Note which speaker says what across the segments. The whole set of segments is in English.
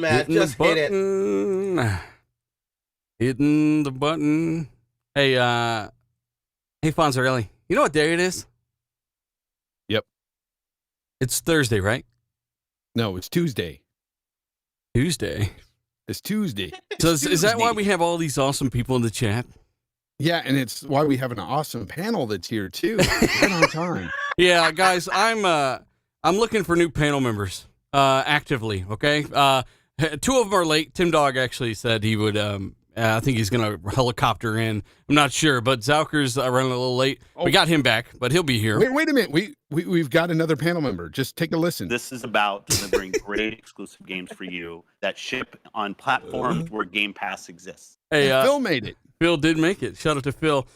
Speaker 1: man.
Speaker 2: Hitting
Speaker 1: Just
Speaker 2: the
Speaker 1: hit it.
Speaker 2: button. Hitting the button. Hey, hey, Fonzarelli. You know what day it is?
Speaker 3: Yep.
Speaker 2: It's Thursday, right?
Speaker 3: No, it's Tuesday.
Speaker 2: Tuesday.
Speaker 3: It's Tuesday.
Speaker 2: So is that why we have all these awesome people in the chat?
Speaker 3: Yeah, and it's why we have an awesome panel that's here too. Right on time.
Speaker 2: Yeah, guys, I'm looking for new panel members actively. Okay, 2 of them are late. Tim Dog actually said he would. I think he's gonna helicopter in. I'm not sure, but Zauker's running a little late. We got him back, but he'll be here.
Speaker 3: Wait a minute. We've got another panel member. Just take a listen.
Speaker 4: This is about delivering great exclusive games for you that ship on platforms where Game Pass exists.
Speaker 2: Hey,
Speaker 3: Phil made it.
Speaker 2: Phil did make it. Shout out to Phil.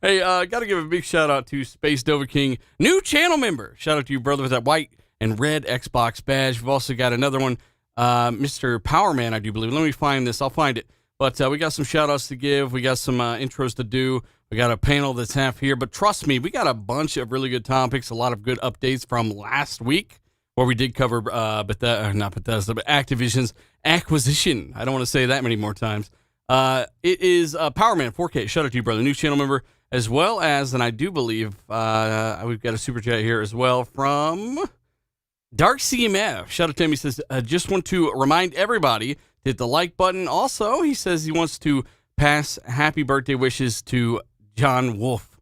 Speaker 2: Hey, got to give a big shout out to Space Dover King, new channel member. Shout out to you, brother, with that white and red Xbox badge. We've also got another one, Mr. Powerman, I do believe. Let me find this. I'll find it. But we got some shout outs to give. We got some intros to do. We got a panel that's half here. But trust me, we got a bunch of really good topics, a lot of good updates from last week where we did cover not Bethesda, but Activision's acquisition. I don't want to say that many more times. It is Powerman 4K. Shout out to you, brother. New channel member, as well as, and I do believe we've got a super chat here as well from Dark CMF. Shout out to him. He says, just want to remind everybody to hit the like button. Also, he says he wants to pass happy birthday wishes to John Wolf.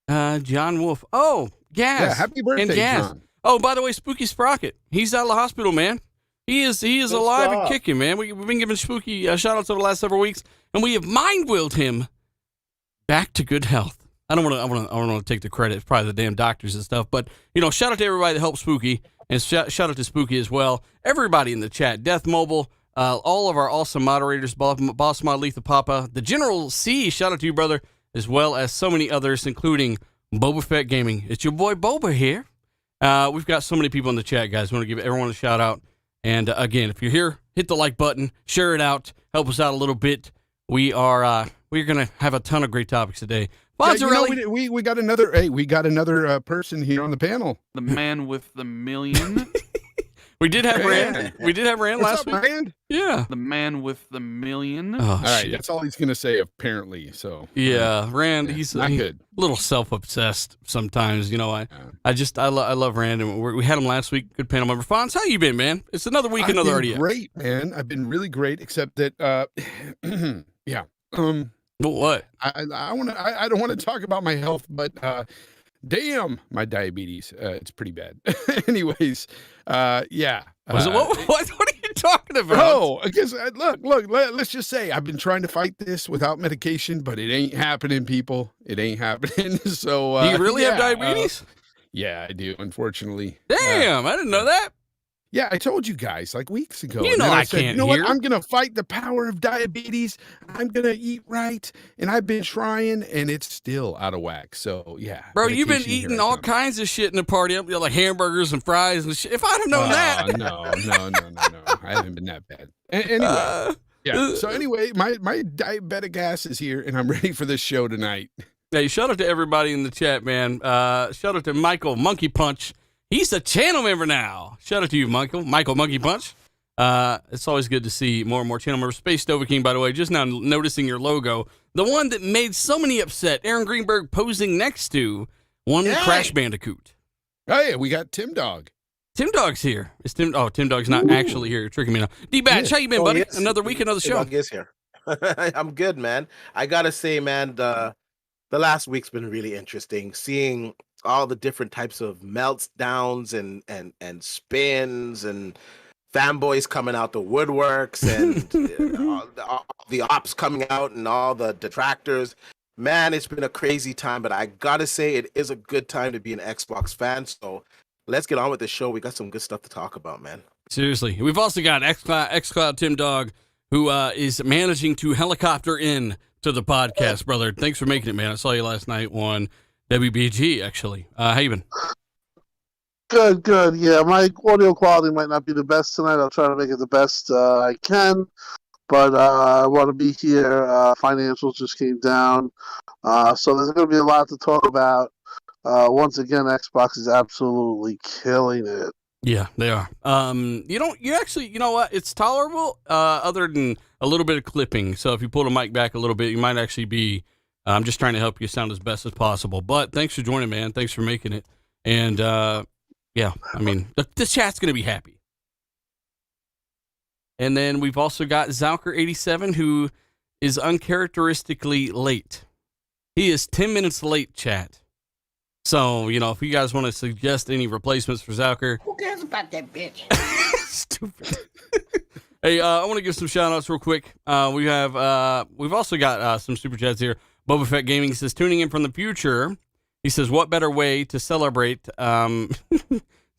Speaker 2: John Wolf. Oh, Gas.
Speaker 3: Yeah, happy birthday, John.
Speaker 2: Oh, by the way, Spooky Sprocket. He's out of the hospital, man. He is alive and kicking, man. We've been giving Spooky shout outs over the last several weeks, and we have mind willed him back to good health. I don't want to take the credit. It's probably the damn doctors and stuff, but shout out to everybody that helped Spooky, and shout out to Spooky as well. Everybody in the chat, Death Mobile, all of our awesome moderators, Boss Mod, Letha Papa, the General C. Shout out to you, brother, as well as so many others, including Boba Fett Gaming. It's your boy Boba here. We've got so many people in the chat, guys. We want to give everyone a shout out. And again, if you're here, hit the like button, share it out, help us out a little bit. We're gonna have a ton of great topics today.
Speaker 3: Yeah, we got another. Hey, we got another person here on the panel.
Speaker 5: The man with the million.
Speaker 2: We did have Rand. We did have Rand last week.
Speaker 3: Rand?
Speaker 2: Yeah.
Speaker 5: The man with the million.
Speaker 2: Oh,
Speaker 3: all right,
Speaker 2: shit.
Speaker 3: that's all he's gonna say apparently. So
Speaker 2: yeah, Rand. He's
Speaker 3: not good.
Speaker 2: A little self-obsessed sometimes. I love Rand, and we had him last week. Good panel member. Fonz, how you been, man? It's another week, another RDX.
Speaker 3: Great, man. I've been really great, except that yeah.
Speaker 2: What?
Speaker 3: I don't want to talk about my health, but damn, my diabetes. It's pretty bad. Anyways, yeah.
Speaker 2: What are you talking about?
Speaker 3: Oh, because look, let's just say I've been trying to fight this without medication, but it ain't happening, people. It ain't happening. So
Speaker 2: do you really have diabetes?
Speaker 3: Yeah, I do, unfortunately.
Speaker 2: Damn, I didn't know that.
Speaker 3: Yeah, I told you guys like weeks ago.
Speaker 2: I said, can't
Speaker 3: what? I'm going to fight the power of diabetes. I'm going to eat right. And I've been trying, and it's still out of whack. So, yeah.
Speaker 2: Bro, you've been eating all kinds of shit in the party, like hamburgers and fries and shit. If I'd have known that.
Speaker 3: No. I haven't been that bad. Anyway. Yeah. So, anyway, my diabetic ass is here, and I'm ready for this show tonight.
Speaker 2: Hey, shout out to everybody in the chat, man. Shout out to Michael Monkey Punch. He's a channel member now. Shout out to you, Michael Monkey Punch. It's always good to see more and more channel members. Space Dover King, by the way, just now noticing your logo. The one that made so many upset. Aaron Greenberg posing next to one Crash Bandicoot.
Speaker 3: Oh, yeah, we got Tim Dog.
Speaker 2: Tim Dog's here. Tim Dog's not actually here. You're tricking me now. D-Batch, how you been, buddy? Yes. Another week, another show.
Speaker 1: Tim Dog is here. I'm good, man. I got to say, man, the last week's been really interesting. Seeing all the different types of meltdowns and spins and fanboys coming out the woodworks and all the ops coming out and all the detractors. Man, it's been a crazy time, but I gotta say it is a good time to be an Xbox fan. So let's get on with the show. We got some good stuff to talk about, man.
Speaker 2: Seriously. We've also got xCloud Tim Dog, who is managing to helicopter in to the podcast, brother. Thanks for making it, man. I saw you last night on WBG, actually. How you been?
Speaker 6: Good. Yeah, my audio quality might not be the best tonight. I'll try to make it the best I can. But I want to be here. Financials just came down. So there's going to be a lot to talk about. Once again, Xbox is absolutely killing it.
Speaker 2: Yeah, they are. You know what? It's tolerable, other than a little bit of clipping. So if you pull the mic back a little bit, you might actually be, I'm just trying to help you sound as best as possible. But thanks for joining, man. Thanks for making it. And, yeah, I mean, the chat's going to be happy. And then we've also got Zalker87, who is uncharacteristically late. He is 10 minutes late, chat. So, if you guys want to suggest any replacements for Zalker.
Speaker 7: Who cares about that bitch?
Speaker 2: Stupid. Hey, I want to give some shout outs real quick. We've also got some super chats here. Boba Fett Gaming says, tuning in from the future. He says, what better way to celebrate? He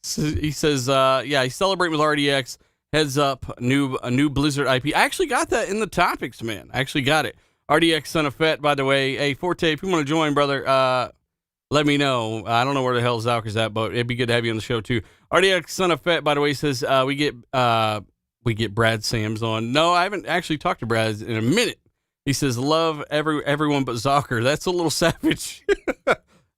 Speaker 2: says, he's celebrating with RDX. Heads up, a new Blizzard IP. I actually got that in the topics, man. I actually got it. RDX Son of Fett, by the way. Hey, Forte, if you want to join, brother, let me know. I don't know where the hell Zalker's at, but it'd be good to have you on the show too. RDX Son of Fett, by the way, says we get Brad Sams on. No, I haven't actually talked to Brad in a minute. He says love everyone but Zalker. That's a little savage.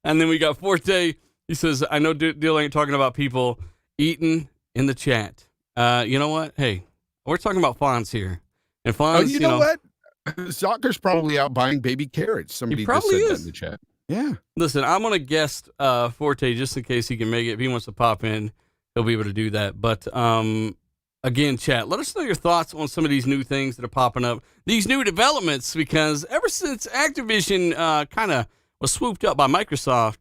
Speaker 2: And then we got Forte. He says I know Dill ain't talking about people eating in the chat. You know what? Hey, we're talking about Fonz here, and Fonz.
Speaker 3: You know what? Zalker's probably out buying baby carrots. Somebody just said that in the chat. Yeah.
Speaker 2: Listen, I'm going to guest Forte just in case he can make it. If he wants to pop in, he'll be able to do that. But again, chat, let us know your thoughts on some of these new things that are popping up, these new developments, because ever since Activision kind of was swooped up by Microsoft,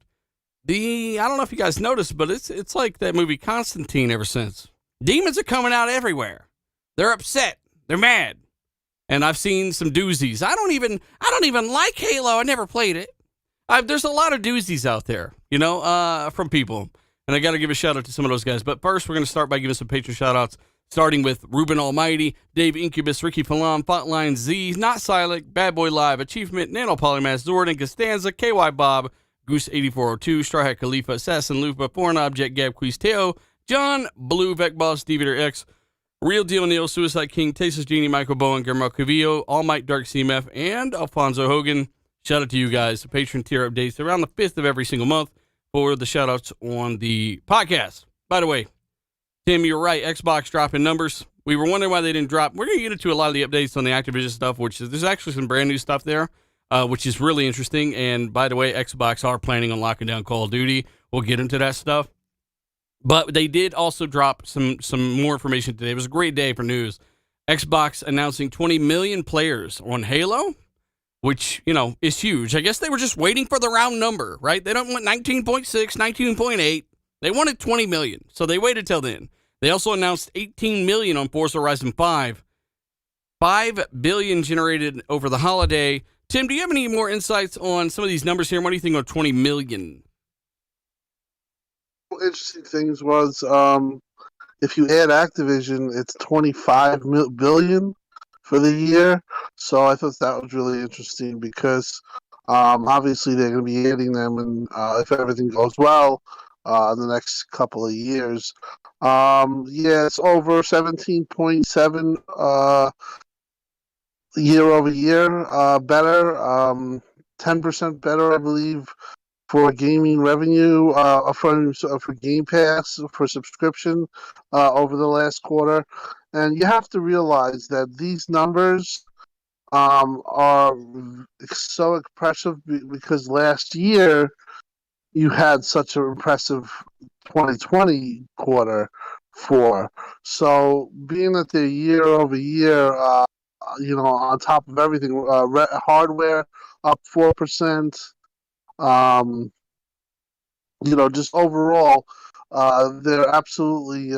Speaker 2: I don't know if you guys noticed, but it's like that movie Constantine ever since. Demons are coming out everywhere. They're upset. They're mad. And I've seen some doozies. I don't even like Halo. I never played it. There's a lot of doozies out there, from people. And I got to give a shout out to some of those guys. But first, we're going to start by giving some patron shout outs, starting with Ruben Almighty, Dave Incubus, Ricky Falam, Fontline Z, Not Silent, Bad Boy Live, Achievement, Nano Polymath, Zordan, Costanza, KY Bob, Goose 8402, Straw Hat Khalifa, Assassin Lupa, Foreign Object, Gab Quiz Teo, John, Blue, Vec Boss, Deviator X, Real Deal Neil, Suicide King, Tasteless Genie, Michael Bowen, Guillermo Cavillo, All Might Dark CMF, and Alfonso Hogan. Shout out to you guys. The patron tier updates around the 5th of every single month for the shout outs on the podcast. By the way, Tim, you're right. Xbox dropping numbers. We were wondering why they didn't drop. We're going to get into a lot of the updates on the Activision stuff, there's actually some brand new stuff there, which is really interesting. And by the way, Xbox are planning on locking down Call of Duty. We'll get into that stuff. But they did also drop some more information today. It was a great day for news. Xbox announcing 20 million players on Halo, which, is huge. I guess they were just waiting for the round number, right? They don't want 19.6, 19.8. They wanted 20 million, so they waited till then. They also announced 18 million on Forza Horizon 5. 5 billion generated over the holiday. Tim, do you have any more insights on some of these numbers here? What do you think of 20 million?
Speaker 6: Interesting things was if you add Activision, it's 25 billion for the year. So I thought that was really interesting because obviously they're going to be adding them, and if everything goes well in the next couple of years, it's over 17.7 year over year better, 10% better, I believe, for gaming revenue for Game Pass for subscription over the last quarter. And you have to realize that these numbers are so impressive because last year you had such an impressive 2020 quarter four. So being that they're year over year, on top of everything, hardware up 4%. Just overall, they're absolutely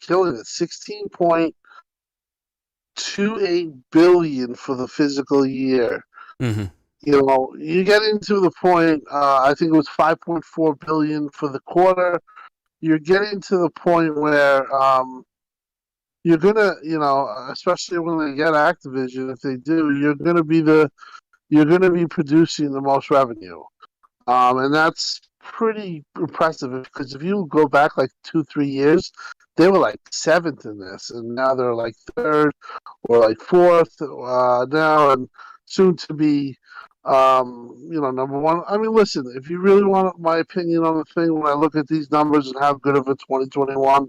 Speaker 6: killing it. 16.28 billion for the physical year.
Speaker 2: Mm-hmm.
Speaker 6: You get into the point. I think it was 5.4 billion for the quarter. You're getting to the point where you're gonna, especially when they get Activision, if they do, you're gonna be producing the most revenue. And that's pretty impressive because if you go back like 2-3 years, they were like 7th in this, and now they're like 3rd or like 4th now, and soon to be Number one, I mean, listen, if you really want my opinion on the thing, when I look at these numbers and how good of a 2021,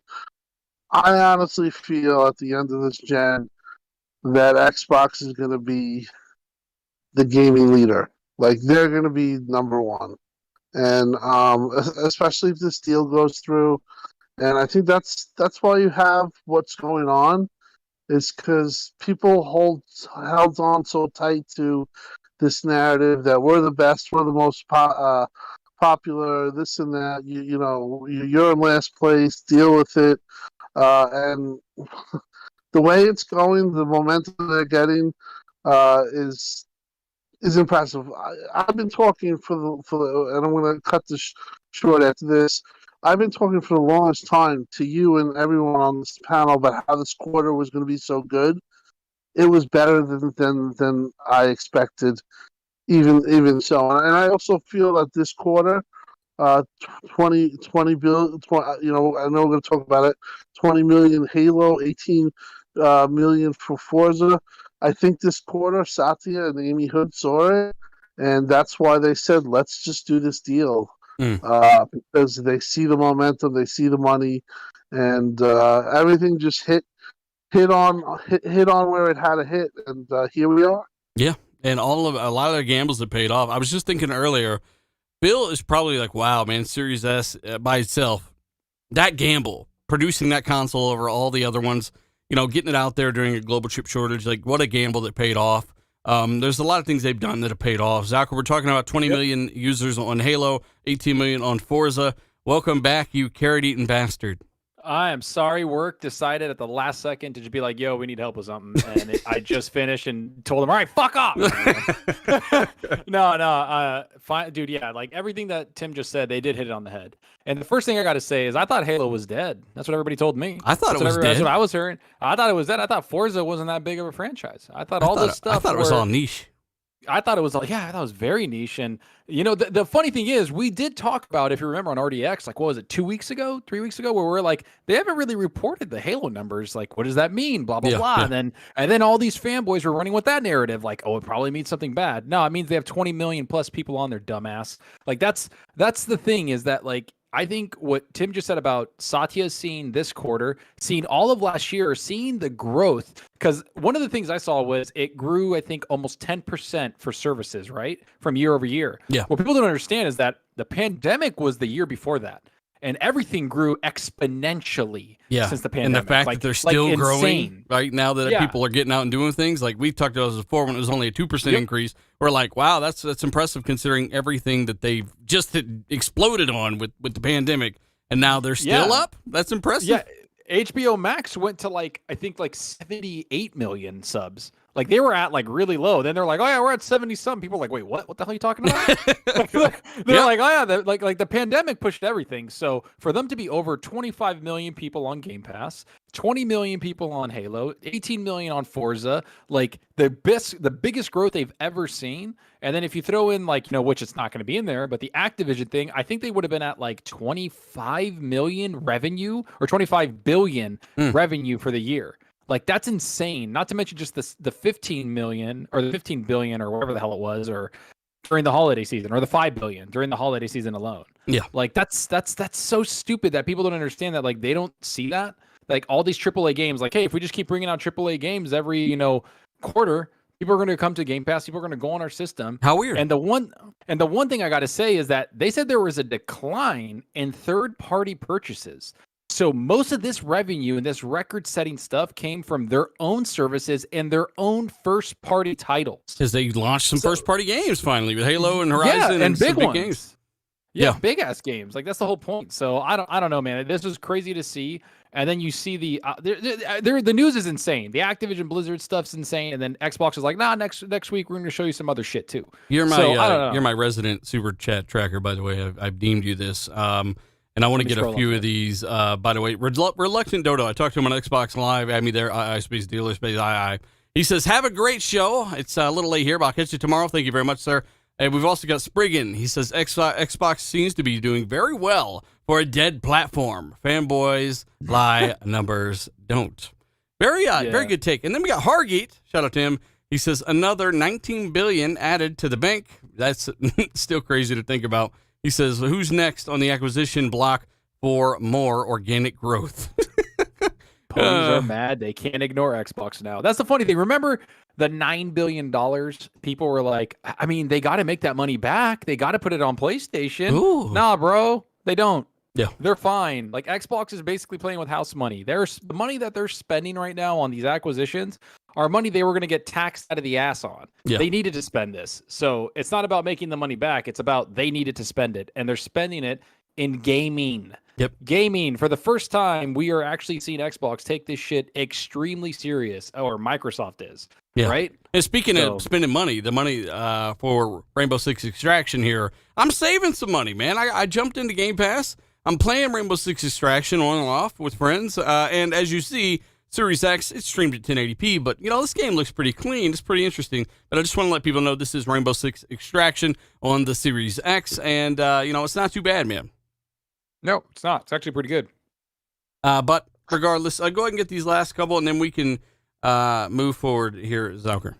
Speaker 6: I honestly feel at the end of this gen that Xbox is going to be the gaming leader. Like, they're going to be number one. And especially if this deal goes through. And I think that's why you have what's going on, is because people held on so tight to this narrative that we're the best, we're the most popular, this and that. You're in last place. Deal with it. And the way it's going, the momentum they're getting is impressive. I've been talking and I'm going to cut this short after this. I've been talking for the longest time to you and everyone on this panel about how this quarter was going to be so good. It was better than I expected, even so. And I also feel that this quarter, 20 billion, I know we're going to talk about it, 20 million Halo, 18 million for Forza. I think this quarter, Satya and Amy Hood saw it, and that's why they said, let's just do this deal. Because they see the momentum, they see the money, and everything just hit on where it had to hit, and here we are.
Speaker 2: Yeah, and a lot of the gambles that paid off. I was just thinking earlier, Bill is probably like, wow, man, Series S by itself, that gamble, producing that console over all the other ones, getting it out there during a global chip shortage, like what a gamble that paid off. There's a lot of things they've done that have paid off. Zach, we're talking about 20 million users on Halo, 18 million on Forza. Welcome back, you carrot-eating bastard.
Speaker 7: I am sorry. Work decided at the last second to just be like, yo, we need help with something. And I just finished and told them, all right, fuck off. Fine, dude. Yeah. Like everything that Tim just said, they did hit it on the head. And the first thing I got to say is I thought Halo was dead. That's what everybody told me.
Speaker 2: I thought it was dead.
Speaker 7: That's what I was hearing. I thought it was dead. I thought Forza wasn't that big of a franchise. I thought this stuff.
Speaker 2: I thought it was all niche.
Speaker 7: I thought it was I thought it was very niche. And the funny thing is, we did talk about, if you remember on RDX, like what was it, 3 weeks ago, where we're like, they haven't really reported the Halo numbers. Like, what does that mean? Blah blah blah. Yeah. And then all these fanboys were running with that narrative, like, oh, it probably means something bad. No, it means they have 20 million plus people on their dumbass. Like that's the thing, is that like, I think what Tim just said about Satya seeing this quarter, seeing all of last year, seeing the growth, because one of the things I saw was it grew, I think, almost 10% for services, right? From year over year. Yeah. What people don't understand is that the pandemic was the year before that. And everything grew exponentially since the pandemic.
Speaker 2: And the fact that they're still growing right now that people are getting out and doing things. Like we've talked about this before, when it was only a 2% increase. We're like, wow, that's impressive considering everything that they've just exploded on with the pandemic. And now they're still up? That's impressive.
Speaker 7: Yeah, HBO Max went to I think 78 million subs. Like they were at really low. Then they're like, oh yeah, we're at 70 something. People are like, wait, what? What the hell are you talking about? They're like, oh yeah, the pandemic pushed everything. So for them to be over 25 million people on Game Pass, 20 million people on Halo, 18 million on Forza, like the biggest growth they've ever seen. And then if you throw in which it's not going to be in there, but the Activision thing, I think they would have been at 25 million revenue or 25 billion revenue for the year. Like that's insane. Not to mention just the 15 million or the 15 billion or whatever the hell it was, or during the holiday season, or the 5 billion during the holiday season alone. Yeah. Like that's so stupid that people don't understand that. Like they don't see that. Like all these AAA games, like, hey, if we just keep bringing out AAA games every, quarter, people are going to come to Game Pass. People are going to go on our system.
Speaker 2: How weird.
Speaker 7: And the one thing I got to say is that they said there was a decline in third-party purchases. So most of this revenue and this record-setting stuff came from their own services and their own first-party titles.
Speaker 2: Because they launched some first-party games finally with Halo and Horizon
Speaker 7: and big ones.
Speaker 2: Games.
Speaker 7: Yeah, big-ass games. Like that's the whole point. So I don't know, man. This was crazy to see. And then you see the news is insane. The Activision Blizzard stuff's insane. And then Xbox is like, nah, next week we're going to show you some other shit too.
Speaker 2: You're my resident super chat tracker, by the way. I've deemed you this. And I want to get a few of these. By the way, Reluctant Dodo, I talked to him on Xbox Live. Add me there, space dealer space II. He says, have a great show. It's a little late here, but I'll catch you tomorrow. Thank you very much, sir. And we've also got Spriggan. He says, Xbox seems to be doing very well for a dead platform. Fanboys lie, numbers don't. Very good take. And then we got Hargeet. Shout out to him. He says another 19 billion added to the bank. That's still crazy to think about. He says, who's next on the acquisition block for more organic growth?
Speaker 7: Ponies are mad. They can't ignore Xbox now. That's the funny thing. Remember the $9 billion? People were like, I mean, they got to make that money back. They got to put it on PlayStation.
Speaker 2: Ooh.
Speaker 7: Nah, bro, they don't.
Speaker 2: Yeah.
Speaker 7: They're fine. Like Xbox is basically playing with house money. The money that they're spending right now on these acquisitions are money they were going to get taxed out of the ass on.
Speaker 2: Yeah.
Speaker 7: They needed to spend this. So it's not about making the money back. It's about they needed to spend it. And they're spending it in gaming.
Speaker 2: Yep.
Speaker 7: Gaming. For the first time, we are actually seeing Xbox take this shit extremely serious, or Microsoft is.
Speaker 2: Yeah.
Speaker 7: Right?
Speaker 2: And speaking of spending money, the money for Rainbow Six Extraction here, I'm saving some money, man. I jumped into Game Pass. I'm playing Rainbow Six Extraction on and off with friends. And as you see, Series X, it's streamed at 1080p, but, you know, this game looks pretty clean. It's pretty interesting. But I just want to let people know this is Rainbow Six Extraction on the Series X. And, you know, it's not too bad, man.
Speaker 7: No, it's not. It's actually pretty good.
Speaker 2: But regardless, go ahead and get these last couple, and then we can move forward here, Zauker.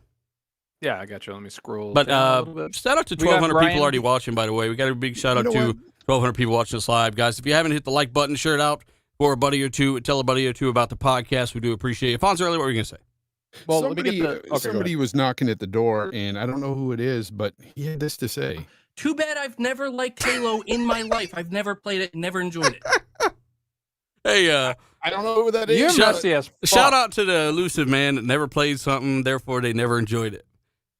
Speaker 7: Yeah, I got you. Let me scroll.
Speaker 2: But
Speaker 7: down a little bit.
Speaker 2: shout out to
Speaker 7: We got
Speaker 2: 1,200
Speaker 7: Brian.
Speaker 2: people already watching, by the way. We got a big shout out
Speaker 3: You know
Speaker 2: to
Speaker 3: what?
Speaker 2: 1,200 people watching us live. Guys, if you haven't hit the like button, share it out for a buddy or two. Tell a buddy or two about the podcast. We do appreciate it. Fonz, earlier, what were you going to say?
Speaker 7: Well,
Speaker 3: somebody,
Speaker 7: let me get the. Okay,
Speaker 3: somebody was knocking at the door, and I don't know who it is, but he had this to say.
Speaker 8: Too bad I've never liked Halo in my life. I've never played it, never enjoyed it.
Speaker 2: Hey,
Speaker 3: I don't know who that is.
Speaker 7: You're
Speaker 2: shout-
Speaker 7: messy as fuck.
Speaker 2: shout out to the elusive man that never played something, therefore they never enjoyed it.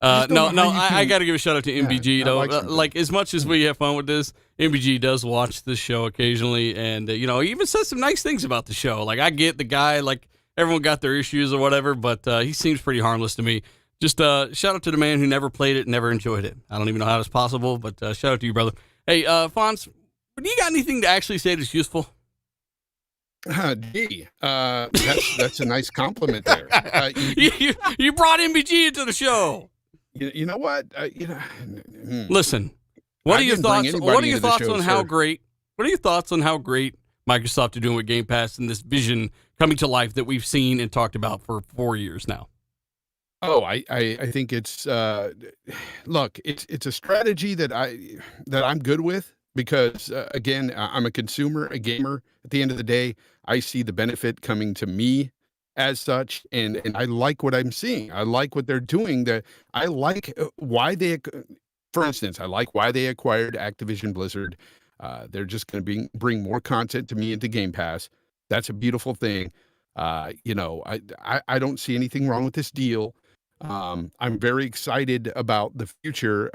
Speaker 3: I just
Speaker 2: No,
Speaker 3: don't know how you
Speaker 2: I
Speaker 3: can-
Speaker 2: got to give a shout out to MBG,
Speaker 3: I
Speaker 2: though.
Speaker 3: like something.
Speaker 2: Like, as much as we have fun with this, MBG does watch this show occasionally, and, you know, he even says some nice things about the show. Like, I get the guy, like, everyone got their issues or whatever, but he seems pretty harmless to me. Just shout out to the man who never played it, never enjoyed it. I don't even know how that's possible, but shout out to you, brother. Hey, Fonz, do you got anything to actually say that's useful?
Speaker 3: Gee, that's a nice compliment there.
Speaker 2: You brought MBG into the show.
Speaker 3: You know what?
Speaker 2: Listen, what
Speaker 3: I
Speaker 2: are your
Speaker 3: didn't bring
Speaker 2: thoughts?
Speaker 3: anybody
Speaker 2: What are your
Speaker 3: into the
Speaker 2: thoughts
Speaker 3: show,
Speaker 2: on how
Speaker 3: sir.
Speaker 2: great? What are your thoughts on how great Microsoft are doing with Game Pass and this vision coming to life that we've seen and talked about for 4 years now?
Speaker 3: Oh, I think it's look, it's a strategy that I'm good with because again, I'm a consumer, a gamer. At the end of the day, I see the benefit coming to me as such, and I like what I'm seeing. I like what they're doing. I like why they, for instance, I like why they acquired Activision Blizzard. They're just going to bring more content to me into Game Pass. That's a beautiful thing. You know, I don't see anything wrong with this deal. I'm very excited about the future.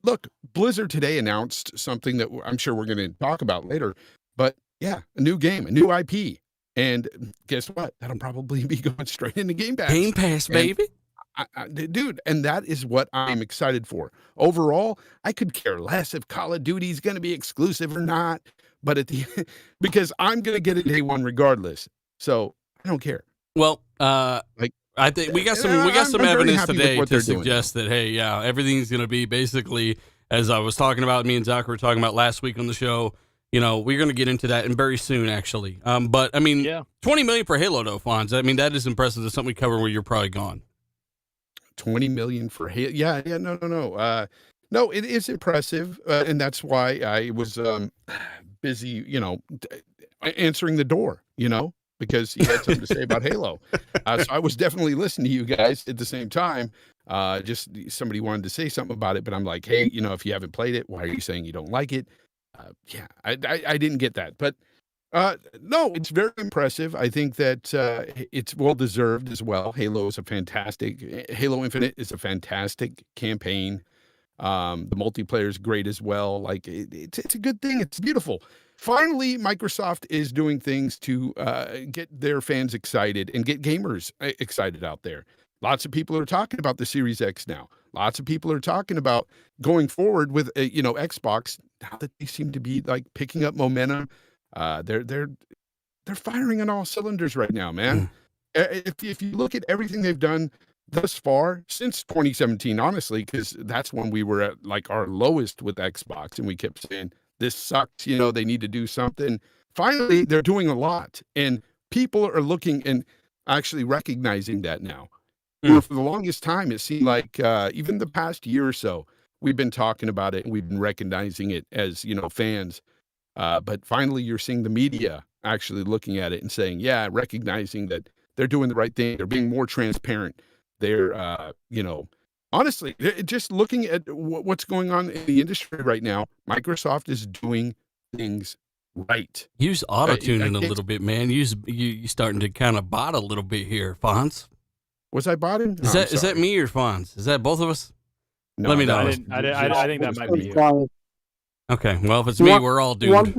Speaker 3: Look, Blizzard today announced something that I'm sure we're going to talk about later, but yeah, a new game, a new IP. And guess what? That'll probably be going straight into Game Pass.
Speaker 2: Game Pass, baby.
Speaker 3: Dude, and that is what I'm excited for. Overall, I could care less if Call of Duty is going to be exclusive or not, but because I'm going to get it day one regardless. So I don't care.
Speaker 2: Well, I think we got some
Speaker 3: I'm very
Speaker 2: evidence
Speaker 3: happy with
Speaker 2: today
Speaker 3: what
Speaker 2: to
Speaker 3: they're doing.
Speaker 2: suggest that, hey, yeah, everything's going to be basically as I was talking about. Me and Zach were talking about last week on the show. You know, we're going to get into that and very soon, actually. But I mean,
Speaker 7: Yeah.
Speaker 2: 20 million for Halo, though, Fonz. I mean, that is impressive. That's something we cover where you're probably gone.
Speaker 3: 20 million for Halo. Yeah, no. No, it is impressive, and that's why I was busy, you know, answering the door, you know, because you had something to say about Halo. So I was definitely listening to you guys at the same time. Just somebody wanted to say something about it, but I'm like, hey, you know, if you haven't played it, why are you saying you don't like it? Yeah, I didn't get that, but no, it's very impressive. I think that it's well deserved as well. Halo Infinite is a fantastic campaign. The multiplayer is great as well. Like it's a good thing. It's beautiful. Finally, Microsoft is doing things to get their fans excited and get gamers excited out there. Lots of people are talking about the Series X now. Lots of people are talking about going forward with Xbox now that they seem to be like picking up momentum. They're firing on all cylinders right now, man. If you look at everything they've done thus far since 2017, honestly, because that's when we were at like our lowest with Xbox, and we kept saying this sucks. You know, they need to do something. Finally, they're doing a lot, and people are looking and actually recognizing that now. You know, for the longest time, it seemed like even the past year or so, we've been talking about it and we've been recognizing it as, you know, fans. But finally, you're seeing the media actually looking at it and saying, yeah, recognizing that they're doing the right thing. They're being more transparent. They're, you know, honestly, just looking at what's going on in the industry right now, Microsoft is doing things right.
Speaker 2: Use auto-tuning a little bit, man. You starting to kind of bot a little bit here, Fonz.
Speaker 3: Was I botting?
Speaker 2: Is that me or Fonz? Is that both of us?
Speaker 3: No,
Speaker 2: Let me know.
Speaker 7: I think that might be you.
Speaker 6: Fine.
Speaker 2: Okay, well, if it's me, we're all doomed.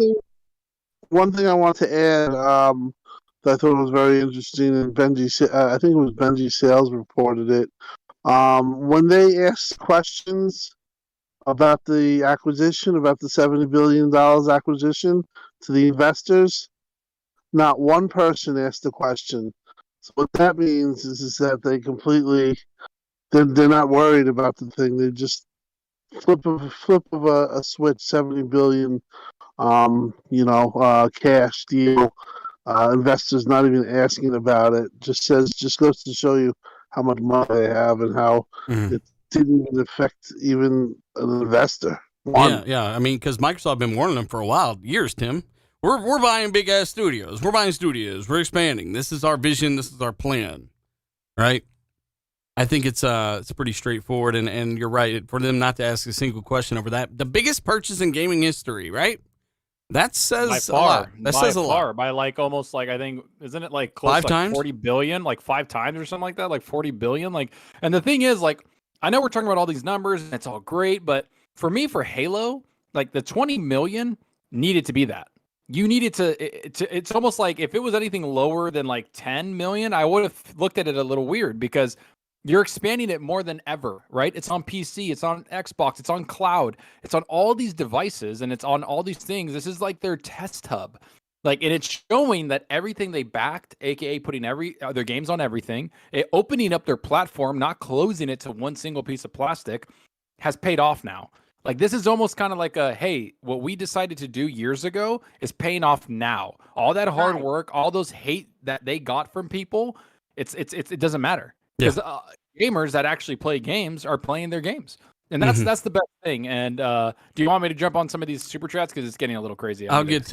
Speaker 6: One thing I want to add that I thought was very interesting, and I think it was Benji Sales reported it. When they asked questions about the acquisition, about the $70 billion acquisition to the investors, not one person asked the question. So what that means is that they're not worried about the thing. They just flip of a switch, 70 billion, cash deal. Investors not even asking about it. Just goes to show you how much money they have and how it didn't even affect even an investor.
Speaker 2: Yeah. I mean, because Microsoft been warning them for a while, years, Tim. We're buying big ass studios. We're buying studios. We're expanding. This is our vision. This is our plan, right? I think it's pretty straightforward, and you're right. For them not to ask a single question over that, the biggest purchase in gaming history, right? That says a lot. That says a lot.
Speaker 7: By like almost like, I think, isn't it like close
Speaker 2: 5
Speaker 7: to
Speaker 2: times?
Speaker 7: 40 billion, like 5 times or something like that, like 40 billion. Like, and the thing is, like, I know we're talking about all these numbers and it's all great, but for me, for Halo, like the 20 million needed to be that. You needed to it's almost like if it was anything lower than like 10 million, I would have looked at it a little weird, because you're expanding it more than ever, right? It's on PC, it's on Xbox, it's on cloud, it's on all these devices, and it's on all these things. This is like their test hub. Like, and it's showing that everything they backed, aka putting their games on everything, opening up their platform, not closing it to one single piece of plastic, has paid off now. Like, this is almost kind of like hey, what we decided to do years ago is paying off now. All that hard work, all those hate that they got from people, it doesn't matter. Because gamers that actually play games are playing their games. And that's the best thing. And do you want me to jump on some of these super chats? Because it's getting a little crazy.
Speaker 2: I'll get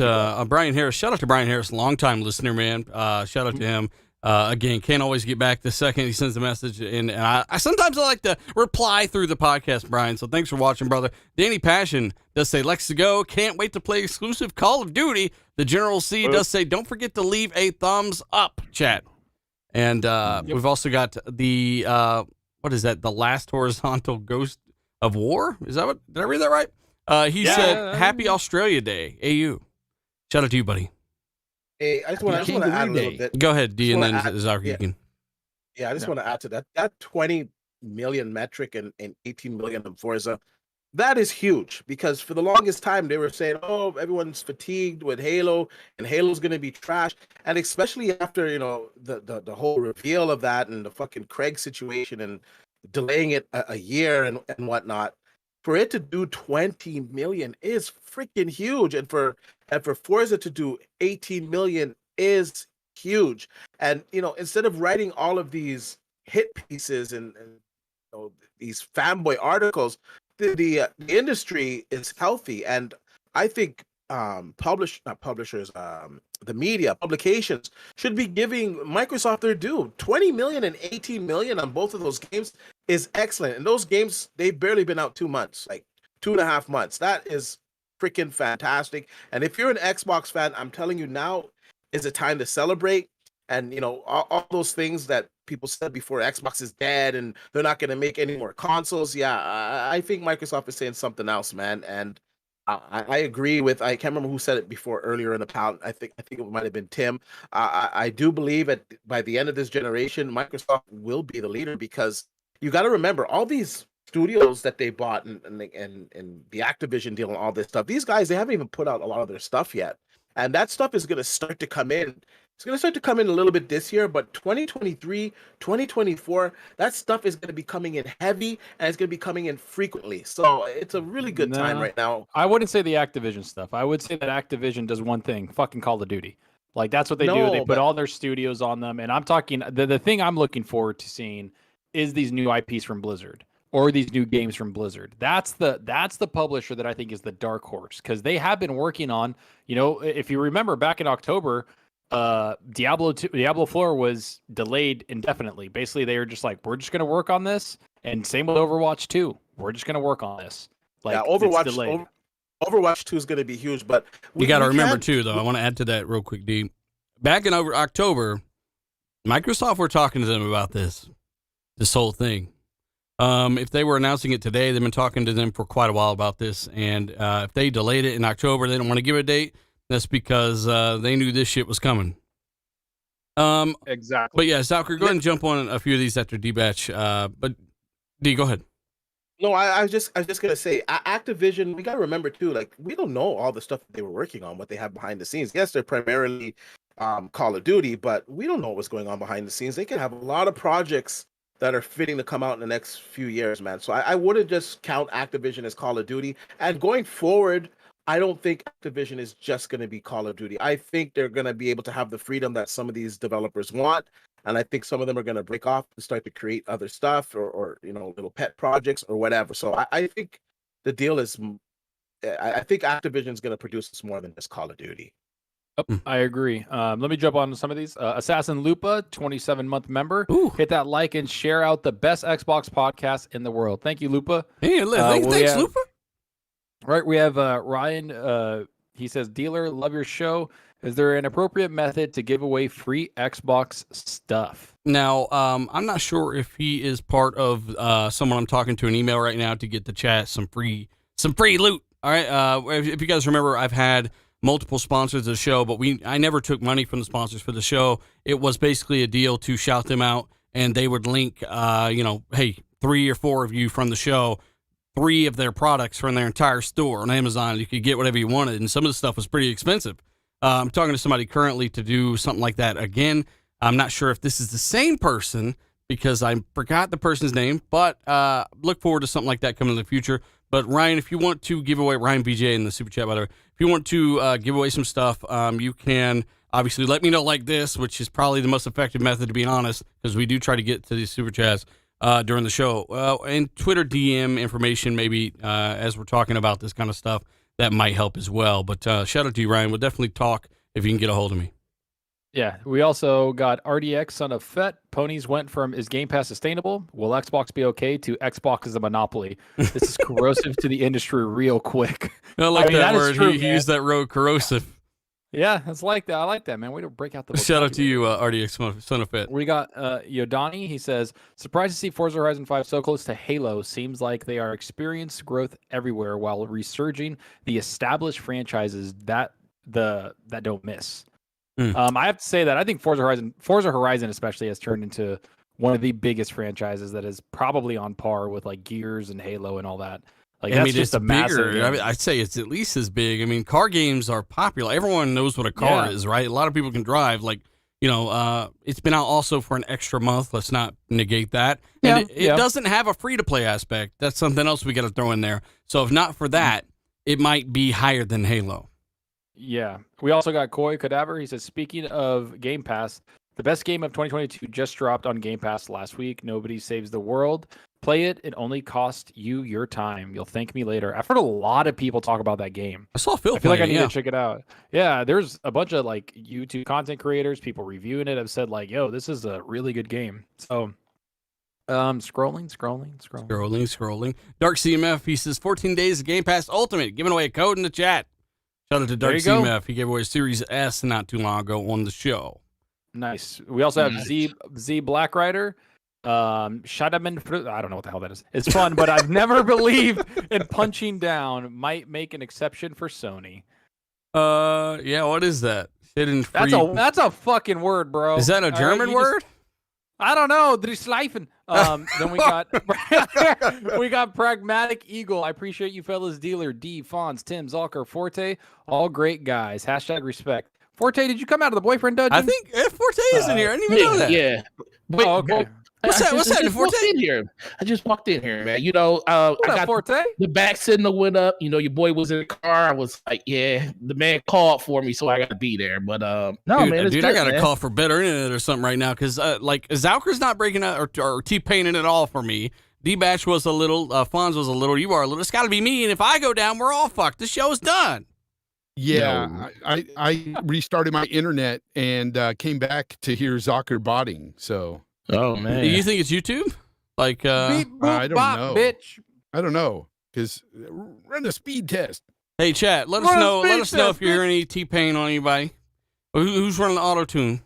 Speaker 2: Brian Harris. Shout out to Brian Harris, longtime listener, man. Shout out to him. Again, can't always get back the second he sends a message. And I sometimes I like to reply through the podcast, Brian. So thanks for watching, brother. Danny Passion does say, Lex to go. Can't wait to play exclusive Call of Duty. The General C does say, don't forget to leave a thumbs up, chat. And we've also got the, what is that? The Last Horizontal Ghost of War? Is that what? Did I read that right? He said, Happy Australia Day, AU. Shout out to you, buddy.
Speaker 1: Hey, I just want to add a little bit.
Speaker 2: Go ahead, D, and then Zark,
Speaker 1: yeah.
Speaker 2: you can.
Speaker 1: Yeah, I just want to add to that. That 20 million metric and 18 million in Forza, that is huge, because for the longest time they were saying, oh, everyone's fatigued with Halo and Halo's going to be trash. And especially after, the whole reveal of that and the fucking Craig situation and delaying it a year and whatnot, for it to do 20 million is freaking huge. And for Forza to do 18 million is huge. And, instead of writing all of these hit pieces and these fanboy articles, the industry is healthy, and I think the media publications should be giving Microsoft their due. 20 million and 18 million on both of those games is excellent, and those games, they've barely been out 2 months, like 2.5 months. That is freaking fantastic. And if you're an Xbox fan, I'm telling you, now is the time to celebrate. And all those things that people said before, Xbox is dead and they're not going to make any more consoles. Yeah, I think Microsoft is saying something else, man. And I agree with, I can't remember who said it before earlier in the panel. I think it might have been Tim. I do believe by the end of this generation, Microsoft will be the leader, because you got to remember all these studios that they bought and the Activision deal and all this stuff. These guys, they haven't even put out a lot of their stuff yet. And that stuff is going to start to come in. It's going to start to come in a little bit this year, but 2023, 2024, that stuff is going to be coming in heavy, and it's going to be coming in frequently. So it's a really good time right now.
Speaker 7: I wouldn't say the Activision stuff. I would say that Activision does one thing, fucking Call of Duty. Like, that's what they do. They put all their studios on them. And I'm talking, the thing I'm looking forward to seeing is these new IPs from Blizzard or these new games from Blizzard. That's the publisher that I think is the dark horse, because they have been working on, if you remember back in October, Diablo 4 was delayed indefinitely. Basically, they were just like, we're just going to work on this, and same with Overwatch 2. We're just going to work on this. Like,
Speaker 1: yeah, Overwatch 2 is going to be huge, but
Speaker 2: you got to remember too, though. I want to add to that real quick, D. Back in October, Microsoft were talking to them about this whole thing. If they were announcing it today, they've been talking to them for quite a while about this, and if they delayed it in October, they don't want to give a date. That's because they knew this shit was coming.
Speaker 7: Exactly.
Speaker 2: But yeah, Zalker, go ahead and jump on a few of these after D-Batch. But D, go ahead.
Speaker 1: No, I was just gonna say, Activision. We gotta remember too, like, we don't know all the stuff that they were working on, what they have behind the scenes. Yes, they're primarily Call of Duty, but we don't know what's going on behind the scenes. They can have a lot of projects that are fitting to come out in the next few years, man. So I wouldn't just count Activision as Call of Duty. And going forward, I don't think Activision is just going to be Call of Duty. I think they're going to be able to have the freedom that some of these developers want. And I think some of them are going to break off and start to create other stuff or little pet projects or whatever. So I think the deal is, I think Activision is going to produce more than just Call of Duty.
Speaker 7: I agree. Let me jump on some of these. Assassin Lupa, 27-month member.
Speaker 2: Ooh.
Speaker 7: Hit that like and share out the best Xbox podcast in the world. Thank you, Lupa.
Speaker 2: Hey, thanks, Lupa.
Speaker 7: Right, we have Ryan. He says, "Dealer, love your show. Is there an appropriate method to give away free Xbox stuff?"
Speaker 2: Now, I'm not sure if he is part of someone I'm talking to an email right now to get the chat some free loot. All right. If you guys remember, I've had multiple sponsors of the show, but I never took money from the sponsors for the show. It was basically a deal to shout them out, and they would link, hey, 3 or 4 of you from the show, 3 of their products from their entire store on Amazon. You could get whatever you wanted, and some of the stuff was pretty expensive. I'm talking to somebody currently to do something like that again. I'm not sure if this is the same person because I forgot the person's name, but look forward to something like that coming in the future. But Ryan, if you want to give away, Ryan BJ in the super chat, by the way, if you want to give away some stuff, you can obviously let me know like this, which is probably the most effective method, to be honest, because we do try to get to these super chats during the show. And Twitter DM information, maybe as we're talking about this kind of stuff, that might help as well. But shout out to you, Ryan. We'll definitely talk if you can get a hold of me.
Speaker 7: Yeah, we also got RDX, son of Fett. Ponies went from "Is Game Pass sustainable? Will Xbox be okay?" to "Xbox is a monopoly." This is corrosive to the industry real quick.
Speaker 2: I like that word. He used that word, corrosive.
Speaker 7: Yeah, it's like that. I like that, man. Way to break out the
Speaker 2: Shout out to you, RDX, son of Fett.
Speaker 7: We got Yodani. He says, "Surprised to see Forza Horizon 5 so close to Halo. Seems like they are experiencing growth everywhere while resurging the established franchises that don't miss." I have to say that I think Forza Horizon especially has turned into one of the biggest franchises that is probably on par with like Gears and Halo and all that. Like, that's just a massive game.
Speaker 2: I'd say it's at least as big. I mean, car games are popular. Everyone knows what a car is, right? A lot of people can drive. Like, it's been out also for an extra month. Let's not negate that. And it doesn't have a free-to-play aspect. That's something else we got to throw in there. So if not for that, it might be higher than Halo.
Speaker 7: Yeah. We also got Koi Cadaver. He says, "Speaking of Game Pass, the best game of 2022 just dropped on Game Pass last week. Nobody Saves the World. Play it. It only costs you your time. You'll thank me later." I've heard a lot of people talk about that game.
Speaker 2: I saw Phil.
Speaker 7: I feel like I need to check it out. Yeah, there's a bunch of like YouTube content creators, people reviewing it have said like, "Yo, this is a really good game." So, scrolling.
Speaker 2: Dark CMF. He says 14 days of Game Pass Ultimate, giving away a code in the chat. Shout out to Dark CMF. He gave away a Series S not too long ago on the show.
Speaker 7: Nice. We also have Z Black Rider. Shadaman, I don't know what the hell that is. It's fun, but I've never believed in punching down. Might make an exception for Sony.
Speaker 2: Yeah, what is that? Hidden free.
Speaker 7: That's a fucking word, bro.
Speaker 2: Is that a German word?
Speaker 7: I don't know. Then we got Pragmatic Eagle. I appreciate you fellas. Dealer, D, Fonz, Tim, Zalker, Forte, all great guys. # respect. Forte, did you come out of the boyfriend dungeon?
Speaker 2: I think Forte is in here. I didn't even know that.
Speaker 8: Yeah.
Speaker 7: Oh, okay.
Speaker 2: What's that? What's that,
Speaker 9: just
Speaker 2: Forte?
Speaker 9: walked in here. I just walked in here, man. You know, I
Speaker 7: What up,
Speaker 9: got
Speaker 7: Forte?
Speaker 9: the back signal went up. You know, your boy was in the car. I was like, yeah, the man called for me, so I got to be there. But no, man, it's
Speaker 2: dude,
Speaker 9: good,
Speaker 2: I got to
Speaker 9: man.
Speaker 2: call for better internet or something right now because like Zauker's not breaking out or T-paining at all for me. D-Batch was a little, Fonz was a little, you are a little. It's got to be me, and if I go down, we're all fucked. The show's done.
Speaker 3: Yeah,
Speaker 9: No.
Speaker 3: I restarted my internet and came back to hear Zocker botting. So
Speaker 9: Oh man,
Speaker 2: Do you think it's YouTube? Like,
Speaker 7: Beep, boop,
Speaker 3: I don't
Speaker 7: bop,
Speaker 3: know.
Speaker 7: bitch.
Speaker 3: I don't know because run a speed test.
Speaker 2: hey, chat, let us
Speaker 7: Run a
Speaker 2: know. Let
Speaker 7: speed
Speaker 2: us know
Speaker 7: test,
Speaker 2: if you're hearing any T-pain on anybody. Who's running the auto tune?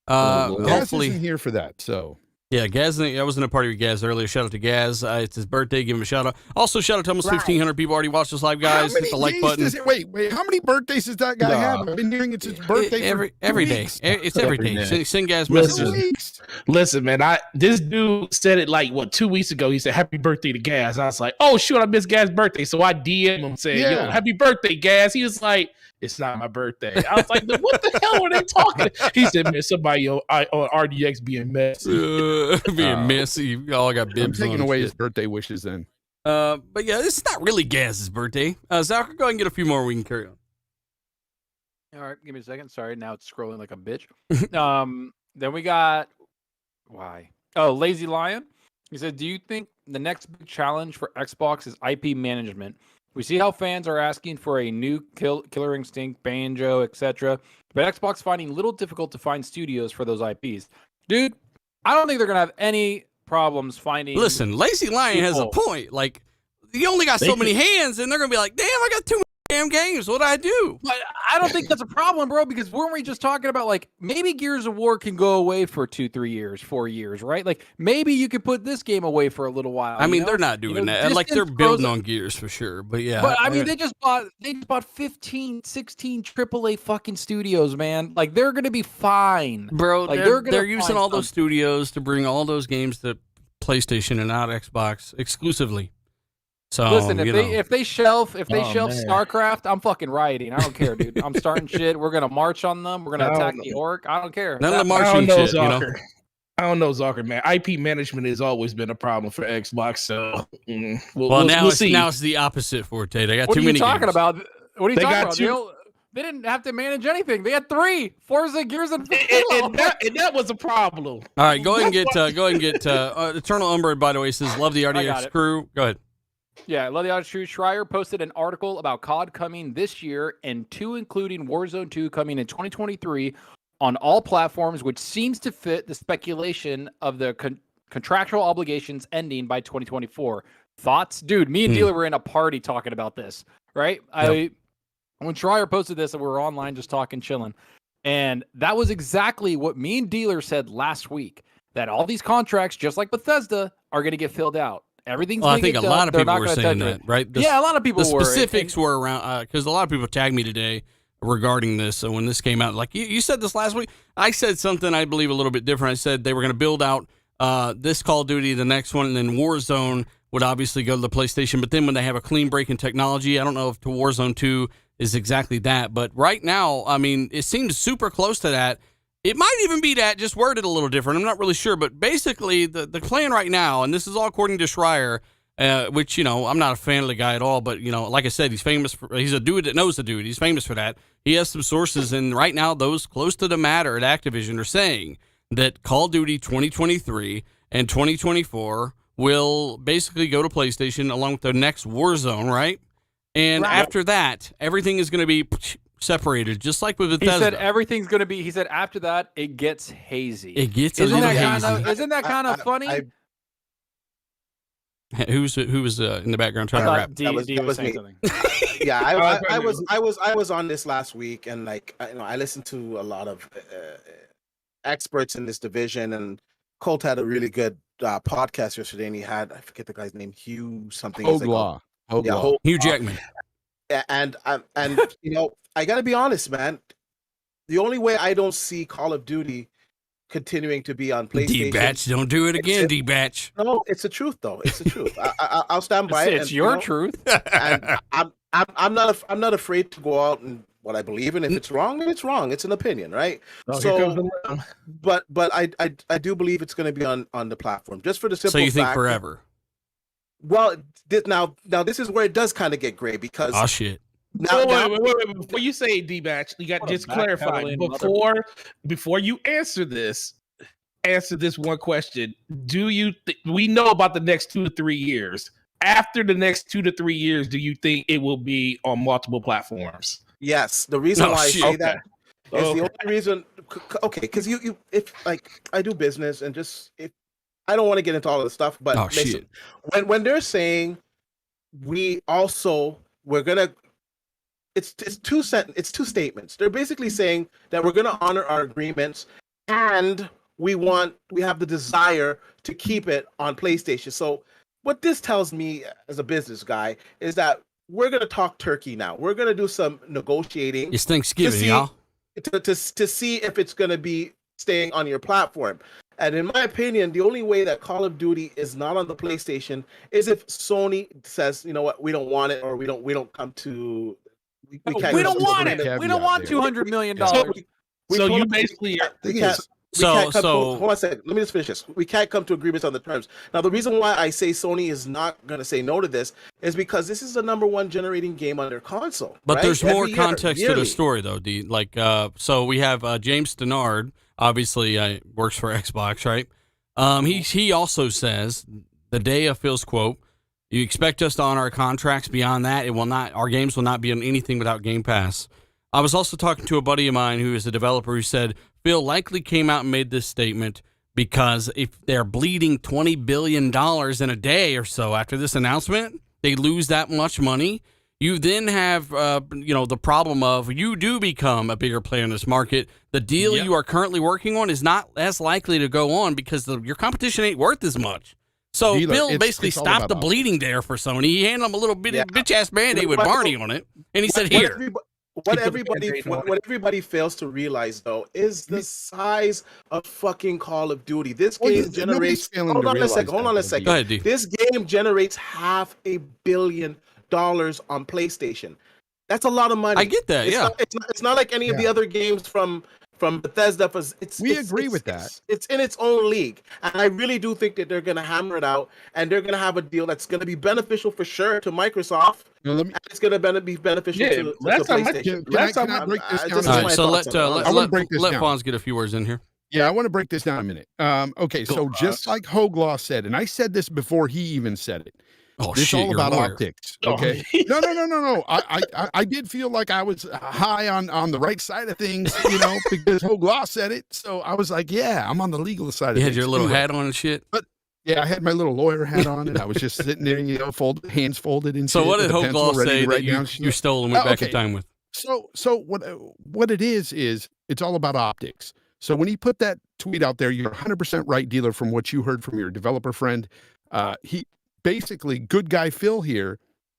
Speaker 9: Lord.
Speaker 3: Gaz
Speaker 2: Hopefully,
Speaker 3: isn't here for that. So
Speaker 2: yeah. Gaz, I was in a party with Gaz earlier. Shout out to Gaz. It's his birthday. Give him a shout out. Also, shout out to almost 1,500 people already watched this live, guys.
Speaker 3: How
Speaker 2: Hit
Speaker 3: many
Speaker 2: the like
Speaker 3: days
Speaker 2: button.
Speaker 3: wait, how many birthdays does that guy
Speaker 9: Nah.
Speaker 3: have? I've been hearing it's his birthday
Speaker 2: every
Speaker 3: for
Speaker 2: every
Speaker 3: 2
Speaker 2: day.
Speaker 3: weeks.
Speaker 2: It's every
Speaker 9: Every
Speaker 2: day.
Speaker 9: day.
Speaker 2: Send Gaz
Speaker 9: Listen.
Speaker 2: messages.
Speaker 3: 2 weeks.
Speaker 9: Listen, man, this dude said it like 2 weeks ago. He said happy birthday to Gaz. I was like, oh shoot, I missed Gaz's birthday. So I DM him saying, yo,
Speaker 3: Yeah.
Speaker 9: happy birthday, Gaz. He was like, it's not my birthday. I was like, what the hell are they talking? He said, man, somebody on RDX being messy.
Speaker 2: Being messy. You all got
Speaker 3: I'm
Speaker 2: bibs
Speaker 3: taking
Speaker 2: on
Speaker 3: away
Speaker 2: and
Speaker 3: his
Speaker 2: shit.
Speaker 3: birthday wishes then.
Speaker 2: But yeah, this is not really Gaz's birthday. Zalker, go ahead and get a few more. We can carry on.
Speaker 7: All right, give me a second. Sorry, now it's scrolling like a bitch. Then we got Lazy Lion. He said, "Do you think the next big challenge for Xbox is IP management? We see how fans are asking for a new Killer Instinct, Banjo, etc. But Xbox finding little difficult to find studios for those IPs. Dude, I don't think they're gonna have any problems finding.
Speaker 2: Listen, Lazy Lion has a
Speaker 7: people.
Speaker 2: point. Like, you only got
Speaker 9: They
Speaker 2: so many hands, and they're gonna be like, "Damn, I got too many damn games. What do I do?"
Speaker 7: But I don't think that's a problem, bro, because weren't we just talking about like maybe Gears of War can go away for 2, 3 years, 4 years, right? Like maybe you could put this game away for a little while.
Speaker 2: I
Speaker 7: you
Speaker 2: mean,
Speaker 7: know?
Speaker 2: they're not doing
Speaker 7: You know,
Speaker 2: that. Like, they're
Speaker 7: distance
Speaker 2: building
Speaker 7: grows-
Speaker 2: on Gears for sure. But yeah,
Speaker 7: But I mean, they just bought 15, 16 AAA fucking studios, man. Like they're gonna be fine.
Speaker 2: bro,
Speaker 7: like,
Speaker 2: they're
Speaker 7: gonna
Speaker 2: using
Speaker 7: find
Speaker 2: all those studios to bring all those games to PlayStation and not Xbox exclusively. So
Speaker 7: Listen,
Speaker 2: you know.
Speaker 7: if they shelf
Speaker 9: Oh, man.
Speaker 7: StarCraft, I'm fucking rioting. I don't care, dude. I'm starting shit. We're gonna march on them. We're gonna
Speaker 9: I
Speaker 7: attack
Speaker 9: don't
Speaker 7: the
Speaker 9: know.
Speaker 7: orc. I don't care.
Speaker 2: None of the
Speaker 9: I
Speaker 2: marching
Speaker 9: don't know,
Speaker 2: shit, you know.
Speaker 9: Zocker. I don't know, Zocker, man. IP management has always been a problem for Xbox, so
Speaker 2: Well, now
Speaker 9: we'll
Speaker 2: it's
Speaker 9: see.
Speaker 2: now it's the opposite, Forte. They got
Speaker 7: What
Speaker 2: too
Speaker 7: are you
Speaker 2: many
Speaker 7: talking
Speaker 2: games.
Speaker 7: about? What are you
Speaker 9: They
Speaker 7: talking
Speaker 9: got
Speaker 7: about?
Speaker 9: two-
Speaker 7: They didn't have to manage anything. They had 3 Forza, Gears, and
Speaker 9: and,
Speaker 7: Halo.
Speaker 9: and that was a problem.
Speaker 2: All right, go ahead and get Eternal Umber. By the way, says love the
Speaker 7: got
Speaker 2: RDX
Speaker 7: it.
Speaker 2: crew. Go ahead.
Speaker 7: Yeah, Love the Odd True Schreier posted an article about COD coming this year and 2 including Warzone 2 coming in 2023 on all platforms, which seems to fit the speculation of the contractual obligations ending by 2024. Thoughts? Dude, me and Dealer were in a party talking about this, right? When Schreier posted this, we were online just talking, chilling. And that was exactly what me and Dealer said last week, that all these contracts, just like Bethesda, are going to get filled out. Everything's
Speaker 2: Well, I
Speaker 7: gonna
Speaker 2: think
Speaker 7: get
Speaker 2: a
Speaker 7: done.
Speaker 2: lot of
Speaker 7: They're
Speaker 2: people
Speaker 7: not
Speaker 2: were
Speaker 7: gonna
Speaker 2: saying
Speaker 7: touch it.
Speaker 2: that, right?
Speaker 7: Yeah, a lot of people
Speaker 2: The
Speaker 7: were.
Speaker 2: specifics were around because a lot of people tagged me today regarding this. So when this came out, like you said this last week, I said something I believe a little bit different. I said they were going to build out this Call of Duty, the next one, and then Warzone would obviously go to the PlayStation. But then when they have a clean break in technology, I don't know if to Warzone 2 is exactly that. But right now, I mean, it seems super close to that. It might even be that, just worded a little different. I'm not really sure. But basically, the plan right now, and this is all according to Schreier, which, you know, I'm not a fan of the guy at all, but, you know, like I said, he's a dude that knows the dude. He's famous for that. He has some sources, and right now those close to the matter at Activision are saying that Call of Duty 2023 and 2024 will basically go to PlayStation along with the next Warzone, right? And after that, everything is going to be separated, just like with Bethesda.
Speaker 7: He said everything's going to be, he said after that, it gets hazy.
Speaker 2: It gets a
Speaker 7: Isn't
Speaker 2: little
Speaker 7: that
Speaker 2: hazy.
Speaker 7: isn't that kind of funny?
Speaker 2: Who was in the background trying to
Speaker 7: I
Speaker 2: rap?
Speaker 7: thought
Speaker 1: That was
Speaker 7: saying
Speaker 1: me.
Speaker 7: something.
Speaker 1: Yeah, I was on this last week, and like I listened to a lot of experts in this division, and Colt had a really good podcast yesterday, and he had, I forget the guy's name, Hugh something. It's like,
Speaker 3: Hoglaw.
Speaker 2: Hugh Jackman.
Speaker 1: and you know, I gotta be honest, man. The only way I don't see Call of Duty continuing to be on PlayStation.
Speaker 2: D-Batch, don't do it again, D-Batch.
Speaker 1: No, it's the truth, though. It's the truth. I'll stand by it.
Speaker 7: It's your truth.
Speaker 1: And I'm not afraid to go out and what I believe, and if it's wrong, then it's wrong. It's an opinion, right?
Speaker 9: Oh, here comes
Speaker 1: So,
Speaker 9: the limb.
Speaker 1: but I do believe it's going to be on the platform, just for the simple.
Speaker 2: So you think
Speaker 1: fact
Speaker 2: forever?
Speaker 1: Well, now this is where it does kind of get gray because
Speaker 2: Oh shit.
Speaker 1: now,
Speaker 9: Wait. Before you say D-Batch, you got
Speaker 7: What a
Speaker 9: just clarify
Speaker 7: backpedaling
Speaker 9: before you answer this one question. Do you we know about the next 2 to 3 years? After the next 2 to 3 years, do you think it will be on multiple platforms?
Speaker 1: yes, the reason why I say that is
Speaker 9: Okay.
Speaker 1: the only reason. Okay, because you if like I do business and just if I don't want to get into all of the stuff, but
Speaker 2: Oh
Speaker 1: listen,
Speaker 2: shit.
Speaker 1: when they're saying we're gonna it's two statements. They're basically saying that we're gonna honor our agreements and we have the desire to keep it on PlayStation. So what this tells me as a business guy is that we're gonna talk turkey now. We're gonna do some negotiating
Speaker 2: It's Thanksgiving,
Speaker 1: see-
Speaker 2: y'all.
Speaker 1: to see if it's gonna be staying on your platform. And in my opinion, the only way that Call of Duty is not on the PlayStation is if Sony says, you know what, we don't want it, or we don't come to. We can't
Speaker 7: We
Speaker 1: come
Speaker 7: don't
Speaker 1: to
Speaker 7: want
Speaker 1: agreement.
Speaker 7: it. We don't want $200 million.
Speaker 9: So
Speaker 1: We
Speaker 9: you
Speaker 1: told-
Speaker 9: basically
Speaker 1: we can't. Hold on a second. Let me just finish this. We can't come to agreements on the terms. Now, the reason why I say Sony is not going to say no to this is because this is the #1 generating game on their console.
Speaker 2: But
Speaker 1: right?
Speaker 2: there's more
Speaker 1: Every year,
Speaker 2: context to the
Speaker 1: yearly.
Speaker 2: story, though, D. Like, so we have James Denard, obviously works for Xbox, right? He also says the day of Phil's quote, "You expect us to honor our contracts. Beyond that, our games will not be on anything without Game Pass." I was also talking to a buddy of mine who is a developer who said Phil likely came out and made this statement because if they're bleeding $20 billion in a day or so after this announcement, they lose that much money. You then have, the problem of you do become a bigger player in this market. The deal you are currently working on is not as likely to go on because your competition ain't worth as much. So
Speaker 3: Dealer,
Speaker 2: Bill
Speaker 3: it's
Speaker 2: basically
Speaker 3: all
Speaker 2: stopped
Speaker 3: about
Speaker 2: the
Speaker 3: optics.
Speaker 2: bleeding there for Sony. He handed him a little bitch-ass Band-Aid with
Speaker 1: What-
Speaker 2: Barney on it, and he said,
Speaker 1: What
Speaker 2: here.
Speaker 1: everybody-
Speaker 9: Keep
Speaker 1: What
Speaker 9: the
Speaker 1: everybody,
Speaker 9: Band-Aid on
Speaker 1: what everybody fails to realize though is the size of fucking Call of Duty. This
Speaker 3: Well,
Speaker 1: game
Speaker 3: nobody's
Speaker 1: generates.
Speaker 3: failing
Speaker 1: Hold
Speaker 3: to
Speaker 1: on a
Speaker 3: realize
Speaker 1: second. Hold
Speaker 3: that,
Speaker 1: on a
Speaker 3: though,
Speaker 1: second.
Speaker 2: Go ahead, D.
Speaker 1: This game generates $500 million on PlayStation. That's a lot of money.
Speaker 2: I get that,
Speaker 1: It's
Speaker 2: yeah.
Speaker 1: not, it's not like any of the other games from Bethesda.
Speaker 3: We agree with that.
Speaker 1: It's in its own league, and I really do think that they're going to hammer it out, and they're going to have a deal that's going to be beneficial for sure to Microsoft,
Speaker 3: Now, let me,
Speaker 1: and it's going to be beneficial
Speaker 9: Yeah,
Speaker 1: to
Speaker 9: last time I-
Speaker 1: PlayStation.
Speaker 3: can I break this
Speaker 1: I-
Speaker 3: down?
Speaker 1: this is
Speaker 2: All
Speaker 1: my
Speaker 2: right, so
Speaker 1: thoughts
Speaker 2: let
Speaker 1: on it,
Speaker 3: I wanna break this
Speaker 2: let
Speaker 3: down.
Speaker 2: Fonz get a few words in here.
Speaker 3: Yeah, I want to break this down a minute. Okay, so just like Hoglaw said, and I said this before he even said it.
Speaker 2: Oh,
Speaker 3: It's
Speaker 2: shit,
Speaker 3: all
Speaker 2: you're a
Speaker 3: about
Speaker 2: lawyer.
Speaker 3: optics.
Speaker 9: Oh,
Speaker 3: Okay. No. I did feel like I was high on the right side of things, because Hoglaw said it. So I was like, yeah, I'm on the legal side of
Speaker 2: You
Speaker 3: things.
Speaker 2: had your little
Speaker 3: Anyway,
Speaker 2: hat on and shit.
Speaker 3: Yeah, I had my little lawyer hat on, and I was just sitting there, hands folded. And
Speaker 2: So
Speaker 3: shit
Speaker 2: what did
Speaker 3: with a pencil
Speaker 2: Hoglaw
Speaker 3: ready to
Speaker 2: say that
Speaker 3: write down
Speaker 2: you
Speaker 3: shit.
Speaker 2: stole and went back in
Speaker 3: okay.
Speaker 2: time with?
Speaker 3: So what it is it's all about optics. So when he put that tweet out there, you're 100% right, dealer, from what you heard from your developer friend. He basically, good guy Phil here,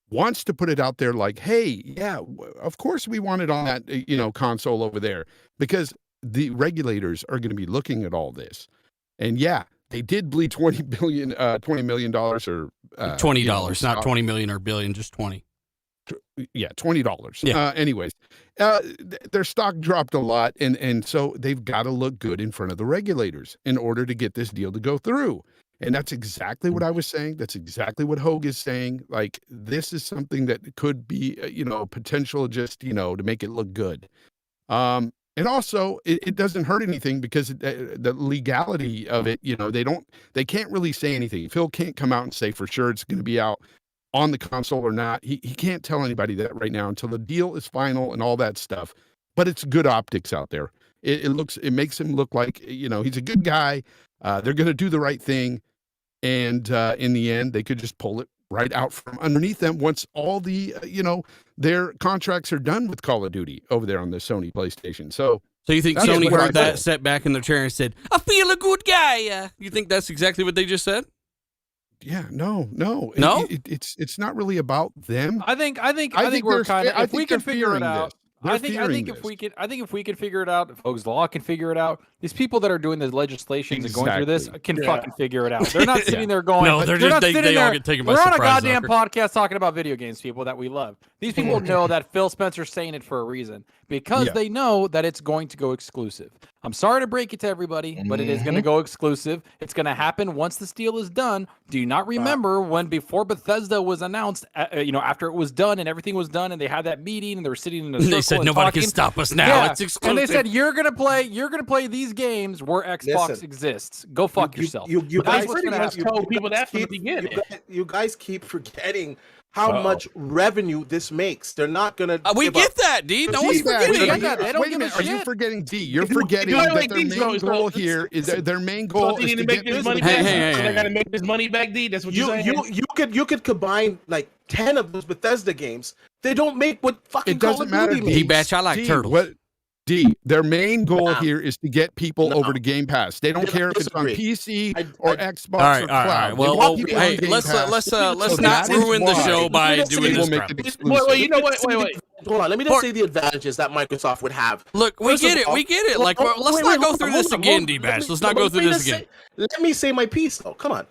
Speaker 3: wants to put it out there like, hey, yeah, of course we want it on that console over there, because the regulators are going to be looking at all this. And yeah, they did bleed $20 million or
Speaker 2: $20, not 20 million or billion, just 20.
Speaker 3: Yeah, $20.
Speaker 2: Yeah.
Speaker 3: Anyways, their stock dropped a lot, and so they've got to look good in front of the regulators in order to get this deal to go through. And that's exactly what I was saying. That's exactly what Hogue is saying. Like, this is something that could be, potential just, to make it look good. And also, it doesn't hurt anything because the legality of it, they can't really say anything. Phil can't come out and say for sure it's going to be out on the console or not. He can't tell anybody that right now until the deal is final and all that stuff. But it's good optics out there. It makes him look like, he's a good guy. They're going to do the right thing. And in the end, they could just pull it right out from underneath them once all the, their contracts are done with Call of Duty over there on the Sony PlayStation. So
Speaker 2: you think
Speaker 3: that's
Speaker 2: Sony
Speaker 3: what I
Speaker 2: heard that,
Speaker 3: feel.
Speaker 2: sat back in their chair and said, I feel a good guy. You think that's exactly what they just said?
Speaker 3: Yeah, no.
Speaker 2: No?
Speaker 3: It's not really about them.
Speaker 7: I think
Speaker 3: I
Speaker 7: we're
Speaker 3: think
Speaker 7: kind of,
Speaker 3: I
Speaker 7: if we
Speaker 3: think
Speaker 7: can
Speaker 3: they're
Speaker 7: figure it
Speaker 3: fearing
Speaker 7: out. I think if we can figure it out, if Hoag's Law can figure it out, these people that are doing the legislations and going through this can fucking figure it out. They're not sitting there going,
Speaker 2: no, they're just they all get taken by surprise.
Speaker 7: We're on a goddamn podcast talking about video games, people that we love. These people know that Phil Spencer's saying it for a reason because they know that it's going to go exclusive. I'm sorry to break it to everybody, but it is going to go exclusive. It's going to happen once this deal is done. Do you not remember when before Bethesda was announced, after it was done and everything was done and they had that meeting and they were sitting in a circle
Speaker 2: they said nobody can stop us now.
Speaker 7: Yeah.
Speaker 2: It's exclusive.
Speaker 7: And they said you're going to play these games where Xbox exists. Go fuck yourself.
Speaker 1: You guys
Speaker 9: pretty much told people that from the beginning.
Speaker 1: You guys keep forgetting how much revenue this makes. They're not gonna.
Speaker 2: We get that, D. No one's forgetting.
Speaker 3: Wait a minute. Are you forgetting D? You're forgetting that their main goal here is their main goal is to get
Speaker 9: this money back. They gotta make this money back, D. That's what you're saying.
Speaker 1: You could combine like 10 of those Bethesda games. They don't make what fucking Call of Duty makes.
Speaker 2: D-Batch, I like turtles.
Speaker 3: Their main goal here is to get people over to Game Pass. They don't care if it's on PC or Xbox or cloud.
Speaker 2: All right. Well, hey, let's not ruin the show by doing this.
Speaker 9: Wait, you know what? Wait.
Speaker 1: Hold on. Let me just say the advantages that Microsoft would have.
Speaker 2: Look, we get it. Like, let's not go through this again, D-Batch. Let's not go through this again.
Speaker 1: Let me say my piece, though. Come on.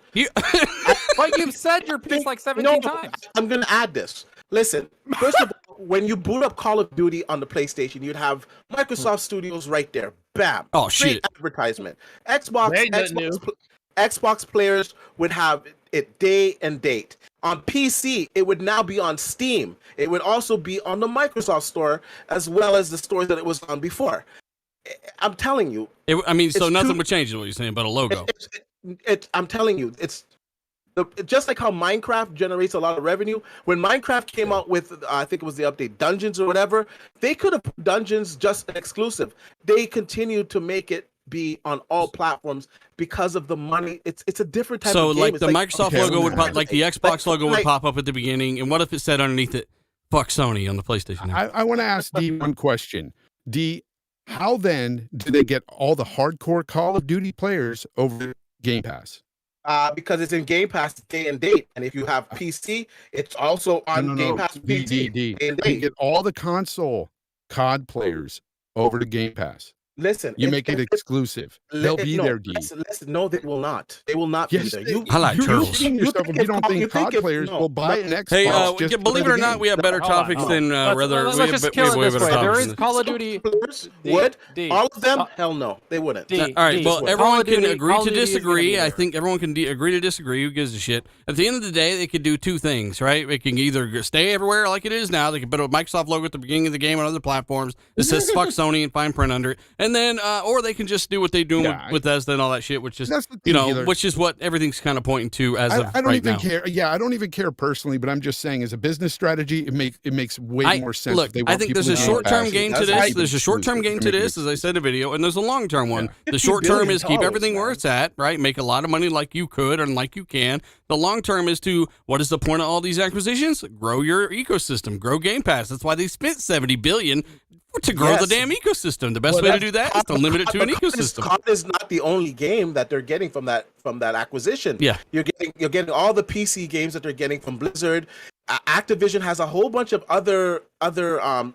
Speaker 7: But you've said your piece like 17 times.
Speaker 1: I'm going to add this. Listen, first of all, when you boot up Call of Duty on the PlayStation, you'd have Microsoft Studios right there. Bam.
Speaker 2: Oh,
Speaker 1: straight
Speaker 2: shit.
Speaker 1: Advertisement. Xbox players would have it day and date. On PC, it would now be on Steam. It would also be on the Microsoft Store as well as the stores that it was on before. I'm telling you.
Speaker 2: So nothing would change is what you're saying, but a logo.
Speaker 1: I'm telling you, just like how Minecraft generates a lot of revenue. When Minecraft came out with, I think it was the update Dungeons or whatever, they could have put Dungeons just an exclusive. They continued to make it be on all platforms because of the money. It's a different type of game. So
Speaker 2: like the Microsoft logo would pop, like the Xbox logo would pop up at the beginning. And what if it said underneath it, "Fuck Sony" on the PlayStation?
Speaker 3: I want to ask D one question. D, how then do they get all the hardcore Call of Duty players over Game Pass?
Speaker 1: Because it's in Game Pass day and date, and if you have PC, it's also on Game Pass PC.
Speaker 3: Day and date. You get all the console COD players over to Game Pass.
Speaker 1: Listen,
Speaker 3: you make it exclusive. They'll be there, D.
Speaker 1: Listen, no, they will not. They will not be there.
Speaker 2: I like turtles.
Speaker 3: You don't think COD players will buy an Xbox?
Speaker 2: Hey, believe it or not, we have better topics than rather.
Speaker 7: Let's just kill it this way. There is Call of Duty.
Speaker 1: Would all of them? Hell no, they wouldn't.
Speaker 2: All right, well, everyone can agree to disagree. I think everyone can agree to disagree. Who gives a shit? At the end of the day, they could do two things, right? They can either stay everywhere like it is now. They can put a Microsoft logo at the beginning of the game on other platforms. It says "fuck Sony" and fine print under it, and then or they can just do what they do with Bethesda and all that shit, which is which is what everything's kind of pointing to as of
Speaker 3: I don't
Speaker 2: right
Speaker 3: even
Speaker 2: now.
Speaker 3: care. Yeah, I don't even care personally, but I'm just saying, as a business strategy, it makes way more sense.
Speaker 2: Look, I think there's a short-term game to this. There's a short-term game to this, as I said in the video, and there's a long-term one. The short-term is keep everything where it's at, right? Make a lot of money like you could and like you can. The long-term is to, what is the point of all these acquisitions? Grow your ecosystem, grow Game Pass. That's why they spent $70 billion to grow the damn ecosystem. The best way to do that is to limit it to an ecosystem.
Speaker 1: COD is not the only game that they're getting from that acquisition.
Speaker 2: Yeah,
Speaker 1: you're getting all the PC games that they're getting from Blizzard. Activision has a whole bunch of other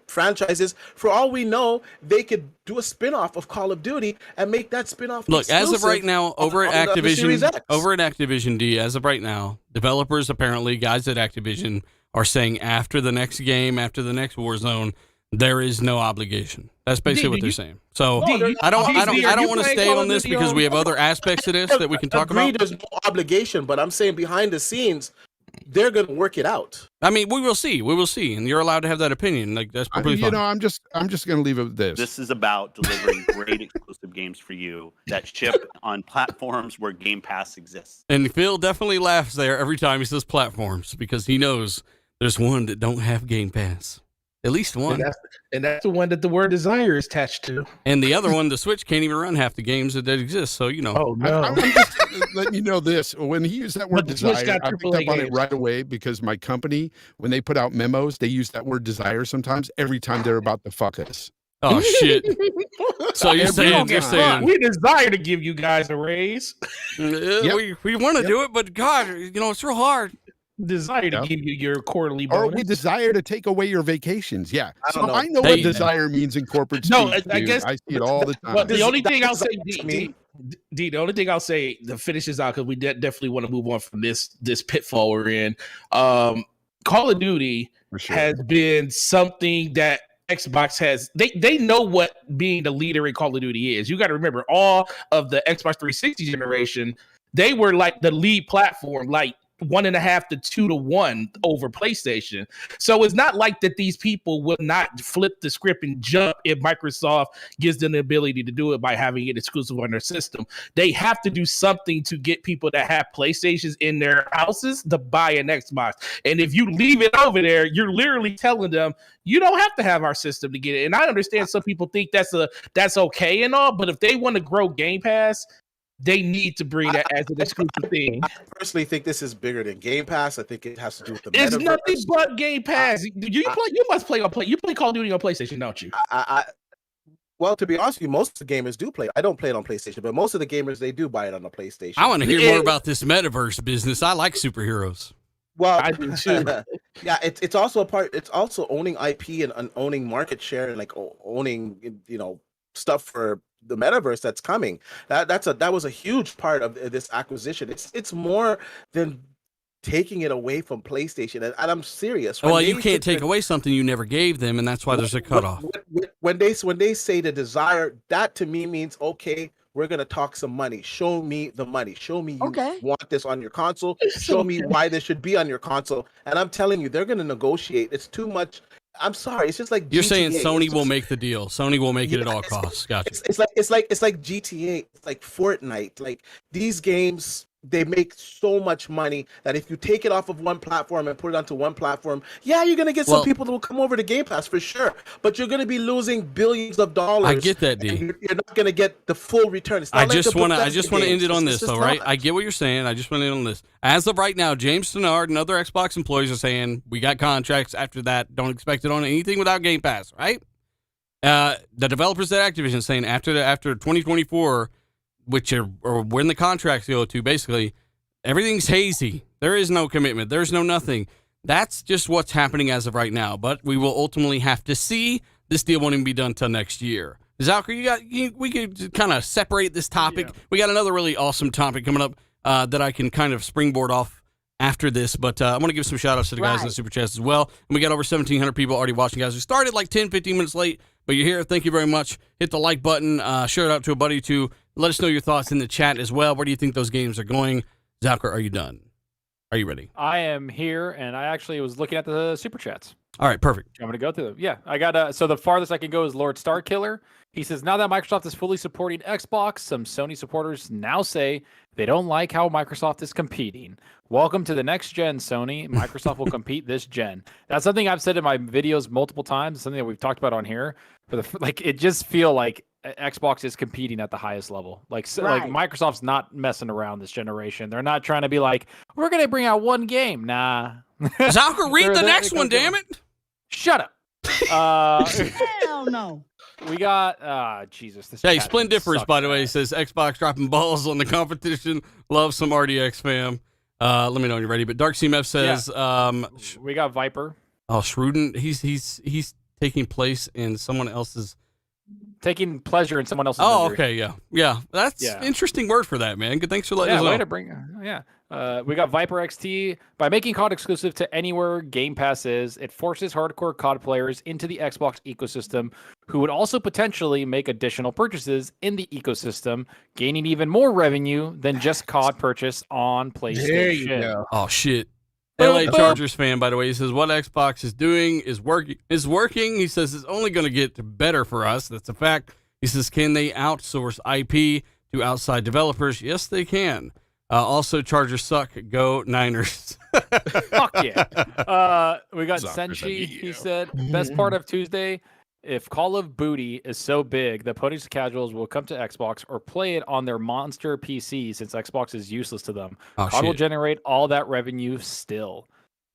Speaker 1: franchises. For all we know, they could do a spin-off of Call of Duty and make that spin-off.
Speaker 2: Look, as of right now, over at Activision, D, as of right now, developers apparently, guys at Activision, are saying after the next game, after the next Warzone, there is no obligation. That's basically what they're saying. So I don't want to stay on this because we have other aspects of this that we can talk about.
Speaker 1: There's no obligation, but I'm saying behind the scenes, they're going to work it out.
Speaker 2: I mean, we will see, and you're allowed to have that opinion. Like that's completely fine.
Speaker 3: I'm just going to leave it with this.
Speaker 4: This is about delivering great exclusive games for you that ship on platforms where Game Pass exists.
Speaker 2: And Phil definitely laughs there every time he says platforms because he knows there's one that don't have Game Pass. At least one.
Speaker 9: And that's the one that the word desire is attached to.
Speaker 2: And the other one, the Switch, can't even run half the games that exist. So, you know.
Speaker 9: Oh, no.
Speaker 3: I'm just letting you know this. When he used that word desire, I picked up on it right away because my company, when they put out memos, they use that word desire sometimes every time they're about to fuck us.
Speaker 2: Oh, shit. So you're saying
Speaker 9: we desire to give you guys a raise.
Speaker 2: We want to do it, but God, it's real hard.
Speaker 9: Desire to
Speaker 3: Yeah.
Speaker 9: give you your quarterly
Speaker 3: Or
Speaker 9: bonus.
Speaker 3: we desire to take away your vacations. Yeah.
Speaker 1: I
Speaker 3: So
Speaker 1: don't know.
Speaker 3: I know
Speaker 2: Hey,
Speaker 3: what desire means in corporate speak.
Speaker 9: No, I
Speaker 3: dude.
Speaker 9: guess-
Speaker 3: I see it all the time.
Speaker 9: But the only thing I'll
Speaker 1: Desire
Speaker 9: say,
Speaker 1: to me-
Speaker 9: D, the only thing I'll say to finish this out, because we definitely want to move on from this pitfall we're in. Call of Duty
Speaker 3: For sure.
Speaker 9: has been something that Xbox has. They know what being the leader in Call of Duty is. You got to remember, all of the Xbox 360 generation, they were like the lead platform, like 1.5 to 2 to 1 over PlayStation. So it's not like that these people will not flip the script and jump if Microsoft gives them the ability to do it by having it exclusive on their system. They have to do something to get people that have PlayStations in their houses to buy an Xbox. And if you leave it over there, you're literally telling them you don't have to have our system to get it. And I understand some people think that's okay and all, but if they want to grow Game Pass, they need to bring that as an exclusive thing.
Speaker 1: I personally think this is bigger than Game Pass. I think it has to do with the
Speaker 9: It's
Speaker 1: metaverse.
Speaker 9: nothing but Game Pass. You must play on play. You play Call of Duty on PlayStation, don't you?
Speaker 1: Well, to be honest with you, most of the gamers do play. I don't play it on PlayStation, but most of the gamers, they do buy it on the PlayStation.
Speaker 2: I want to hear more about this metaverse business. I like superheroes.
Speaker 1: Well,
Speaker 9: I do too.
Speaker 1: Yeah, it's also a part. It's also owning IP and owning market share and like owning stuff for the metaverse that's coming. That was a huge part of this acquisition. It's more than taking it away from PlayStation, and I'm serious.
Speaker 2: Well, you can't take away something you never gave them, and that's why there's a cutoff.
Speaker 1: When they say the desire, that to me means okay. We're gonna talk some money. Show me the money. Show me you want this on your console. Show me why this should be on your console. And I'm telling you, they're gonna negotiate. It's too much. I'm sorry. It's just like
Speaker 2: You're
Speaker 1: GTA.
Speaker 2: saying Sony will make the deal. Sony will make it at all costs. Gotcha.
Speaker 1: It's like GTA. It's like Fortnite. Like these games, they make so much money that if you take it off of one platform and put it onto one platform, yeah, you're gonna get some people that will come over to Game Pass for sure. But you're gonna be losing billions of dollars.
Speaker 2: I get that, D.
Speaker 1: You're not gonna get the full return. It's not
Speaker 2: I
Speaker 1: like
Speaker 2: just
Speaker 1: the
Speaker 2: want to
Speaker 1: Bethesda
Speaker 2: end it
Speaker 1: games.
Speaker 2: on
Speaker 1: It's
Speaker 2: this,
Speaker 1: just
Speaker 2: though, right?
Speaker 1: not.
Speaker 2: I get what you're saying. I just want to end on this. As of right now, James Stannard and other Xbox employees are saying we got contracts. After that, don't expect it on anything without Game Pass, right? The developers at Activision are saying after 2024, which are or when the contracts go to, basically everything's hazy. There is no commitment. There's no nothing. That's just what's happening as of right now. But we will ultimately have to see. This deal won't even be done till next year. Zalker, we could kind of separate this topic. Yeah. We got another really awesome topic coming up that I can kind of springboard off after this. But I want to give some shout outs to the guys in the Super Chats as well. And we got over 1,700 people already watching, guys. We started like 10, 15 minutes late, but you're here. Thank you very much. Hit the like button. Share it out to a buddy too. Let us know your thoughts in the chat as well. Where do you think those games are going? Zalker, are you done? Are you ready?
Speaker 7: I am here, and I actually was looking at the super chats.
Speaker 2: All right, perfect.
Speaker 7: I'm going to go through them. Yeah, I got so the farthest I can go is Lord Starkiller. He says, now that Microsoft is fully supporting Xbox, some Sony supporters now say they don't like how Microsoft is competing. Welcome to the next gen, Sony. Microsoft will compete this gen. That's something I've said in my videos multiple times, something that we've talked about on here. It just feel like Xbox is competing at the highest level. Like Microsoft's not messing around this generation. They're not trying to be like, we're going to bring out one game. Nah.
Speaker 2: Zalker, read the next one, damn it.
Speaker 7: Shut up.
Speaker 10: Hell no.
Speaker 7: We got Jesus.
Speaker 2: Hey, Splendiferous, by the way, says Xbox dropping balls on the competition. Love some RDX, fam. Let me know when you're ready. But Dark CMF says
Speaker 7: we got Viper.
Speaker 2: Oh, Shruden. He's taking place in someone else's.
Speaker 7: Taking pleasure in someone else's.
Speaker 2: Oh,
Speaker 7: misery.
Speaker 2: okay, yeah. That's interesting word for that, man. Good, thanks for letting us know.
Speaker 7: Way to bring. We got Viper XT. By making COD exclusive to anywhere Game Pass is, it forces hardcore COD players into the Xbox ecosystem, who would also potentially make additional purchases in the ecosystem, gaining even more revenue than just COD purchase on PlayStation.
Speaker 9: There you go.
Speaker 2: Oh shit. LA Chargers fan, by the way, he says what Xbox is doing is working. He says it's only going to get better for us. That's a fact. He says, can they outsource IP to outside developers? Yes, they can. Also, Chargers suck. Go Niners.
Speaker 7: Fuck yeah. We got Senshi. He said, best part of Tuesday, if Call of Booty is so big that potential casuals will come to Xbox or play it on their monster PC since Xbox is useless to them. COD will generate all that revenue still.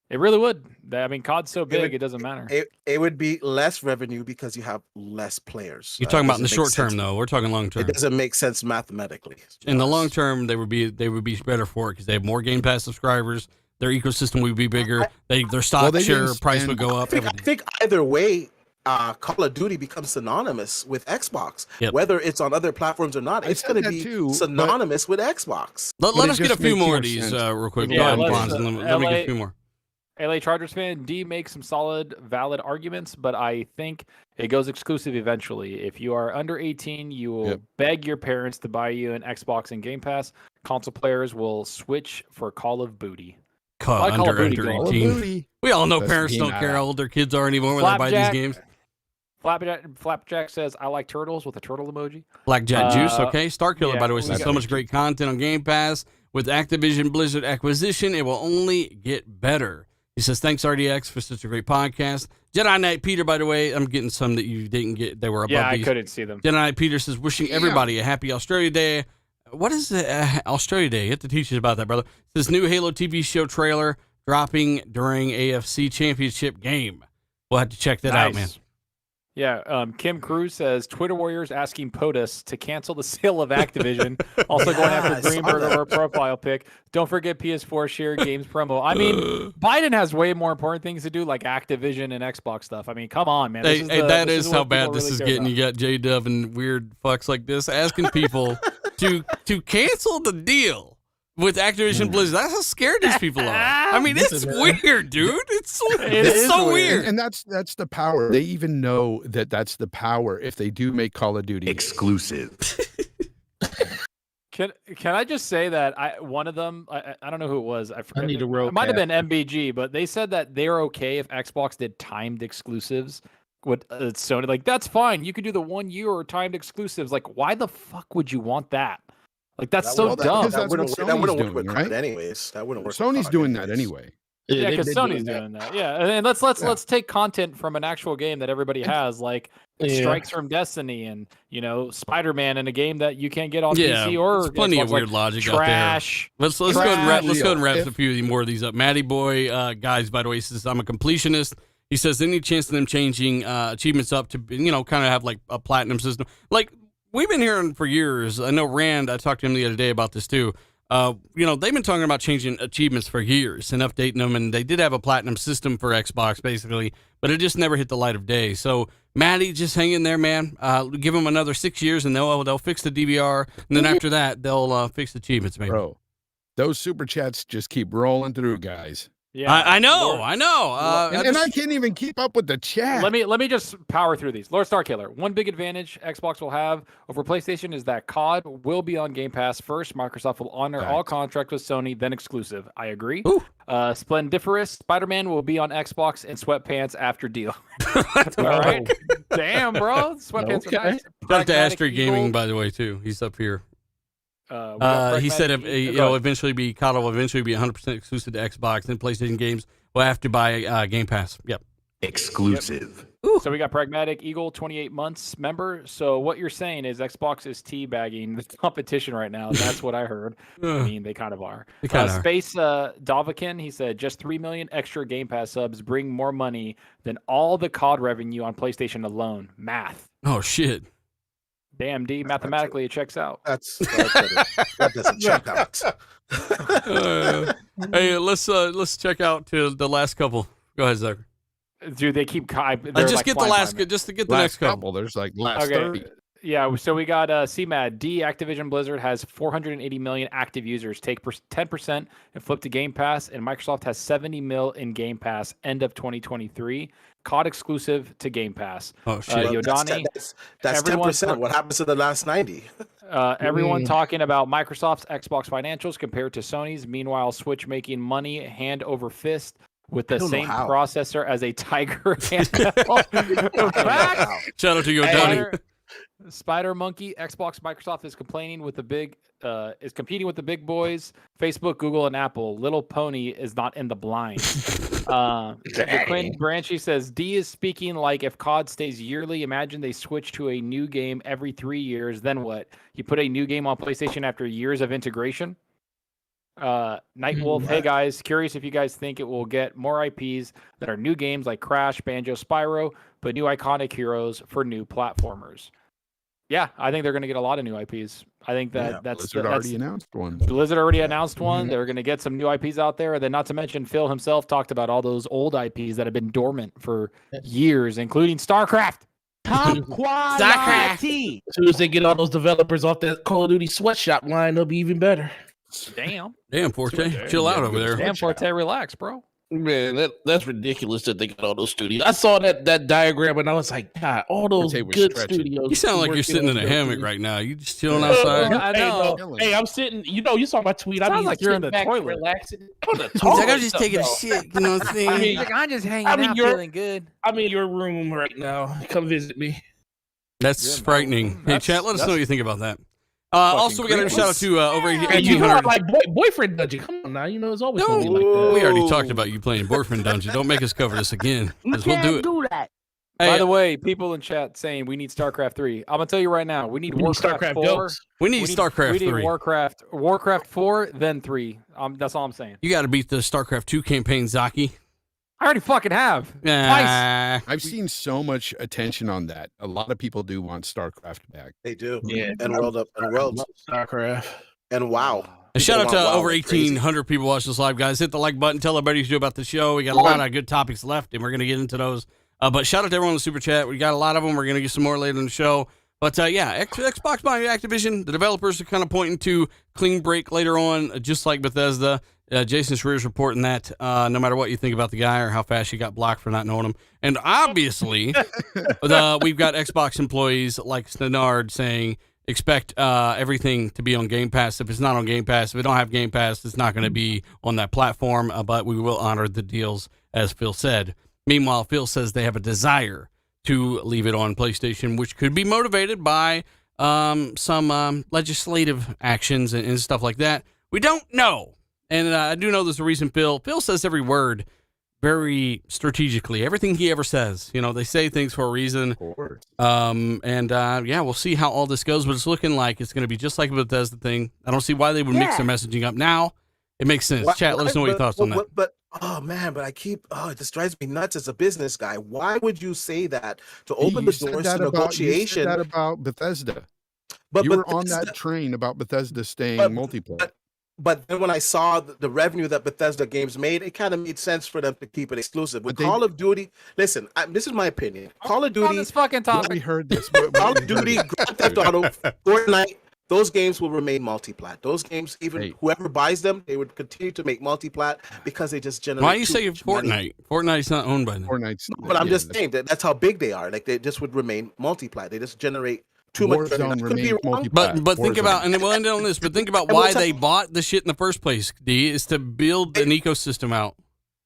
Speaker 7: It really would. I mean, COD's so big, it doesn't matter.
Speaker 1: It would be less revenue because you have less players.
Speaker 2: You're talking about in the short term, though. We're talking long term.
Speaker 1: It doesn't make sense mathematically.
Speaker 2: In the long term, they would be better for it because they have more Game Pass subscribers. their ecosystem would be bigger. Their stock
Speaker 3: they
Speaker 2: share
Speaker 3: didn't
Speaker 2: price
Speaker 3: spend-
Speaker 2: would go up.
Speaker 1: I think either way, Call of Duty becomes synonymous with Xbox.
Speaker 2: Yep.
Speaker 1: Whether it's on other platforms or not,
Speaker 3: I
Speaker 1: it's
Speaker 3: said
Speaker 1: going to
Speaker 3: that
Speaker 1: be
Speaker 3: too, but-
Speaker 1: synonymous with Xbox.
Speaker 2: Let
Speaker 3: But
Speaker 2: us
Speaker 3: it
Speaker 2: get a
Speaker 3: just
Speaker 2: few
Speaker 3: makes
Speaker 2: more
Speaker 3: more
Speaker 2: of these
Speaker 3: sense.
Speaker 2: real quick.
Speaker 7: Yeah,
Speaker 2: Go ahead,
Speaker 7: let's,
Speaker 2: Bonds, and let me get a few more.
Speaker 7: LA Chargers fan, D makes some solid, valid arguments, but I think it goes exclusive eventually. If you are under 18, you will beg your parents to buy you an Xbox and Game Pass. Console players will switch for Call of Booty.
Speaker 2: Under 18.
Speaker 3: Booty.
Speaker 2: We all know
Speaker 3: Best
Speaker 2: parents
Speaker 3: game
Speaker 2: don't care
Speaker 3: out.
Speaker 2: how old their kids are anymore when they buy these games.
Speaker 7: Flapjack says, I like turtles with a turtle emoji.
Speaker 2: Blackjack Juice, okay. Starkiller,
Speaker 7: yeah,
Speaker 2: by the way,
Speaker 7: we
Speaker 2: says
Speaker 7: got-
Speaker 2: so much great content on Game Pass. With Activision Blizzard acquisition, it will only get better. He says, thanks, RDX, for such a great podcast. Jedi Knight Peter, by the way, I'm getting some that you didn't get. They were above
Speaker 7: Yeah, I
Speaker 2: these.
Speaker 7: couldn't see them.
Speaker 2: Jedi Knight Peter says, wishing everybody a happy Australia Day. What is Australia Day? You have to teach us about that, brother. This new Halo TV show trailer dropping during AFC Championship game. We'll have to check that out, man.
Speaker 7: Yeah, Kim Cruz says Twitter warriors asking POTUS to cancel the sale of Activision. Also going after Greenberg over a profile pic. Don't forget PS4 shared games promo. I mean, Biden has way more important things to do, like Activision and Xbox stuff. I mean, come on, man.
Speaker 2: That is how
Speaker 7: what
Speaker 2: bad
Speaker 7: people
Speaker 2: this
Speaker 7: really
Speaker 2: is
Speaker 7: care
Speaker 2: getting.
Speaker 7: about.
Speaker 2: You got J-Dub and weird fucks like this asking people to cancel the deal with Activision Blizzard. That's how scared these people are. I mean, it's weird, dude. It's so weird.
Speaker 3: And that's the power. They even know that that's the power if they do make Call of Duty
Speaker 11: exclusive.
Speaker 7: Can I just say that one of them, I don't know who it was. I forget.
Speaker 9: need a road
Speaker 7: It might have
Speaker 9: cap.
Speaker 7: been MBG, but they said that they're okay if Xbox did timed exclusives with Sony. Like, that's fine. You could do the 1 year or timed exclusives. Like, why the fuck would you want that? Like, that's so dumb.
Speaker 3: because that's what
Speaker 1: That wouldn't
Speaker 3: Sony's
Speaker 1: work with
Speaker 3: doing,
Speaker 1: COD
Speaker 3: right?
Speaker 1: anyways. That wouldn't work.
Speaker 3: Sony's
Speaker 1: with COD
Speaker 3: doing that
Speaker 1: anyways.
Speaker 3: anyway.
Speaker 7: Yeah,
Speaker 9: they've
Speaker 7: because
Speaker 9: been
Speaker 7: Sony's doing that. Yeah, and then let's take content from an actual game that everybody has, like Strikes from Destiny and Spider-Man in a game that you can't get on PC or
Speaker 2: there's plenty of
Speaker 7: Xbox,
Speaker 2: weird
Speaker 7: like,
Speaker 2: logic
Speaker 7: trash.
Speaker 2: out there. Let's go ahead and wrap. Let's go ahead and wrap
Speaker 3: If-
Speaker 2: a few more of these up. Matty Boy, guys, by the way, says I'm a completionist. He says any chance of them changing achievements up to kind of have like a platinum system. Like we've been hearing for years. I know Rand. I talked to him the other day about this too. They've been talking about changing achievements for years and updating them, and they did have a platinum system for Xbox, basically, but it just never hit the light of day. So, Matty, just hang in there, man. Give them another 6 years, and they'll fix the DVR, and then after that, they'll fix achievements, maybe.
Speaker 3: Bro, those super chats just keep rolling through, guys.
Speaker 7: Yeah,
Speaker 2: I know.
Speaker 3: And I can't even keep up with the chat.
Speaker 7: Let me just power through these. Lord Starkiller. One big advantage Xbox will have over PlayStation is that COD will be on Game Pass first. Microsoft will honor all contracts with Sony, then exclusive. I agree. Splendiferous. Spider-Man will be on Xbox and sweatpants after deal. All right. Damn, bro. Sweatpants are nice.
Speaker 2: Shout out to
Speaker 7: Pragmatic
Speaker 2: Astrid Gaming,
Speaker 7: Eagle.
Speaker 2: by the way, too. He's up here.
Speaker 7: We got
Speaker 2: He said
Speaker 7: Pragmatic Eagle.
Speaker 2: it'll eventually be COD will eventually be 100% exclusive to Xbox. Then PlayStation games will have to buy Game Pass. Yep.
Speaker 11: Exclusive.
Speaker 7: So we got Pragmatic Eagle, 28 months member. So what you're saying is Xbox is teabagging the competition right now. That's what I heard. I mean, they kind of are.
Speaker 2: They kinda are.
Speaker 7: Space Davakin, he said, just 3 million extra Game Pass subs bring more money than all the COD revenue on PlayStation alone. Math.
Speaker 2: Oh shit.
Speaker 7: Damn, D. Mathematically, it checks out.
Speaker 1: That doesn't check out.
Speaker 2: Hey, let's check out to the last couple. Go ahead, Zucker.
Speaker 7: Dude, they keep.
Speaker 2: Just get the last. Just to get the next couple.
Speaker 3: There's like last
Speaker 7: Okay.
Speaker 3: 30.
Speaker 7: Yeah, so we got CMAD. Activision Blizzard has 480 million active users. Take 10% and flip to Game Pass, and Microsoft has 70 mil in Game Pass end of 2023. COD exclusive to Game Pass.
Speaker 2: Oh shit.
Speaker 7: Yodani,
Speaker 1: That's
Speaker 7: everyone
Speaker 1: 10%. What happens to the last 90?
Speaker 7: everyone talking about Microsoft's Xbox financials compared to Sony's. Meanwhile, Switch making money hand over fist with the
Speaker 1: don't know
Speaker 7: same
Speaker 1: how.
Speaker 7: processor as a Tiger handheld. Facts.
Speaker 2: Shout out to Yodani.
Speaker 7: Spider Monkey, Xbox, Microsoft is complaining with the big, is competing with the big boys, Facebook, Google, and Apple. Little Pony is not in the blind. Quinn Branchy says D is speaking like if COD stays yearly. Imagine they switch to a new game every 3 years. Then what? You put a new game on PlayStation after years of integration. Nightwolf, hey guys, curious if you guys think it will get more IPs that are new games like Crash, Banjo, Spyro, but new iconic heroes for new platformers. Yeah, I think they're going to get a lot of new IPs. I think that
Speaker 3: Blizzard already announced one.
Speaker 7: Blizzard already announced one. They're going to get some new IPs out there. Then, not to mention, Phil himself talked about all those old IPs that have been dormant for years, including StarCraft.
Speaker 10: Top quality.
Speaker 9: As soon as they get all those developers off that Call of Duty sweatshop line, they'll be even better.
Speaker 7: Damn,
Speaker 2: Forte, chill out over there.
Speaker 7: Damn, Forte, relax, bro.
Speaker 9: Man, that's ridiculous that they got all those studios. I saw that diagram and I was like, God, all those good studios.
Speaker 2: You sound like you're sitting in a hammock right now. You just chilling outside.
Speaker 7: I know.
Speaker 9: Hey, I'm sitting. You saw my tweet.
Speaker 7: Sounds like you're in the toilet,
Speaker 9: relaxing.
Speaker 2: He's like, I'm just taking a shit. You know what I'm saying?
Speaker 7: I'm just hanging out, feeling good.
Speaker 9: I'm in your room right now. Come visit me.
Speaker 2: That's frightening. Hey, chat, let us know what you think about that. Also, we got a shout out to over 1800.
Speaker 9: You know, like boyfriend dungeon. Come on now, you know it's always gonna be like that.
Speaker 2: We already talked about you playing boyfriend dungeon. Don't make us cover this again, because we'll do it.
Speaker 10: Do that.
Speaker 2: Hey,
Speaker 7: by the way, people in chat saying we need StarCraft 3. I'm gonna tell you right now, we need Warcraft 4.
Speaker 2: We need StarCraft 3.
Speaker 7: We need Warcraft 4, then 3. That's all I'm saying.
Speaker 2: You got to beat the StarCraft 2 campaign, Zaki.
Speaker 7: I already fucking have.
Speaker 2: Twice.
Speaker 3: I've seen so much attention on that. A lot of people do want StarCraft back.
Speaker 1: They do.
Speaker 9: Yeah.
Speaker 1: And World
Speaker 9: StarCraft.
Speaker 1: and WoW.
Speaker 2: A shout out to
Speaker 1: WoW
Speaker 2: over
Speaker 1: like crazy.
Speaker 2: 1,800 people watch this live, guys. Hit the like button. Tell everybody to do about the show. We got a lot of good topics left, and we're going to get into those. But shout out to everyone in the super chat. We got a lot of them. We're going to get some more later in the show. But yeah, Xbox buying Activision. The developers are kind of pointing to clean break later on, just like Bethesda. Jason Schreier's reporting that no matter what you think about the guy or how fast you got blocked for not knowing him. And obviously, we've got Xbox employees like Stenard saying, expect everything to be on Game Pass. If it's not on Game Pass, if it don't have Game Pass, it's not going to be on that platform, but we will honor the deals, as Phil said. Meanwhile, Phil says they have a desire to leave it on PlayStation, which could be motivated by some legislative actions and stuff like that. We don't know. And I do know there's a reason Phil says every word very strategically. Everything he ever says, they say things for a reason.
Speaker 3: Of course.
Speaker 2: Yeah, we'll see how all this goes, but it's looking like it's going to be just like the Bethesda thing. I don't see why they would mix their messaging up now. It makes sense. Chat, let us know what your thoughts on that.
Speaker 1: But oh man, but it just drives me nuts as a business guy. Why would you say that to open the doors to negotiation?
Speaker 3: You said that about Bethesda.
Speaker 1: But
Speaker 3: you were on that train about Bethesda staying multiplayer.
Speaker 1: But then when I saw the revenue that Bethesda games made, it kind of made sense for them to keep it exclusive. With Call of Duty, listen, this is my opinion. Call of Duty,
Speaker 7: this fucking topic.
Speaker 3: We heard this.
Speaker 1: Call of Duty, Grand Theft Auto, Fortnite, those games will remain multiplat. Those games, even whoever buys them, they would continue to make multiplat because they just generate.
Speaker 2: Why do you say Fortnite?
Speaker 1: Money.
Speaker 2: Fortnite's not owned by them.
Speaker 3: Fortnite's,
Speaker 1: but I'm just saying that's how big they are. Like they just would remain multiplat. They just generate too much.
Speaker 2: But think about, and then we'll end on this. But think about why they bought the shit in the first place. D is to build an ecosystem out.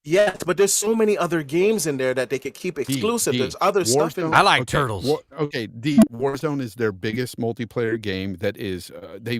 Speaker 1: Yes, but there's so many other games in there that they could keep exclusive. There's other stuff in there.
Speaker 2: I like Turtles.
Speaker 3: Warzone is their biggest multiplayer game. That is, they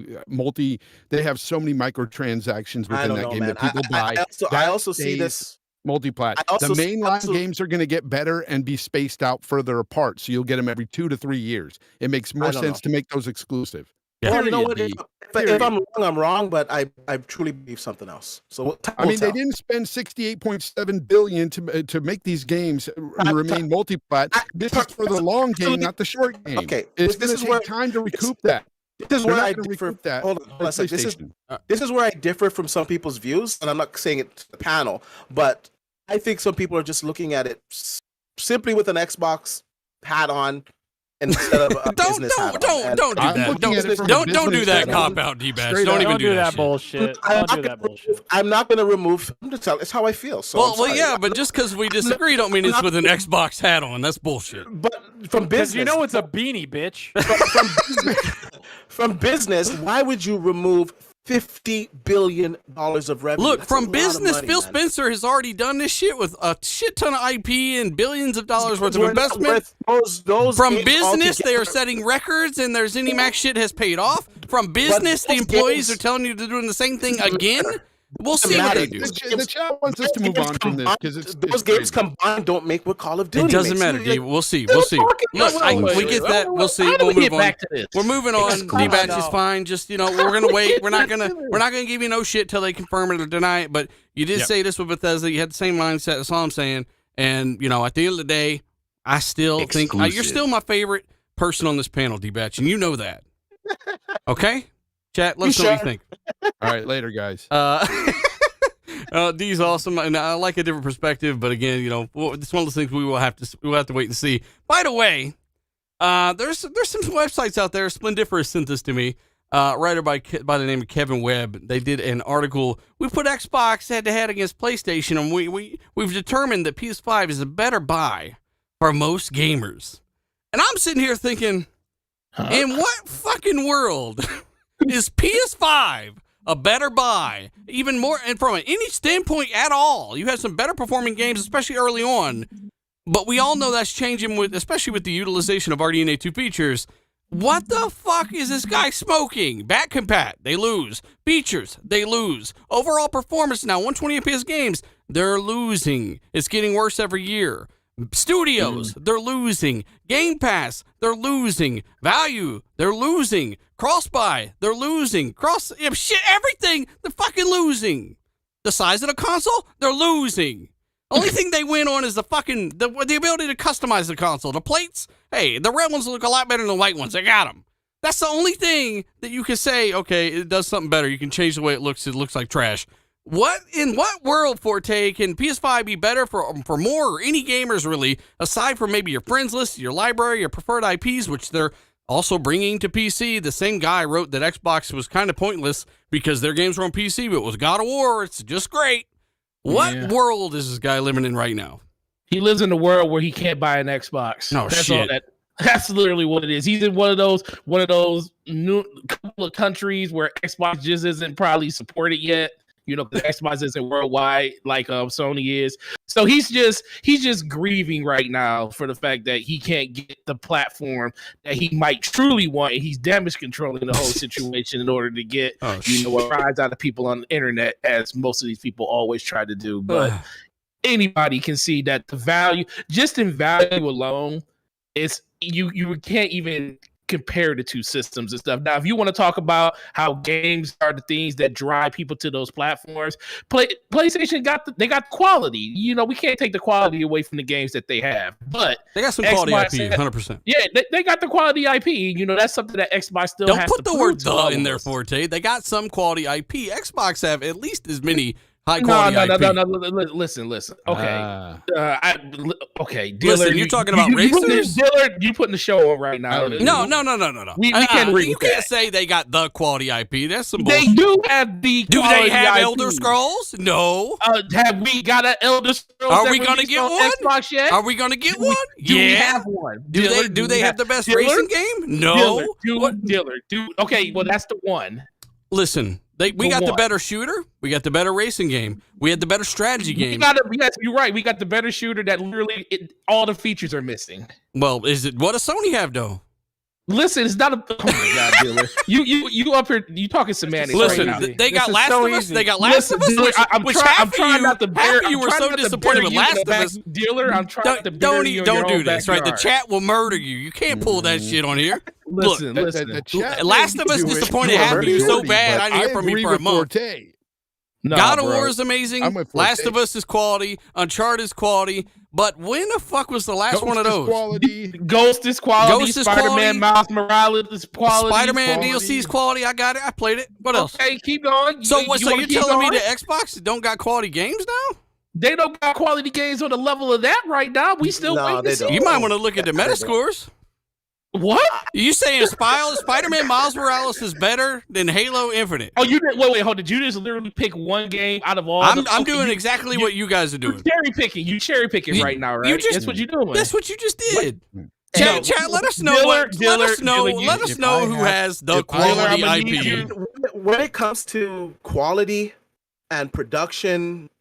Speaker 3: have so many microtransactions within that game that people buy.
Speaker 1: I also see this.
Speaker 3: Multiplat. The mainline games are going to get better and be spaced out further apart, so you'll get them every 2 to 3 years. It makes more sense to make those exclusive.
Speaker 1: Yeah. Well, you know what? If I'm wrong, I'm wrong. But I truly believe something else. So
Speaker 3: they didn't spend $68.7 billion to make these games remain multiplat. This is for the long game, not the short game.
Speaker 1: Okay,
Speaker 3: it's going to take time to recoup that.
Speaker 1: This is where I differ. Hold on a second. This is where I differ from some people's views, and I'm not saying it to the panel, but I think some people are just looking at it simply with an Xbox hat on instead of a business hat on.
Speaker 2: Don't do that. Don't do that cop out, D-Bash. Don't even do that
Speaker 7: bullshit. Don't do that bullshit.
Speaker 1: I'm not going to remove. It's how I feel. So
Speaker 2: well, yeah, but just because we disagree, don't mean it's with an Xbox hat on. That's bullshit.
Speaker 1: But from business,
Speaker 7: you know it's a beanie, bitch.
Speaker 1: From business, why would you remove $50 billion of revenue?
Speaker 2: Look, from business, Phil Spencer has already done this shit with a shit ton of IP and billions of dollars worth of investment. From business, they are setting records, and their ZeniMax shit has paid off. From business, the employees are telling you they're doing the same thing again. We'll see what they do.
Speaker 3: The chat wants us to move on from this because
Speaker 1: those games combined don't make what Call of Duty makes.
Speaker 2: It doesn't matter, D. We'll see. We'll see. Look, we get that. We'll see. We'll move on. We're moving on. D-Batch is fine. Just we're gonna wait. We're not gonna give you no shit till they confirm it or deny it. But you did say this with Bethesda. You had the same mindset. That's all I'm saying. And at the end of the day, I still think you're still my favorite person on this panel, D-Batch, and you know that. Okay? Chat, let us know what you think.
Speaker 3: All right, later, guys.
Speaker 2: D's awesome, and I like a different perspective, but again, you know, it's one of those things we will have to wait and see. By the way, there's some websites out there. Splendiferous sent this to me. Writer by the name of Kevin Webb. They did an article. We put Xbox head to head against PlayStation, and we've determined that PS5 is a better buy for most gamers. And I'm sitting here thinking, in what fucking world is PS5 a better buy? Even more, and from any standpoint at all, you have some better performing games, especially early on. But we all know that's changing especially with the utilization of RDNA 2 features. What the fuck is this guy smoking? Back compat, they lose. Features, they lose. Overall performance now, 120 FPS games, they're losing. It's getting worse every year. Studios, they're losing. Game Pass, they're losing. Value, they're losing. Cross-buy, they're losing. Everything, they're fucking losing. The size of the console, they're losing. Only thing they win on is the ability to customize the console. The plates, hey, the red ones look a lot better than the white ones. I got them. That's the only thing that you can say, okay, it does something better. You can change the way it looks. It looks like trash. In what world, Forte, can PS5 be better for more or any gamers really, aside from maybe your friends list, your library, your preferred IPs, which they're also bringing to PC? The same guy wrote that Xbox was kind of pointless because their games were on PC, but it was God of War. It's just great. What world is this guy living in right now?
Speaker 9: He lives in a world where he can't buy an Xbox.
Speaker 2: No shit.
Speaker 9: That's literally what it is. He's in one of those new couple of countries where Xbox just isn't probably supported yet. You know, the Xbox isn't worldwide like Sony is. So he's just grieving right now for the fact that he can't get the platform that he might truly want, and he's damage controlling the whole situation in order to get a rise out of people on the internet, as most of these people always try to do. But anybody can see that the value, just in value alone, is you can't even compare the two systems and stuff. Now, if you want to talk about how games are the things that drive people to those platforms, PlayStation got quality. You know, we can't take the quality away from the games that they have, but
Speaker 2: they got some quality IP, 100%.
Speaker 9: Yeah, they got the quality IP. You know, that's something that Xbox still
Speaker 2: don't
Speaker 9: has
Speaker 2: put
Speaker 9: to
Speaker 2: the word
Speaker 9: prove
Speaker 2: "the" in there, Forte. They got some quality IP. Xbox have at least as many high quality IP.
Speaker 9: No. Listen. Okay. Okay. Diller,
Speaker 2: listen, you're talking about racers?
Speaker 9: You putting the show on right now.
Speaker 2: No.
Speaker 9: We can't
Speaker 2: you can't say they got the quality IP. That's some bullshit.
Speaker 9: They do have the
Speaker 2: Do they have
Speaker 9: IP.
Speaker 2: Elder Scrolls? No.
Speaker 9: Have we got an Elder Scrolls?
Speaker 2: Are we going to get one?
Speaker 9: Xbox yet?
Speaker 2: Are we going to get one?
Speaker 9: Do we have one?
Speaker 2: Do they have the best racing game? No.
Speaker 9: Diller. Okay, well, that's the one.
Speaker 2: Listen. We got the better shooter. We got the better racing game. We had the better strategy game.
Speaker 9: Yes, you're right. We got the better shooter that literally all the features are missing.
Speaker 2: Well, what does Sony have though?
Speaker 9: Listen, it's not a. Oh my God, Diller. You up here? You talking semantics?
Speaker 2: Listen,
Speaker 9: right now.
Speaker 2: they got Last of Us. They got Last of Us.
Speaker 9: I'm trying not to bear.
Speaker 2: You were so disappointed with Last of Us,
Speaker 9: Dealer. I'm trying to
Speaker 2: don't do this. Right, the chat will murder you. You can't pull that shit on here.
Speaker 9: Listen.
Speaker 2: Last of Us disappointed half of you so bad. I didn't hear from you for a month. God of War is amazing. Last of Us is quality. Uncharted is quality. But when the fuck was the last one of those?
Speaker 9: Ghost is quality. Spider-Man Miles Morales is quality.
Speaker 2: Spider-Man DLC is quality. I got it. I played it. What else?
Speaker 9: Okay, keep going.
Speaker 2: So you're telling me that Xbox don't got quality games now?
Speaker 9: They don't got quality games on the level of that right now. We still waiting to see.
Speaker 2: You might want to look at the Metascores.
Speaker 9: What?
Speaker 2: You saying Spider-Man Miles Morales is better than Halo Infinite?
Speaker 9: Oh, you did. Wait, hold on. Did you just literally pick one game out of all?
Speaker 2: I'm doing exactly what you guys are doing.
Speaker 9: You cherry picking right now, right? That's what you're doing.
Speaker 2: That's what you just did. Chat, let us know. Let us know who has the quality IP.
Speaker 1: When it comes to quality and production,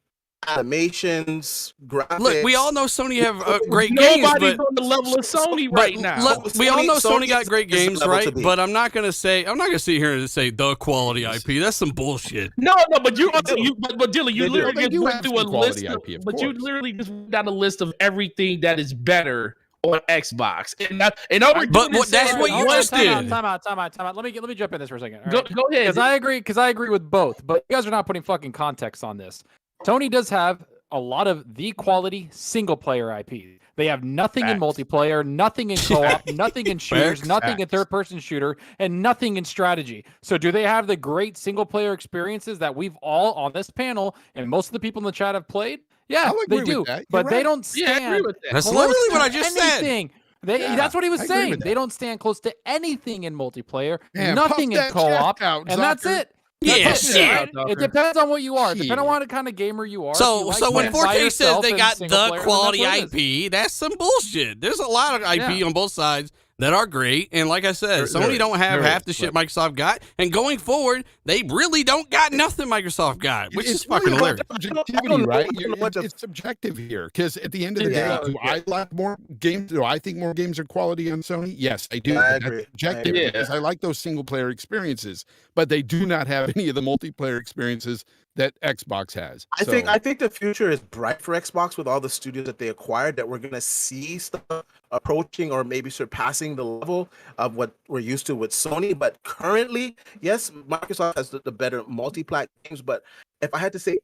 Speaker 1: animations, graphics.
Speaker 2: Look, we all know Sony have great games.
Speaker 9: Nobody's on the level of Sony right now.
Speaker 2: We all know Sony got great games, right? But I'm not gonna sit here and say the quality IP. That's some bullshit.
Speaker 9: No, but Dylan, you literally just went through a list. But you literally just went down a list of everything that is better on Xbox, and that's what you just did.
Speaker 7: Time out. Let me jump in this for a second.
Speaker 9: Go ahead.
Speaker 7: Because I agree with both, but you guys are not putting fucking context on this. Sony does have a lot of the quality single player IP. They have nothing in
Speaker 9: Facts.
Speaker 7: multiplayer, nothing in co-op, nothing in shooters,
Speaker 2: Facts.
Speaker 7: nothing in third-person shooter, and nothing in strategy. So do they have the great single player experiences that we've all on this panel and most of the people in the chat have played? Yeah,
Speaker 3: I'll
Speaker 7: they
Speaker 3: agree with
Speaker 7: do.
Speaker 3: that. You're
Speaker 7: But they
Speaker 3: right.
Speaker 7: don't
Speaker 9: Yeah, I agree
Speaker 7: stand
Speaker 9: with that.
Speaker 2: That's
Speaker 7: close
Speaker 2: literally what
Speaker 7: to
Speaker 2: I just said.
Speaker 7: anything.
Speaker 3: Yeah,
Speaker 7: That's what he was
Speaker 3: I agree
Speaker 7: saying.
Speaker 3: with
Speaker 7: They
Speaker 3: that.
Speaker 7: don't stand close to anything in multiplayer,
Speaker 3: Man,
Speaker 7: nothing
Speaker 3: puff
Speaker 7: in
Speaker 3: that
Speaker 7: co-op,
Speaker 3: chest out,
Speaker 7: and that's
Speaker 3: Zucker.
Speaker 7: it.
Speaker 2: Yeah,
Speaker 7: That's it.
Speaker 2: shit.
Speaker 7: It depends on what you are. Depending on
Speaker 3: Shit.
Speaker 7: what kind of gamer you are. If
Speaker 2: So,
Speaker 7: you like
Speaker 2: so when
Speaker 7: playing by
Speaker 2: 4K says
Speaker 7: yourself
Speaker 2: they
Speaker 7: and
Speaker 2: got
Speaker 7: single
Speaker 2: the
Speaker 7: player, then
Speaker 2: quality
Speaker 7: that's what it is.
Speaker 2: IP, that's some bullshit. There's a lot of IP
Speaker 7: Yeah.
Speaker 2: on both sides that are great, and like I said,
Speaker 3: There
Speaker 2: Sony
Speaker 3: is.
Speaker 2: don't have
Speaker 3: There
Speaker 2: half
Speaker 3: is,
Speaker 2: the shit Microsoft got, and going forward, they really don't got nothing Microsoft got, which is
Speaker 3: It's
Speaker 2: fucking
Speaker 3: really
Speaker 2: hilarious.
Speaker 3: about
Speaker 1: I don't
Speaker 3: subjectivity,
Speaker 1: know
Speaker 3: right?
Speaker 1: what the-
Speaker 3: It's subjective here because at the end of the
Speaker 1: Yeah.
Speaker 3: day, do I like more games? Do I think more games are quality on Sony? Yes, I do.
Speaker 1: Yeah, I
Speaker 3: but that's
Speaker 1: agree.
Speaker 3: subjective
Speaker 9: agree.
Speaker 3: because I like those single player experiences, but they do not have any of the multiplayer experiences that Xbox has.
Speaker 1: I think the future is bright for Xbox with all the studios that they acquired, that we're gonna see stuff approaching or maybe surpassing the level of what we're used to with Sony. But currently, yes, Microsoft has the better multi-plat games. But if I had to say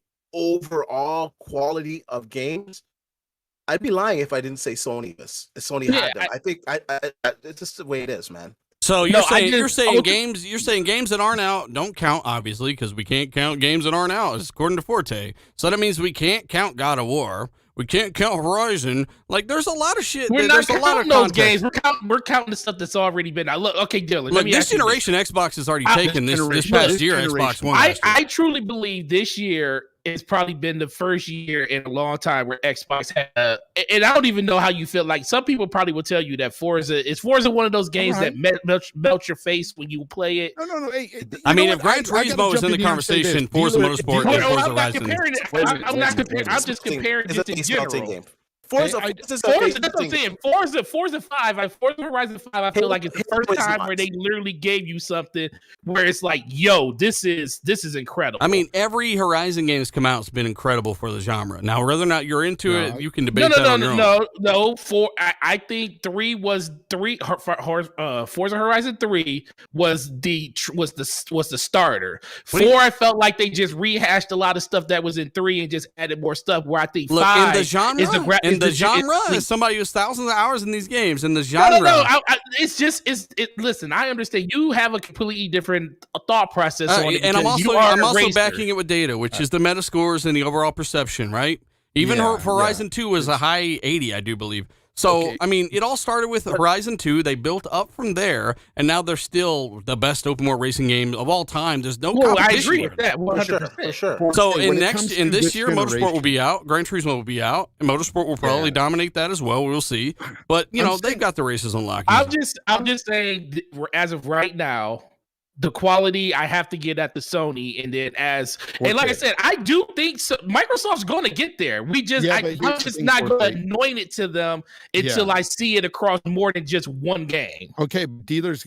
Speaker 1: overall quality of games, I'd be lying if I didn't say Sony
Speaker 9: Yeah,
Speaker 1: had them. I think I it's just the way it is, man.
Speaker 2: So
Speaker 9: No,
Speaker 2: you're
Speaker 9: I
Speaker 2: saying
Speaker 9: would-
Speaker 2: games that aren't out don't count, obviously, because we can't count games that aren't out, according to Forte. So that means we can't count God of War. We can't count Horizon. Like, there's a lot of shit.
Speaker 9: We're
Speaker 2: There's
Speaker 9: not
Speaker 2: a lot of
Speaker 9: counting those
Speaker 2: context.
Speaker 9: games. We're counting the stuff that's already been out. Look, okay, Dylan. let
Speaker 2: Look,
Speaker 9: me
Speaker 2: this
Speaker 9: ask you this.
Speaker 2: generation, Xbox has already
Speaker 9: I-
Speaker 2: taken this
Speaker 3: generation-
Speaker 2: past
Speaker 3: this
Speaker 2: year.
Speaker 3: generation.
Speaker 2: Xbox One.
Speaker 9: I,
Speaker 2: last year.
Speaker 9: I truly believe this year has probably been the first year in a long time where Xbox had, and I don't even know how you feel. Like some people probably will tell you that Forza one of those games
Speaker 3: Right.
Speaker 9: that melt your face when you play it.
Speaker 3: No. Hey,
Speaker 2: I mean, if
Speaker 3: Gran
Speaker 2: Gran Turismo was in the conversation, Forza Motorsport
Speaker 9: Well,
Speaker 2: and Forza
Speaker 9: I'm not
Speaker 2: Horizon.
Speaker 9: comparing it. I'm not comparing. I'm just comparing
Speaker 1: It's
Speaker 9: just
Speaker 1: a
Speaker 9: in
Speaker 1: insulting
Speaker 9: general.
Speaker 1: game. Forza,
Speaker 3: Hey,
Speaker 1: Forza's a
Speaker 9: Forza, that's what I'm
Speaker 1: insulting game.
Speaker 9: saying. Forza 5, Forza Horizon 5, I feel like it's the first
Speaker 1: Halo is
Speaker 9: time
Speaker 1: not.
Speaker 9: where they literally gave you something where it's like, yo, this is incredible.
Speaker 2: I mean, every Horizon game that's come out has been incredible for the genre. Now, whether or not you're into
Speaker 3: No,
Speaker 2: it, you can debate that on your own.
Speaker 9: no. I think Forza Horizon 3 was the starter.
Speaker 2: What do you-
Speaker 9: 4, I felt like they just rehashed a lot of stuff that was in 3 and just added more stuff. Where I think
Speaker 2: Look,
Speaker 9: 5
Speaker 2: in the genre, as somebody who's thousands of hours in these games, in the genre,
Speaker 9: No. Listen, I understand you have a completely different thought process on it.
Speaker 2: and I'm
Speaker 9: because you
Speaker 2: also
Speaker 9: are
Speaker 2: I'm
Speaker 9: a
Speaker 2: also
Speaker 9: racer.
Speaker 2: backing it with data, which is the Metascores and the overall perception, right? Even
Speaker 3: Yeah,
Speaker 2: Horizon 2 was a high 80, I do believe. So,
Speaker 3: Okay.
Speaker 2: I mean, it all started with Horizon 2. They built up from there, and now they're still the best open world racing game of all time. There's no
Speaker 9: Well, I
Speaker 2: competition.
Speaker 9: agree with that.
Speaker 1: For
Speaker 9: 100%.
Speaker 1: sure, for sure.
Speaker 2: So
Speaker 3: When it comes to
Speaker 2: this year, Motorsport will
Speaker 3: generation-
Speaker 2: be out. Gran Turismo will be out. And Motorsport will probably dominate that as well. We'll see. But you
Speaker 3: I'm
Speaker 2: know, they've
Speaker 3: saying-
Speaker 2: got the races unlocked.
Speaker 9: I'm just saying, as of right now, the quality I have to get at the Sony, and then and like I said, I do think Microsoft's going to get there. I'm just not going to anoint it to them until I see it across more than just one game.
Speaker 3: Okay, dealers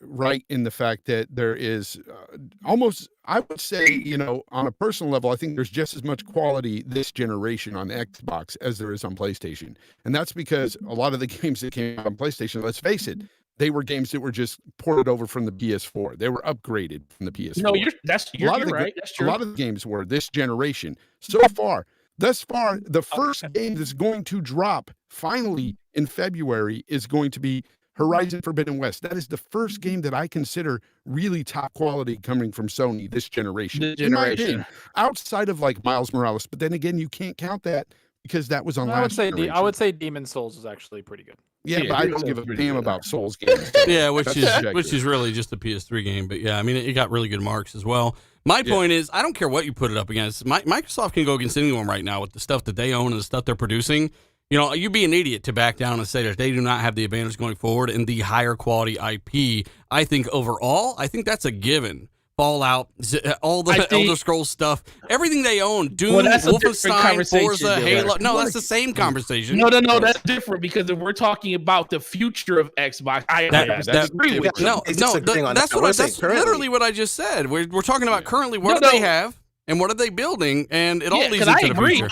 Speaker 3: right in the fact that there is almost, I would say, on a personal level, I think there's just as much quality this generation on Xbox as there is on PlayStation. And that's because a lot of the games that came out on PlayStation, let's face it, they were games that were just ported over from the PS4. They were upgraded from the PS4.
Speaker 9: No, you're right. That's true.
Speaker 3: A lot of the games were this generation. Thus far, the first game that's going to drop finally in February is going to be Horizon Forbidden West. That is the first game that I consider really top quality coming from Sony this generation. In my opinion, outside of like Miles Morales, but then again, you can't count that because that was on last generation.
Speaker 7: I would say Demon Souls is actually pretty good.
Speaker 3: Yeah,
Speaker 9: Yeah,
Speaker 3: but I
Speaker 9: Demon
Speaker 3: don't
Speaker 9: Souls
Speaker 3: give a
Speaker 9: is pretty
Speaker 3: damn
Speaker 9: good.
Speaker 3: about Souls games.
Speaker 2: Yeah, which
Speaker 3: That's
Speaker 2: is
Speaker 3: subjective.
Speaker 2: really just a PS3 game. But yeah, I mean, it got really good marks as well. My point is, I don't care what you put it up against. Microsoft can go against anyone right now with the stuff that they own and the stuff they're producing. You know, you'd be an idiot to back down and say that they do not have the advantage going forward in the higher quality IP. I think overall, that's a given. Fallout, all the Elder Scrolls stuff, everything they own, Doom,
Speaker 9: that's a different
Speaker 2: Wolfenstein,
Speaker 9: conversation,
Speaker 2: Forza,
Speaker 9: though.
Speaker 2: Halo. No, that's the same conversation.
Speaker 9: No, that's different because if we're talking about the future of Xbox, I disagree with you.
Speaker 2: That's literally what I just said. We're talking about currently what do they have and what are they building, and it all leads into the future.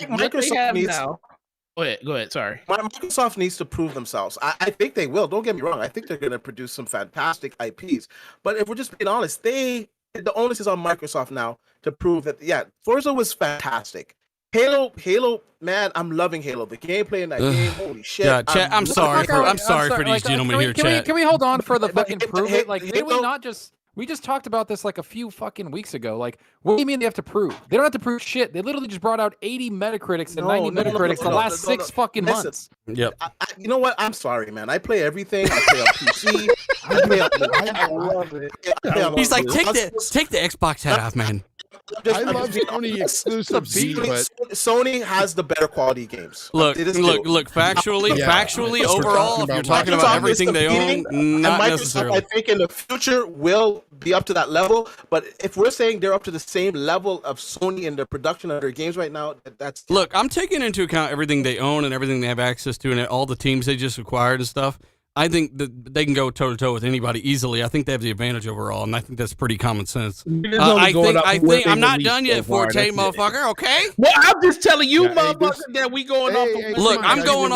Speaker 9: Microsoft needs now. Go ahead. Sorry.
Speaker 1: Microsoft needs to prove themselves. I think they will. Don't get me wrong. I think they're going to produce some fantastic IPs. But if we're just being honest, they the onus is on Microsoft now to prove that Forza was fantastic. Halo, man, I'm loving Halo. The gameplay in that game, holy shit!
Speaker 2: Yeah, chat. I'm sorry for these gentlemen here, chat.
Speaker 7: Can we hold on for the fucking
Speaker 1: But-
Speaker 7: prove it? Like, did we not just? We just talked about this like a few fucking weeks ago. Like, what do you mean they have to prove? They don't have to prove shit. They literally just brought out 80 Metacritics and 90 Metacritics the last 6 fucking months.
Speaker 2: Yep.
Speaker 1: You know what? I'm sorry, man. I play everything. I play on PC. I love it.
Speaker 2: He's like, take the Xbox hat off, man.
Speaker 3: I love Sony exclusives, but
Speaker 1: Sony has the better quality games.
Speaker 2: Look. Factually, overall, if you're talking about everything they own, not necessarily.
Speaker 1: I think in the future will be up to that level. But if we're saying they're up to the same level of Sony in the production of their games right now, that's
Speaker 2: look. I'm taking into account everything they own and everything they have access to, and all the teams they just acquired and stuff. I think that they can go toe to toe with anybody easily. I think they have the advantage overall, and I think that's pretty common sense. I think I'm not done yet, Forte, motherfucker. Okay.
Speaker 9: Well, I'm just telling you, motherfucker, that we going off.
Speaker 2: Look, I'm going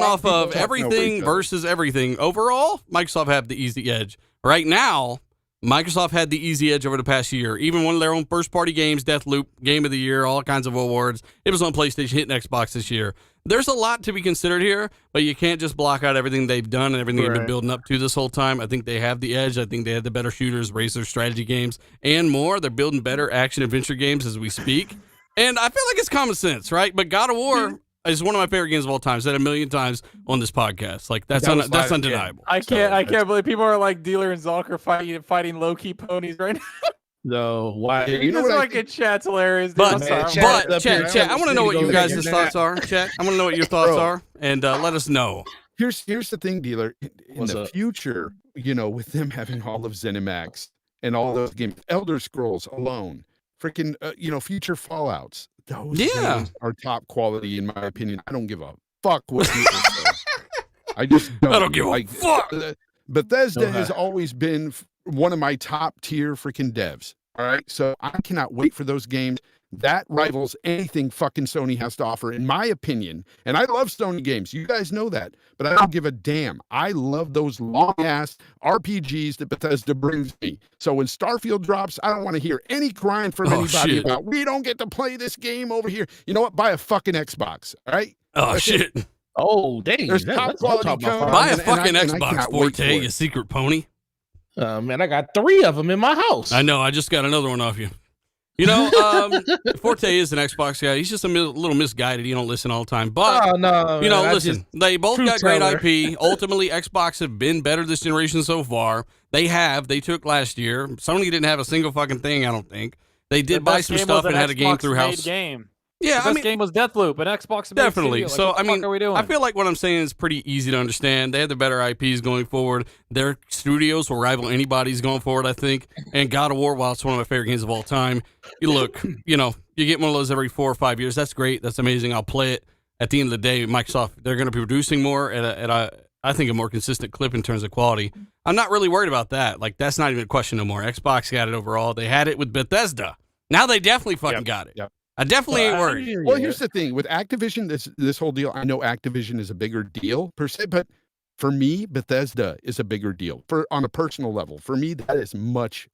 Speaker 2: off of everything versus everything. Overall, Microsoft have the easy edge right now. Microsoft had the easy edge over the past year. Even one of their own first-party games, Deathloop, Game of the Year, all kinds of awards. It was on PlayStation, hitting Xbox this year. There's a lot to be considered here, but you can't just block out everything they've done and everything they've been building up to this whole time. I think they have the edge. I think they have the better shooters, racers, strategy games, and more. They're building better action-adventure games as we speak. And I feel like it's common sense, right? But God of War is one of my favorite games of all time. I've said it a million times on this podcast. Like, that's undeniable.
Speaker 7: I can't believe people are like Dealer and Zulk are fighting low-key ponies right now.
Speaker 9: No, why?
Speaker 3: You know
Speaker 7: This
Speaker 3: what
Speaker 7: fucking chat's hilarious. Dude.
Speaker 2: But,
Speaker 7: Chat,
Speaker 2: I want to know what you guys' thoughts are. Chat, I want to know what your thoughts are, and let us know.
Speaker 3: Here's the thing, Dealer. In the future, with them having all of ZeniMax and all those games, Elder Scrolls alone, freaking, future Fallouts, those games are top quality in my opinion. I don't give a fuck what people say. I just don't.
Speaker 2: I don't give a fuck.
Speaker 3: Bethesda has always been one of my top tier freaking devs. All right. So I cannot wait for those games. That rivals anything fucking Sony has to offer, in my opinion. And I love Sony games. You guys know that. But I don't give a damn. I love those long ass RPGs that Bethesda brings me. So when Starfield drops, I don't want to hear any crying from anybody about, we don't get to play this game over here. You know what? Buy a fucking Xbox. All right.
Speaker 2: Oh, shit.
Speaker 9: Oh, dang.
Speaker 3: There's top quality.
Speaker 2: Buy a fucking Xbox, Forte, you secret pony.
Speaker 9: Man, I got 3 of them in my house.
Speaker 2: I know. I just got another one off you. Forte is an Xbox guy. He's just a little misguided. He don't listen all the time. But, listen, they both got great IP. Ultimately, Xbox have been better this generation so far. They took last year. Sony didn't have a single fucking thing, I don't think. They did buy some stuff and had a game through house.
Speaker 7: Game.
Speaker 2: Yeah,
Speaker 7: the best game was Deathloop, and Xbox
Speaker 2: definitely.
Speaker 7: Like,
Speaker 2: so
Speaker 7: what the fuck are we doing?
Speaker 2: I feel like what I'm saying is pretty easy to understand. They have the better IPs going forward. Their studios will rival anybody's going forward, I think. And God of War, while it's one of my favorite games of all time, you get one of those every 4 or 5 years. That's great. That's amazing. I'll play it. At the end of the day, Microsoft, they're going to be producing more at I think a more consistent clip in terms of quality. I'm not really worried about that. Like, that's not even a question no more. Xbox got it overall. They had it with Bethesda. Now they definitely fucking got it.
Speaker 3: Yep.
Speaker 2: I definitely ain't worried.
Speaker 3: Well, here's the thing with Activision, this whole deal. I know Activision is a bigger deal per se, but for me, Bethesda is a bigger deal on a personal level. For me, that is a much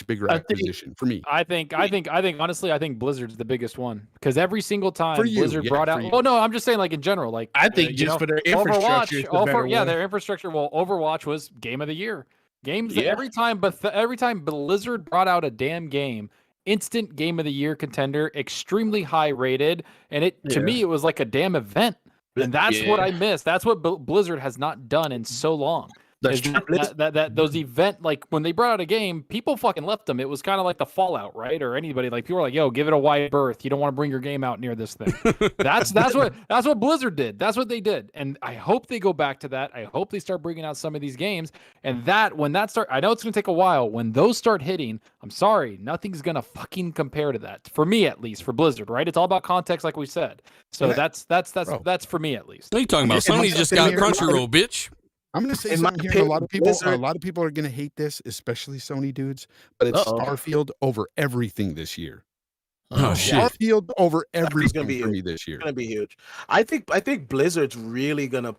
Speaker 3: bigger acquisition for me.
Speaker 7: I think honestly, I think Blizzard's the biggest one because every single time Blizzard brought out.
Speaker 3: You.
Speaker 7: Oh no, I'm just saying like in general. Like
Speaker 9: I think for their infrastructure,
Speaker 7: their infrastructure. Well, Overwatch was Game of the Year. Every time Blizzard brought out a damn game. Instant Game of the Year contender, extremely high rated, and to me it was like a damn event, and that's what I miss. That's what Blizzard has not done in so long. Those event, like when they brought out a game, people fucking left them. It was kind of like the Fallout, right? Or anybody, like people were like, "Yo, give it a wide berth. You don't want to bring your game out near this thing." That's what Blizzard did. That's what they did, and I hope they go back to that. I hope they start bringing out some of these games, and when that start, I know it's gonna take a while. When those start hitting, I'm sorry, nothing's gonna fucking compare to that. For me, at least, for Blizzard, right? It's all about context, like we said. So that's for me at least.
Speaker 2: What are you talking about? Sony's just got Crunchyroll, bitch.
Speaker 3: I'm going to say something here. A lot of people are going to hate this, especially Sony dudes, but it's Starfield over everything this year.
Speaker 2: Oh shit!
Speaker 3: Starfield over everything for me this year.
Speaker 1: It's going to be huge. I think Blizzard's really going to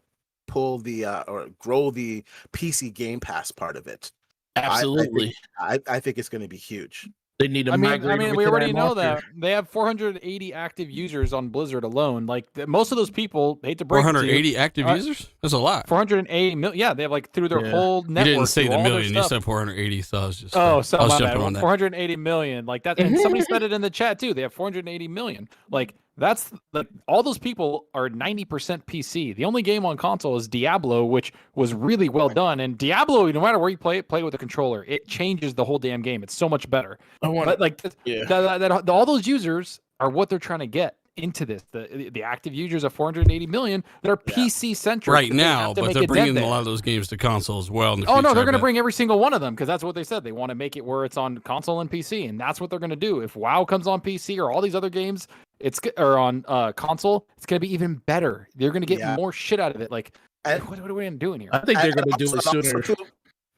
Speaker 1: pull or grow the PC Game Pass part of it.
Speaker 9: Absolutely.
Speaker 1: I think it's going to be huge.
Speaker 9: They need to
Speaker 7: I
Speaker 9: migrate.
Speaker 7: mean,
Speaker 9: over
Speaker 7: we
Speaker 9: to
Speaker 7: already
Speaker 9: that
Speaker 7: know
Speaker 9: launcher.
Speaker 7: that they have 480 active users on Blizzard alone. Like most of those people, hate to break it to you,
Speaker 2: 480 active users? That's a lot.
Speaker 7: 480 million. Yeah, they have like through their whole network.
Speaker 2: You didn't say
Speaker 7: through
Speaker 2: the
Speaker 7: all their
Speaker 2: million. You
Speaker 7: stuff.
Speaker 2: said 480. So I was just.
Speaker 7: So
Speaker 2: I was
Speaker 7: my
Speaker 2: jumping
Speaker 7: bad.
Speaker 2: on that.
Speaker 7: 480 million, like that, and somebody said it in the chat too. They have 480 million. Like that's like all those people are 90% PC. The only game on console is Diablo, which was really well done. And Diablo, no matter where you play it, play with a controller, it changes the whole damn game. It's so much better. But like all those users are what they're trying to get into this. The active users of 480 million that are PC centric
Speaker 2: Right now, but they're bringing a lot of those games to console as well. In the future,
Speaker 7: no, they're
Speaker 2: I
Speaker 7: going to
Speaker 2: bet.
Speaker 7: bring every single one of them because that's what they said. They want to make it where it's on console and PC, and that's what they're going to do. If WoW comes on PC or all these other games, or on console, it's going to be even better. They're going to get more shit out of it. Like, what are we doing here?
Speaker 9: I think they're going to do it sooner.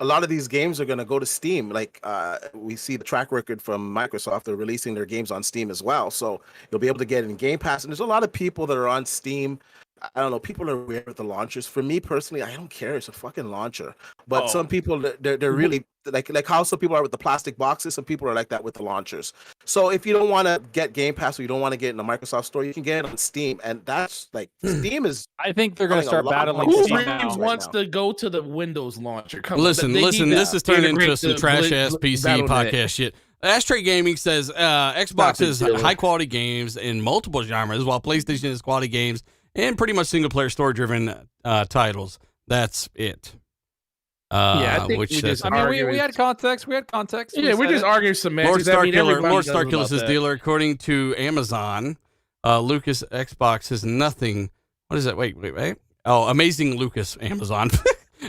Speaker 1: A lot of these games are going to go to Steam. Like we see the track record from Microsoft. They're releasing their games on Steam as well. So you'll be able to get it in Game Pass. And there's a lot of people that are on Steam. I don't know. People are weird with the launchers. For me personally, I don't care. It's a fucking launcher. But some people, they're really like how some people are with the plastic boxes. Some people are like that with the launchers. So if you don't want to get Game Pass or you don't want to get it in the Microsoft Store, you can get it on Steam. And that's like Steam is.
Speaker 7: I think they're going to start battling.
Speaker 9: Who
Speaker 7: Steam
Speaker 9: really
Speaker 7: now.
Speaker 9: wants to go to the Windows launcher? Come
Speaker 2: Listen.
Speaker 9: on, they need
Speaker 2: This
Speaker 9: to
Speaker 2: is turning into
Speaker 9: integrate
Speaker 2: some
Speaker 9: the
Speaker 2: trash ass PC
Speaker 9: Battle.net.
Speaker 2: podcast shit. Ashtray Gaming says Xbox has high quality games in multiple genres, while PlayStation has quality games and pretty much single player story driven titles. That's it.
Speaker 9: I think
Speaker 2: which
Speaker 9: we
Speaker 2: says,
Speaker 9: just
Speaker 7: I mean, we
Speaker 9: arguing-
Speaker 7: had context. We had context.
Speaker 9: Yeah, we're just arguing semantics.
Speaker 2: Lord
Speaker 9: I mean, everybody knows
Speaker 2: Starkiller
Speaker 9: about
Speaker 2: says
Speaker 9: that.
Speaker 2: dealer. According to Amazon, Lucas Xbox has nothing. What is that? Wait. Oh, Amazing Lucas, Amazon.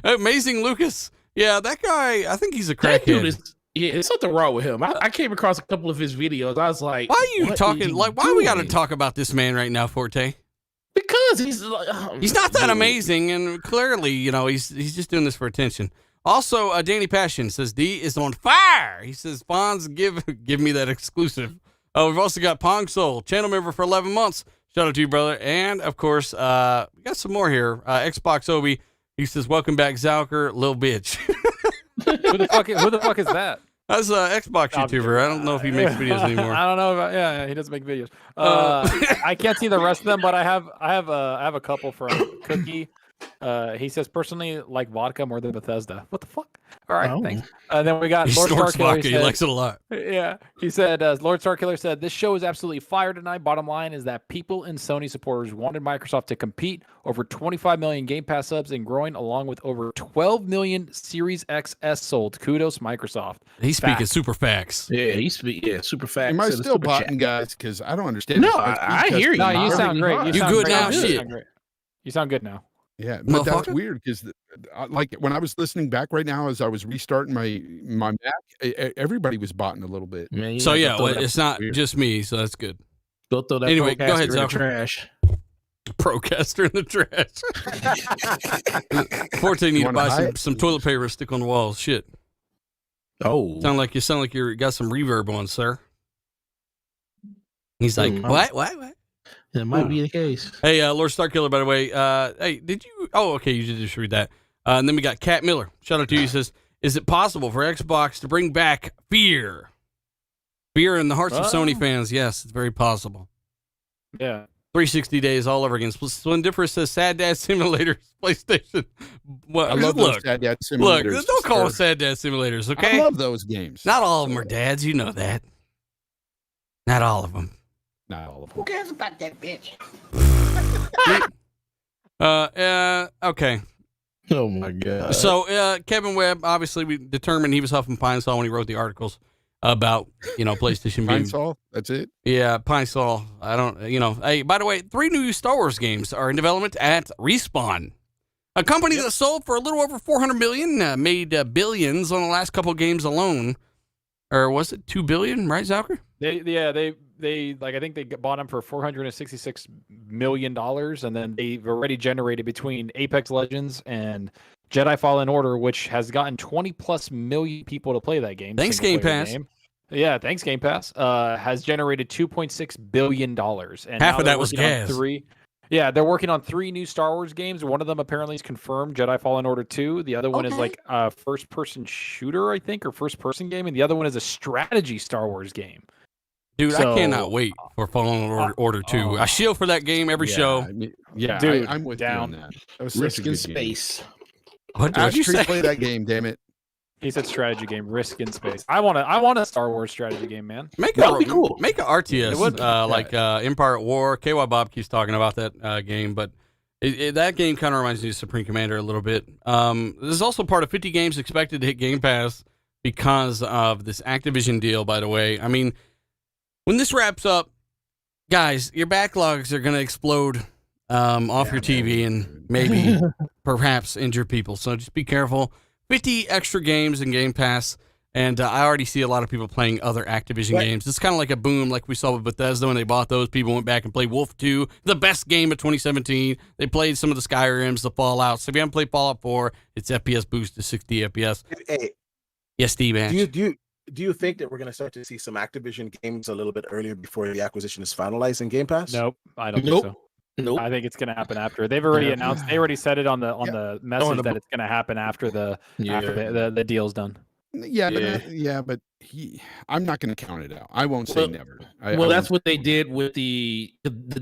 Speaker 2: Amazing Lucas. Yeah, that guy, I think he's a
Speaker 9: That dude
Speaker 2: crackhead.
Speaker 9: is. Yeah, there's something wrong with him. I came across a couple of his videos. I was like,
Speaker 2: Why are you
Speaker 9: what
Speaker 2: talking?
Speaker 9: is he
Speaker 2: Like, why we got to
Speaker 9: doing?
Speaker 2: talk about this man right now, Forte?
Speaker 9: Because he's like,
Speaker 2: He's not that amazing, and clearly, he's just doing this for attention. Also, Danny Passion says D is on fire. He says, Fonz, give me that exclusive. We've also got Pong Soul, channel member for 11 months. Shout out to you, brother. And of course, we got some more here. Xbox Obi, he says, welcome back, Zalker, little bitch.
Speaker 7: Who the fuck is that?
Speaker 2: That's an Xbox YouTuber. I don't know if he makes videos anymore.
Speaker 7: I don't know about. Yeah, he doesn't make videos. I can't see the rest of them, but I have a couple from Cookie. He says personally like vodka more than Bethesda. What the fuck? All right, thanks. And then we got
Speaker 2: He
Speaker 7: Lord
Speaker 2: snorts
Speaker 7: Starkiller.
Speaker 2: vodka. He likes it a lot.
Speaker 7: Yeah, he said Lord Starkiller said this show is absolutely fire tonight. Bottom line is that people and Sony supporters wanted Microsoft to compete. Over 25 million Game Pass subs and growing, along with over 12 million Series XS sold. Kudos, Microsoft.
Speaker 2: He's speaking super facts.
Speaker 9: Yeah, he's super facts.
Speaker 3: Am I
Speaker 9: in the
Speaker 3: still
Speaker 9: super chat.
Speaker 3: botting, guys? Because I don't understand.
Speaker 9: No,
Speaker 3: this.
Speaker 9: I
Speaker 3: Because-
Speaker 9: hear you.
Speaker 7: No, you sound great.
Speaker 2: You
Speaker 7: sound
Speaker 2: good
Speaker 7: great.
Speaker 2: now?
Speaker 7: You
Speaker 2: Shit.
Speaker 7: sound great. You sound good now.
Speaker 3: Yeah, but that's
Speaker 2: Motherfucker.
Speaker 3: weird because, like, when I was listening back right now as I was restarting my Mac, everybody was botting a little bit.
Speaker 9: Man, you
Speaker 2: So
Speaker 9: gotta
Speaker 2: yeah,
Speaker 9: go throw
Speaker 2: well,
Speaker 9: that-
Speaker 2: it's not
Speaker 3: weird.
Speaker 2: just me, so that's good.
Speaker 9: Go throw that
Speaker 2: Anyway, go ahead,
Speaker 9: Procaster in the
Speaker 2: Zalker.
Speaker 9: trash.
Speaker 2: Procaster in the trash. Forte need to
Speaker 3: wanna
Speaker 2: buy
Speaker 3: hide?
Speaker 2: some toilet paper to stick on the walls. Shit.
Speaker 9: Oh,
Speaker 2: Sound like you got some reverb on, sir. He's like, what?
Speaker 9: that might be the case.
Speaker 2: Hey, Lord Starkiller, by the way. Hey, did you? Oh, okay, you did just read that. And then we got Cat Miller. Shout out to you. He says, is it possible for Xbox to bring back fear? Fear in the hearts of Sony fans. Yes, it's very possible.
Speaker 7: Yeah.
Speaker 2: 360 days all over again. Splendiferous says, Sad Dad Simulators, PlayStation. Well,
Speaker 3: I love
Speaker 2: look,
Speaker 3: those Sad Dad
Speaker 2: look,
Speaker 3: simulators.
Speaker 2: don't call them Sad Dad Simulators, okay?
Speaker 3: I love those games.
Speaker 2: Not all of them are dads. You know that. Not all of them.
Speaker 3: Not all of them.
Speaker 10: Who cares about that bitch?
Speaker 2: Okay.
Speaker 9: Oh my god.
Speaker 2: So Kevin Webb, obviously, we determined he was huffing Pine Sol when he wrote the articles about PlayStation
Speaker 3: Pine
Speaker 2: being.
Speaker 3: Sol, that's it.
Speaker 2: Yeah, Pine Sol. I don't. Hey, by the way, 3 new Star Wars games are in development at Respawn, a company that sold for a little over 400 million, made billions on the last couple of games alone. Or was it 2 billion? Right, Zalker?
Speaker 7: They I think they bought them for $466 million, and then they've already generated between Apex Legends and Jedi Fallen Order, which has gotten 20+ million people to play that game.
Speaker 2: Thanks, Game
Speaker 7: single-player
Speaker 2: Pass.
Speaker 7: game. Yeah, thanks, Game Pass. Has generated $2.6 billion. And
Speaker 2: Half
Speaker 7: now
Speaker 2: of
Speaker 7: they're
Speaker 2: that was
Speaker 7: working on
Speaker 2: gas.
Speaker 7: Yeah, they're working on 3 new Star Wars games. One of them apparently is confirmed, Jedi Fallen Order 2. The other one is like a first-person shooter, I think, or first-person game, and the other one is a strategy Star Wars game.
Speaker 2: Dude, I
Speaker 7: So,
Speaker 2: cannot wait for Fallen Order 2. I shield for that game every show.
Speaker 3: Yeah,
Speaker 7: Dude,
Speaker 3: I'm with
Speaker 7: down.
Speaker 3: you on that. That was such a
Speaker 9: Risk in
Speaker 3: good game.
Speaker 9: space.
Speaker 2: What
Speaker 3: Ask
Speaker 2: you
Speaker 3: Tree to
Speaker 2: say?
Speaker 3: play that game, damn it.
Speaker 7: He said strategy game, Risk in Space. I want a Star Wars strategy game, man.
Speaker 2: Make
Speaker 9: That'd be cool.
Speaker 2: Make a RTS,
Speaker 7: It would.
Speaker 2: like Empire at War. KY Bob keeps talking about that game, but that game kind of reminds me of Supreme Commander a little bit. This is also part of 50 games expected to hit Game Pass because of this Activision deal, by the way. I mean, when this wraps up, guys, your backlogs are going to explode off your TV and maybe perhaps injure people. So just be careful. 50 extra games in Game Pass, and I already see a lot of people playing other Activision games. It's kind of like a boom like we saw with Bethesda when they bought those. People went back and played Wolf 2, the best game of 2017. They played some of the Skyrims, the Fallouts. So if you haven't played Fallout 4, its FPS boost to 60 FPS.
Speaker 1: Hey,
Speaker 2: Yes, Steve.
Speaker 1: do you think that we're going to start to see some Activision games a little bit earlier before the acquisition is finalized in Game Pass?
Speaker 7: Nope, I don't think so.
Speaker 9: Nope.
Speaker 7: I think it's going to happen after. They've already announced. They already said it on the message that it's going to happen after the deal's done.
Speaker 3: Yeah, but I'm not going to count it out. I won't say never.
Speaker 9: That's what they did with the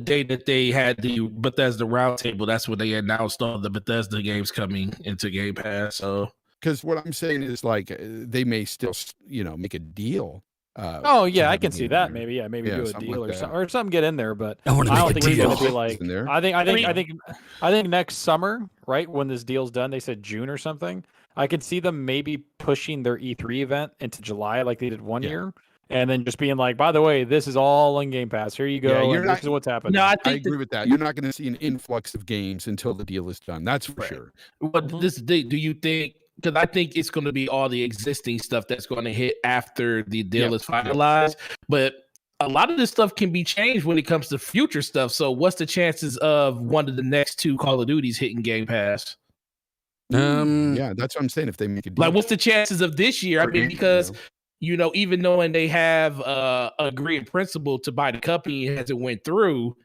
Speaker 9: day that they had the Bethesda roundtable. That's when they announced all the Bethesda games coming into Game Pass. So,
Speaker 3: because what I'm saying is like they may still, make a deal.
Speaker 7: I can see that. Maybe do a deal
Speaker 3: like
Speaker 7: or something. Get in there, but
Speaker 2: I
Speaker 7: don't think it's going to be
Speaker 3: like.
Speaker 7: I think next summer, right when this deal's done, they said June or something. I could see them maybe pushing their E3 event into July, like they did one year, and then just being like, "By the way, this is all on Game Pass. Here you go. This is what's happening."
Speaker 9: No, I
Speaker 3: agree with that. You're not going to see an influx of games until the deal is done. That's for sure.
Speaker 9: But do you think? Because I think it's going to be all the existing stuff that's going to hit after the deal is finalized. But a lot of this stuff can be changed when it comes to future stuff. So what's the chances of one of the next 2 Call of Duties hitting Game Pass?
Speaker 3: Yeah, that's what I'm saying. If they make a deal.
Speaker 9: Like, what's the chances of this year? I mean, because even knowing they have agreed in principle to buy the company as it went through,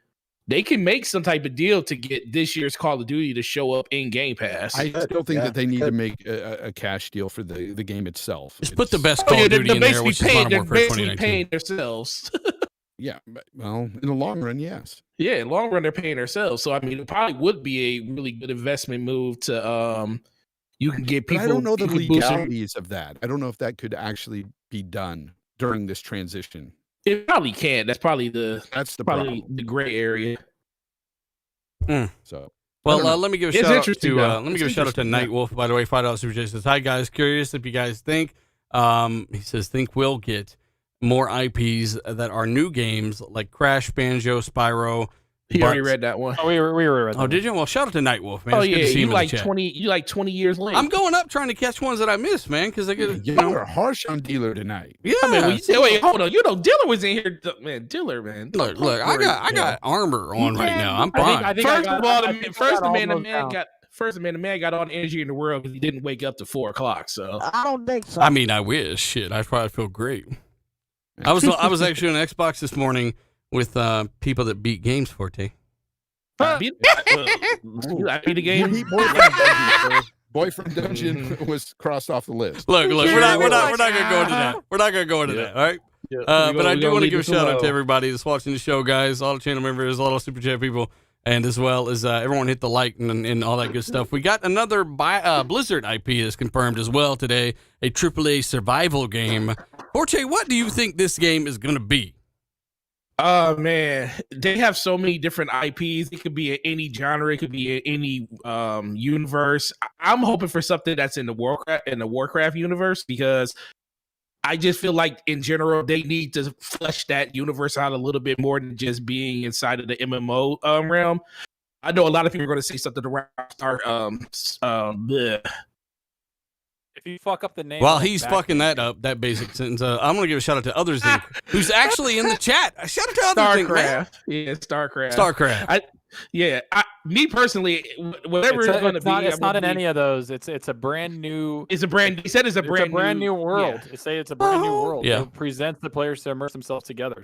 Speaker 9: they can make some type of deal to get this year's Call of Duty to show up in Game Pass.
Speaker 3: I still think that they need to make a cash deal for the game itself.
Speaker 2: Just put the best Call of Duty in there, which is Modern Warfare 2019.
Speaker 9: They're paying themselves.
Speaker 3: Yeah, well, in the long run, yes.
Speaker 9: Yeah, in the long run, they're paying themselves. So, I mean, it probably would be a really good investment move to you can get people.
Speaker 3: But I don't know the legalities of that. I don't know if that could actually be done during this transition.
Speaker 9: It probably can. That's probably the
Speaker 3: problem.
Speaker 9: The gray area.
Speaker 3: So,
Speaker 2: well, let me give a shout out to Nightwolf. By the way, $5 super chat says, "Hi guys, curious if you guys think." He says, "Think we'll get more IPs that are new games like Crash, Banjo, Spyro."
Speaker 9: He already read that one.
Speaker 7: Oh, we read that.
Speaker 2: Oh, did you? Well, shout out to Nightwolf, man.
Speaker 9: Oh,
Speaker 2: it's good to see him in the chat.
Speaker 9: 20 years late.
Speaker 2: I'm going up trying to catch ones that I missed, man, because I get
Speaker 3: you are harsh on Dealer tonight.
Speaker 2: Yeah.
Speaker 9: I mean, wait, hold on. Diller was in here, man. Diller, man.
Speaker 2: Look, I got armor on right now. I'm fine.
Speaker 9: First, the man got all the energy in the world because he didn't wake up to 4 o'clock. So
Speaker 10: I don't think so.
Speaker 2: I mean, I wish. Shit, I probably feel great. I was actually on Xbox this morning with people that beat Games Forte.
Speaker 9: I beat the game.
Speaker 3: Boyfriend Dungeon was crossed off the list.
Speaker 2: Look, we're not gonna go into that. We're not gonna go into that. All right. But I do want to give a shout out to everybody that's watching the show, guys. All the channel members, all the super chat people, and as well as everyone hit the like and all that good stuff. We got another Blizzard IP is confirmed as well today. A AAA survival game. Forte, what do you think this game is gonna be?
Speaker 9: Oh man, they have so many different IPs. It could be in any genre. It could be in any universe. I'm hoping for something that's in the Warcraft universe because I just feel like in general they need to flesh that universe out a little bit more than just being inside of the MMO realm. I know a lot of people are going to say something around
Speaker 7: If you fuck up the name,
Speaker 2: while he's fucking that up, that basic sentence, I'm gonna give a shout out to Others Inc., who's actually in the chat. A shout out to Others Inc., man.
Speaker 9: Yeah, StarCraft.
Speaker 2: StarCraft.
Speaker 9: Me personally, whatever it's going to be,
Speaker 7: it's not in any of those. It's a brand new.
Speaker 9: It's a brand. He said it's a brand
Speaker 7: new world.
Speaker 9: Yeah.
Speaker 7: It's a brand new world.
Speaker 2: Yeah.
Speaker 7: It presents the players to immerse themselves together.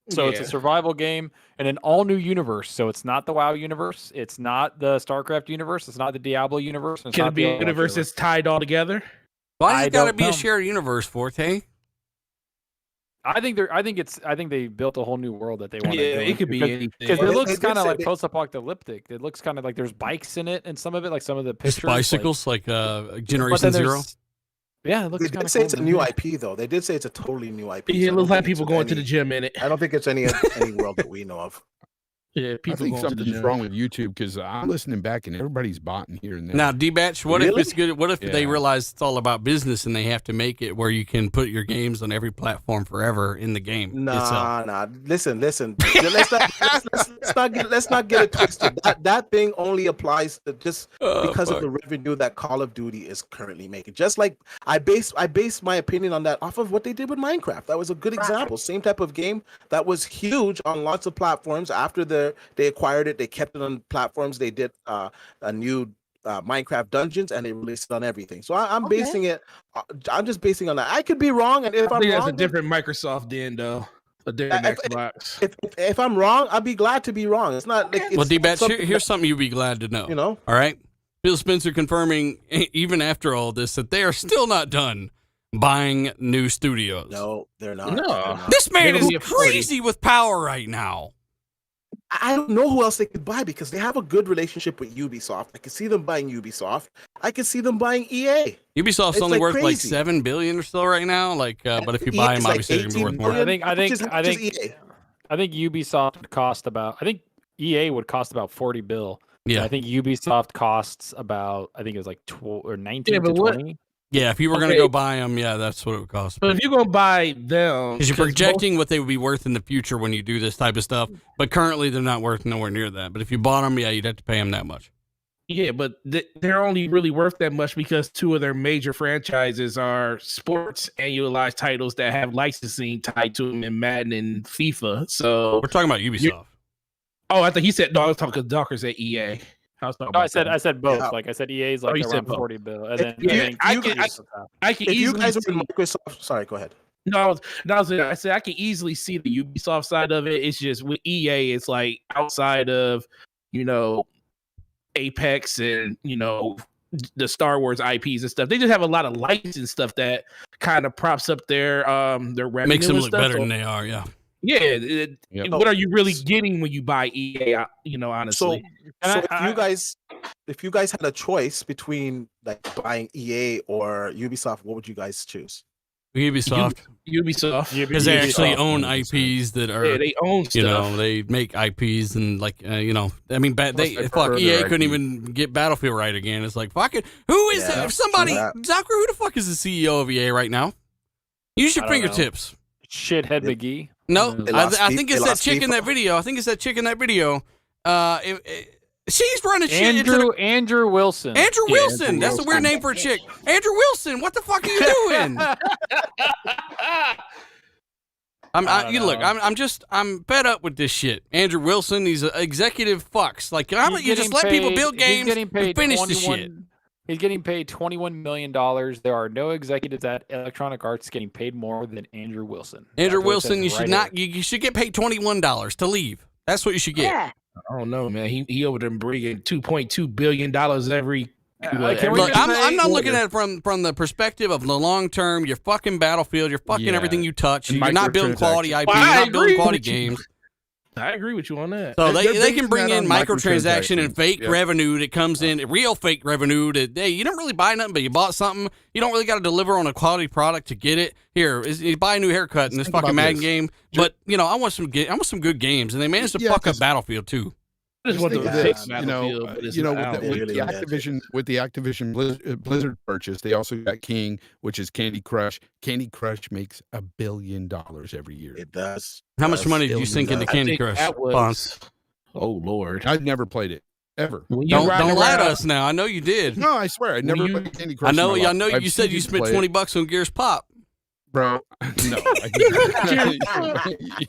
Speaker 7: So it's a survival game in an all new universe. So it's not the WoW universe. It's not the StarCraft universe. It's not the Diablo universe. It's
Speaker 9: Can
Speaker 7: not
Speaker 9: it be
Speaker 7: the
Speaker 9: a universe that's tied all together?
Speaker 2: Why does
Speaker 7: I
Speaker 2: it got to
Speaker 7: don't
Speaker 2: be
Speaker 7: know.
Speaker 2: a shared universe, Forte?
Speaker 7: I think they built a whole new world that they want to
Speaker 9: Yeah, it could be anything.
Speaker 7: because
Speaker 1: Well,
Speaker 7: it
Speaker 1: they
Speaker 7: looks
Speaker 1: did
Speaker 7: kind of
Speaker 1: say
Speaker 7: like
Speaker 1: they-
Speaker 7: post-apocalyptic. It looks kind of like there's bikes in it, and some of it, like some of the
Speaker 2: Just
Speaker 7: pictures,
Speaker 2: bicycles, like
Speaker 7: but
Speaker 2: Generation
Speaker 7: then
Speaker 2: Zero.
Speaker 7: there's- Yeah, it looks
Speaker 1: They
Speaker 7: kind
Speaker 1: did
Speaker 7: of
Speaker 1: say
Speaker 7: cool.
Speaker 1: it's a new IP though. They did say it's a totally new IP.
Speaker 9: Yeah,
Speaker 1: so
Speaker 9: it
Speaker 1: I
Speaker 9: looks
Speaker 1: don't
Speaker 9: like
Speaker 1: think it's
Speaker 9: people going to the
Speaker 1: any-
Speaker 9: gym in it.
Speaker 1: I don't think it's any world that we know of.
Speaker 9: Yeah,
Speaker 3: I
Speaker 9: people
Speaker 3: think
Speaker 9: going to the
Speaker 3: something's
Speaker 9: gym.
Speaker 3: wrong with YouTube because I'm listening back and everybody's botting here and there.
Speaker 2: Now, D-Batch, what if
Speaker 1: Really?
Speaker 2: it's good? What if they
Speaker 3: Yeah.
Speaker 2: realize it's all about business and they have to make it where you can put your games on every platform forever in the game itself?
Speaker 1: Nah. Listen. Let's not get it twisted. That thing only applies to just because of the revenue that Call of Duty is currently making. Just like I base my opinion on that off of what they did with Minecraft. That was a good example. Same type of game that was huge on lots of platforms. After they acquired it, they kept it on platforms. They did a new Minecraft Dungeons, and they released it on everything. So I'm basing it. I'm just basing on that. I could be wrong, and if
Speaker 9: I
Speaker 1: I'm
Speaker 9: think
Speaker 1: wrong,
Speaker 9: that's a different Microsoft then, though. A different Xbox.
Speaker 1: if I'm wrong, I'll be glad to be wrong. It's not like
Speaker 2: Well, D-Batch,
Speaker 1: something
Speaker 2: here's something you'd be glad to know.
Speaker 1: You know?
Speaker 2: All right? Phil Spencer confirming, even after all this, that they are still not done buying new studios.
Speaker 1: No, they're not.
Speaker 9: No.
Speaker 1: They're not.
Speaker 2: This man
Speaker 9: They're gonna
Speaker 2: is
Speaker 9: be at 40.
Speaker 2: crazy with power right now.
Speaker 1: I don't know who else they could buy because they have a good relationship with Ubisoft. I can see them buying Ubisoft. I can see them buying EA.
Speaker 2: Ubisoft's
Speaker 1: It's
Speaker 2: only
Speaker 1: like
Speaker 2: worth like
Speaker 1: crazy.
Speaker 2: $7 billion or so right now. Like, but if you
Speaker 1: EA
Speaker 2: buy
Speaker 1: is
Speaker 2: them,
Speaker 1: like
Speaker 2: obviously they're gonna be worth
Speaker 1: 18
Speaker 2: more.
Speaker 1: billion.
Speaker 7: I think
Speaker 1: EA.
Speaker 7: I think Ubisoft would cost about. I think EA would cost about $40 billion.
Speaker 2: Yeah.
Speaker 7: I think Ubisoft costs about. I think it was like 12 or 19
Speaker 9: Yeah,
Speaker 7: to
Speaker 9: but what-
Speaker 7: 20.
Speaker 2: Yeah, if you were gonna
Speaker 9: Okay.
Speaker 2: go buy them, yeah, that's what it would cost.
Speaker 9: But if you're gonna buy them,
Speaker 2: Because you're
Speaker 9: 'cause
Speaker 2: projecting what they would be worth in the future when you do this type of stuff, but currently they're not worth nowhere near that. But if you bought them, yeah, you'd have to pay them that much.
Speaker 9: yeah, but they're only really worth that much because two of their major franchises are sports annualized titles that have licensing tied to them in Madden and FIFA. So,
Speaker 2: We're talking about Ubisoft.
Speaker 9: oh, I think he said no. I was talking Dockers at EA. I was talking
Speaker 7: No,
Speaker 9: about
Speaker 7: I said both.
Speaker 1: Yeah.
Speaker 7: Like I said, EA's
Speaker 9: Oh,
Speaker 7: like
Speaker 9: you said
Speaker 7: around
Speaker 9: both.
Speaker 7: 40 bill, and then
Speaker 1: If
Speaker 7: I
Speaker 1: you-
Speaker 7: think
Speaker 1: I can-
Speaker 7: Ubisoft's top.
Speaker 9: I can
Speaker 1: If you
Speaker 9: easily
Speaker 1: guys
Speaker 9: see.
Speaker 1: are in Microsoft, sorry, go ahead.
Speaker 9: I said I can easily see the Ubisoft side of it. It's just with EA, it's like outside of Apex and the Star Wars IPs and stuff. They just have a lot of licensed stuff that kind of props up their revenue.
Speaker 2: Makes them
Speaker 9: and
Speaker 2: look
Speaker 9: stuff.
Speaker 2: better
Speaker 9: So,
Speaker 2: than they are, yeah.
Speaker 9: yeah.
Speaker 3: Yep.
Speaker 9: What are you really getting when you buy EA? Honestly.
Speaker 1: So
Speaker 7: And
Speaker 1: if you guys had a choice between like buying EA or Ubisoft, what would you guys choose?
Speaker 2: Ubisoft,
Speaker 9: Ubisoft.
Speaker 2: because they actually
Speaker 7: Ubisoft.
Speaker 2: own IPs that are,
Speaker 9: Yeah, they own stuff.
Speaker 2: you know, they make IPs and like, I mean,
Speaker 3: Plus they
Speaker 2: fuck,
Speaker 3: prefer
Speaker 2: EA
Speaker 3: their
Speaker 2: couldn't
Speaker 3: IP.
Speaker 2: even get Battlefield right again. It's like, fuck it. Who is
Speaker 1: Yeah,
Speaker 2: if somebody,
Speaker 1: true
Speaker 2: Zucker, who the fuck is the CEO of EA right now? Use your
Speaker 7: I don't know.
Speaker 2: fingertips.
Speaker 7: Shithead
Speaker 1: Yeah.
Speaker 7: McGee.
Speaker 2: No,
Speaker 1: They lost
Speaker 2: I think
Speaker 1: FIFA-
Speaker 2: it's
Speaker 1: they
Speaker 2: that
Speaker 1: lost
Speaker 2: chick in
Speaker 1: FIFA.
Speaker 2: that video. I think it's that chick in that video. She's running shit into the
Speaker 7: Andrew Wilson.
Speaker 2: Andrew
Speaker 9: Yeah,
Speaker 2: Wilson.
Speaker 9: Andrew
Speaker 2: That's a weird
Speaker 9: Wilson.
Speaker 2: name for a chick. Andrew Wilson. What the fuck are you doing?
Speaker 7: don't
Speaker 2: You look.
Speaker 7: know.
Speaker 2: I'm fed up with this shit. Andrew Wilson. He's an executive fucks. Like, how about you just let people build games and finish the shit?
Speaker 7: He's getting paid $21 million. There are no executives at Electronic Arts getting paid more than Andrew Wilson.
Speaker 2: Andrew
Speaker 7: That's what it
Speaker 2: Wilson.
Speaker 7: says
Speaker 2: You should
Speaker 7: right
Speaker 2: not.
Speaker 7: here.
Speaker 2: You should get paid $21 to leave. That's what you should get.
Speaker 9: I don't know, man. He over there bringing $2.2 billion every.
Speaker 7: Can we
Speaker 2: Look,
Speaker 7: just
Speaker 2: I'm not
Speaker 7: say-
Speaker 2: looking at it from the perspective of the long term. You're fucking Battlefield. You're fucking
Speaker 3: Yeah.
Speaker 2: everything you touch.
Speaker 3: And
Speaker 2: You're not building quality IP.
Speaker 3: microtransactions.
Speaker 2: You're
Speaker 9: Well, I
Speaker 2: not building
Speaker 9: agree
Speaker 2: quality
Speaker 9: with you.
Speaker 2: games.
Speaker 9: I agree with you on that.
Speaker 2: So
Speaker 3: They're
Speaker 2: they can
Speaker 3: basing
Speaker 2: bring
Speaker 3: that
Speaker 2: in
Speaker 3: on
Speaker 2: microtransaction and fake
Speaker 3: Yep.
Speaker 2: revenue that comes in, real fake revenue that, hey, you don't really buy nothing, but you bought something. You don't really got to deliver on a quality product to get it. Here, you buy a new haircut in this
Speaker 3: Think
Speaker 2: fucking
Speaker 3: about
Speaker 2: Madden
Speaker 3: this.
Speaker 2: game, but I want some good games, and they managed to
Speaker 3: Yeah,
Speaker 2: fuck up
Speaker 3: 'cause-
Speaker 2: Battlefield too.
Speaker 9: I just want
Speaker 3: Think
Speaker 9: to
Speaker 3: of
Speaker 9: fix
Speaker 3: this,
Speaker 9: Battlefield, but it's not out.
Speaker 1: They
Speaker 3: with
Speaker 1: really
Speaker 3: the
Speaker 1: did.
Speaker 3: Activision Blizzard purchase, they also got King, which is Candy Crush. Candy Crush makes $1 billion every year.
Speaker 1: It does.
Speaker 2: How much
Speaker 1: Does.
Speaker 2: money did you
Speaker 3: Billions
Speaker 2: sink into
Speaker 3: of-
Speaker 9: I
Speaker 2: Candy
Speaker 9: think
Speaker 2: Crush?
Speaker 9: that
Speaker 2: Fonz?
Speaker 9: was. Oh Lord!
Speaker 3: I've never played it ever.
Speaker 9: When you
Speaker 2: Don't
Speaker 9: riding
Speaker 2: lie to
Speaker 9: around-
Speaker 2: us now. I know you did.
Speaker 3: No, I swear, I never
Speaker 9: you-
Speaker 3: played Candy Crush.
Speaker 2: I know.
Speaker 3: in my
Speaker 2: I know.
Speaker 3: life. I've
Speaker 2: You said
Speaker 3: seen
Speaker 2: you spent
Speaker 3: play it.
Speaker 2: $20 on Gears Pop.
Speaker 3: Bro. No,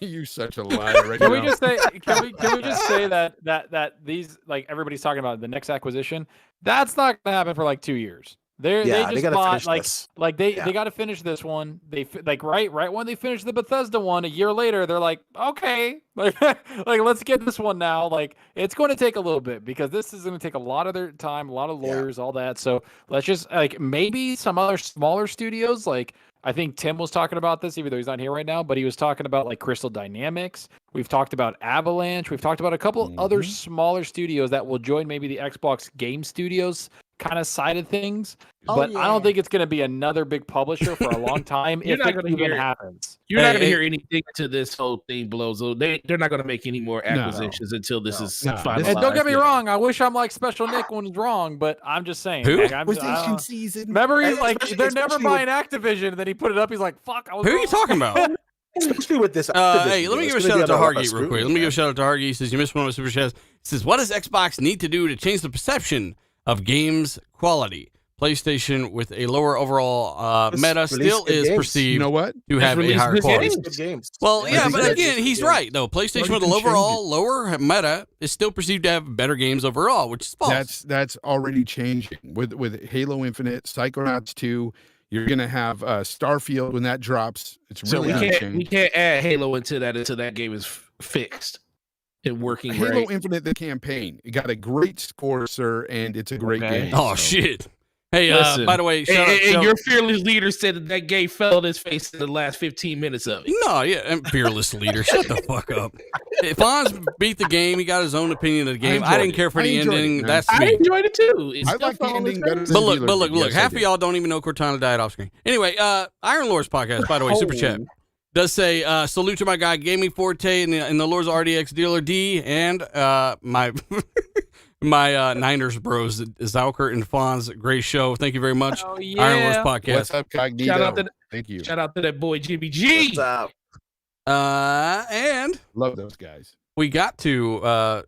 Speaker 3: you're such a liar right
Speaker 7: Can
Speaker 3: now.
Speaker 7: we just say? Can we just say that these, like, everybody's talking about the next acquisition? That's not going to happen for like 2 years. They
Speaker 1: Yeah,
Speaker 7: just
Speaker 1: gotta
Speaker 7: bought
Speaker 1: finish this.
Speaker 7: they
Speaker 1: Yeah.
Speaker 7: got to finish this one. They right when they finished the Bethesda one a year later, they're like, okay, like let's get this one now. Like it's going to take a little bit because this is going to take a lot of their time, a lot of lawyers, all that. So let's just like maybe some other smaller studios. Like I think Tim was talking about this, even though he's not here right now, but he was talking about like Crystal Dynamics. We've talked about Avalanche. We've talked about a couple other smaller studios that will join maybe the Xbox Game Studios kind of side of things. But I don't think it's going to be another big publisher for a long time if it even happens.
Speaker 9: You're not going to hear anything to this whole thing blows. They're not going to make any more acquisitions until this is finalized.
Speaker 7: And don't get me wrong, I wish I'm like Special Nick when he's wrong, but I'm just saying.
Speaker 2: Who?
Speaker 7: Like, remember, he's like, they're never buying Activision, and then he put it up. He's like, fuck. I was
Speaker 2: Who are
Speaker 7: wrong.
Speaker 2: you talking about?
Speaker 1: Especially with this.
Speaker 2: Hey, let me give a shout out to Hargate real quick. Let me give a shout out to Hargate. He says, you missed one of my super chats. He says, what does Xbox need to do to change the perception of games quality? PlayStation with a lower overall meta still is perceived to have a higher quality. Well, yeah, but again, he's right though. PlayStation with an overall lower meta is still perceived to have better games overall, which is false.
Speaker 3: That's already changing with Halo Infinite, Psychonauts 2. You're gonna have Starfield when that drops. It's really
Speaker 9: we can't add Halo into that until that game is fixed and working.
Speaker 3: Halo Infinite, the campaign, it got a great score, sir, and it's a great game.
Speaker 2: Oh shit. Hey,
Speaker 9: listen,
Speaker 2: by the way,
Speaker 9: and your fearless leader said that game fell on his face in the last 15 minutes of it.
Speaker 2: No, yeah, and fearless leader. Shut the fuck up. If Fonz beat the game, he got his own opinion of the game. I didn't care for the ending. That's me.
Speaker 9: I enjoyed it too.
Speaker 3: I like the ending better than
Speaker 2: But look. Half of y'all don't even know Cortana died off screen. Anyway, Iron Lords podcast, by the way, super chat does say salute to my guy Gaming Forte and the Lords RDX dealer D and my. My Niners bros, Zauker and Fonz, great show. Thank you very much.
Speaker 7: Oh, yeah.
Speaker 2: Iron Lords podcast.
Speaker 3: What's up, Cognito?
Speaker 9: Thank you. Shout out to that boy Jimmy G.
Speaker 1: What's up?
Speaker 2: And
Speaker 3: love those guys.
Speaker 2: We got to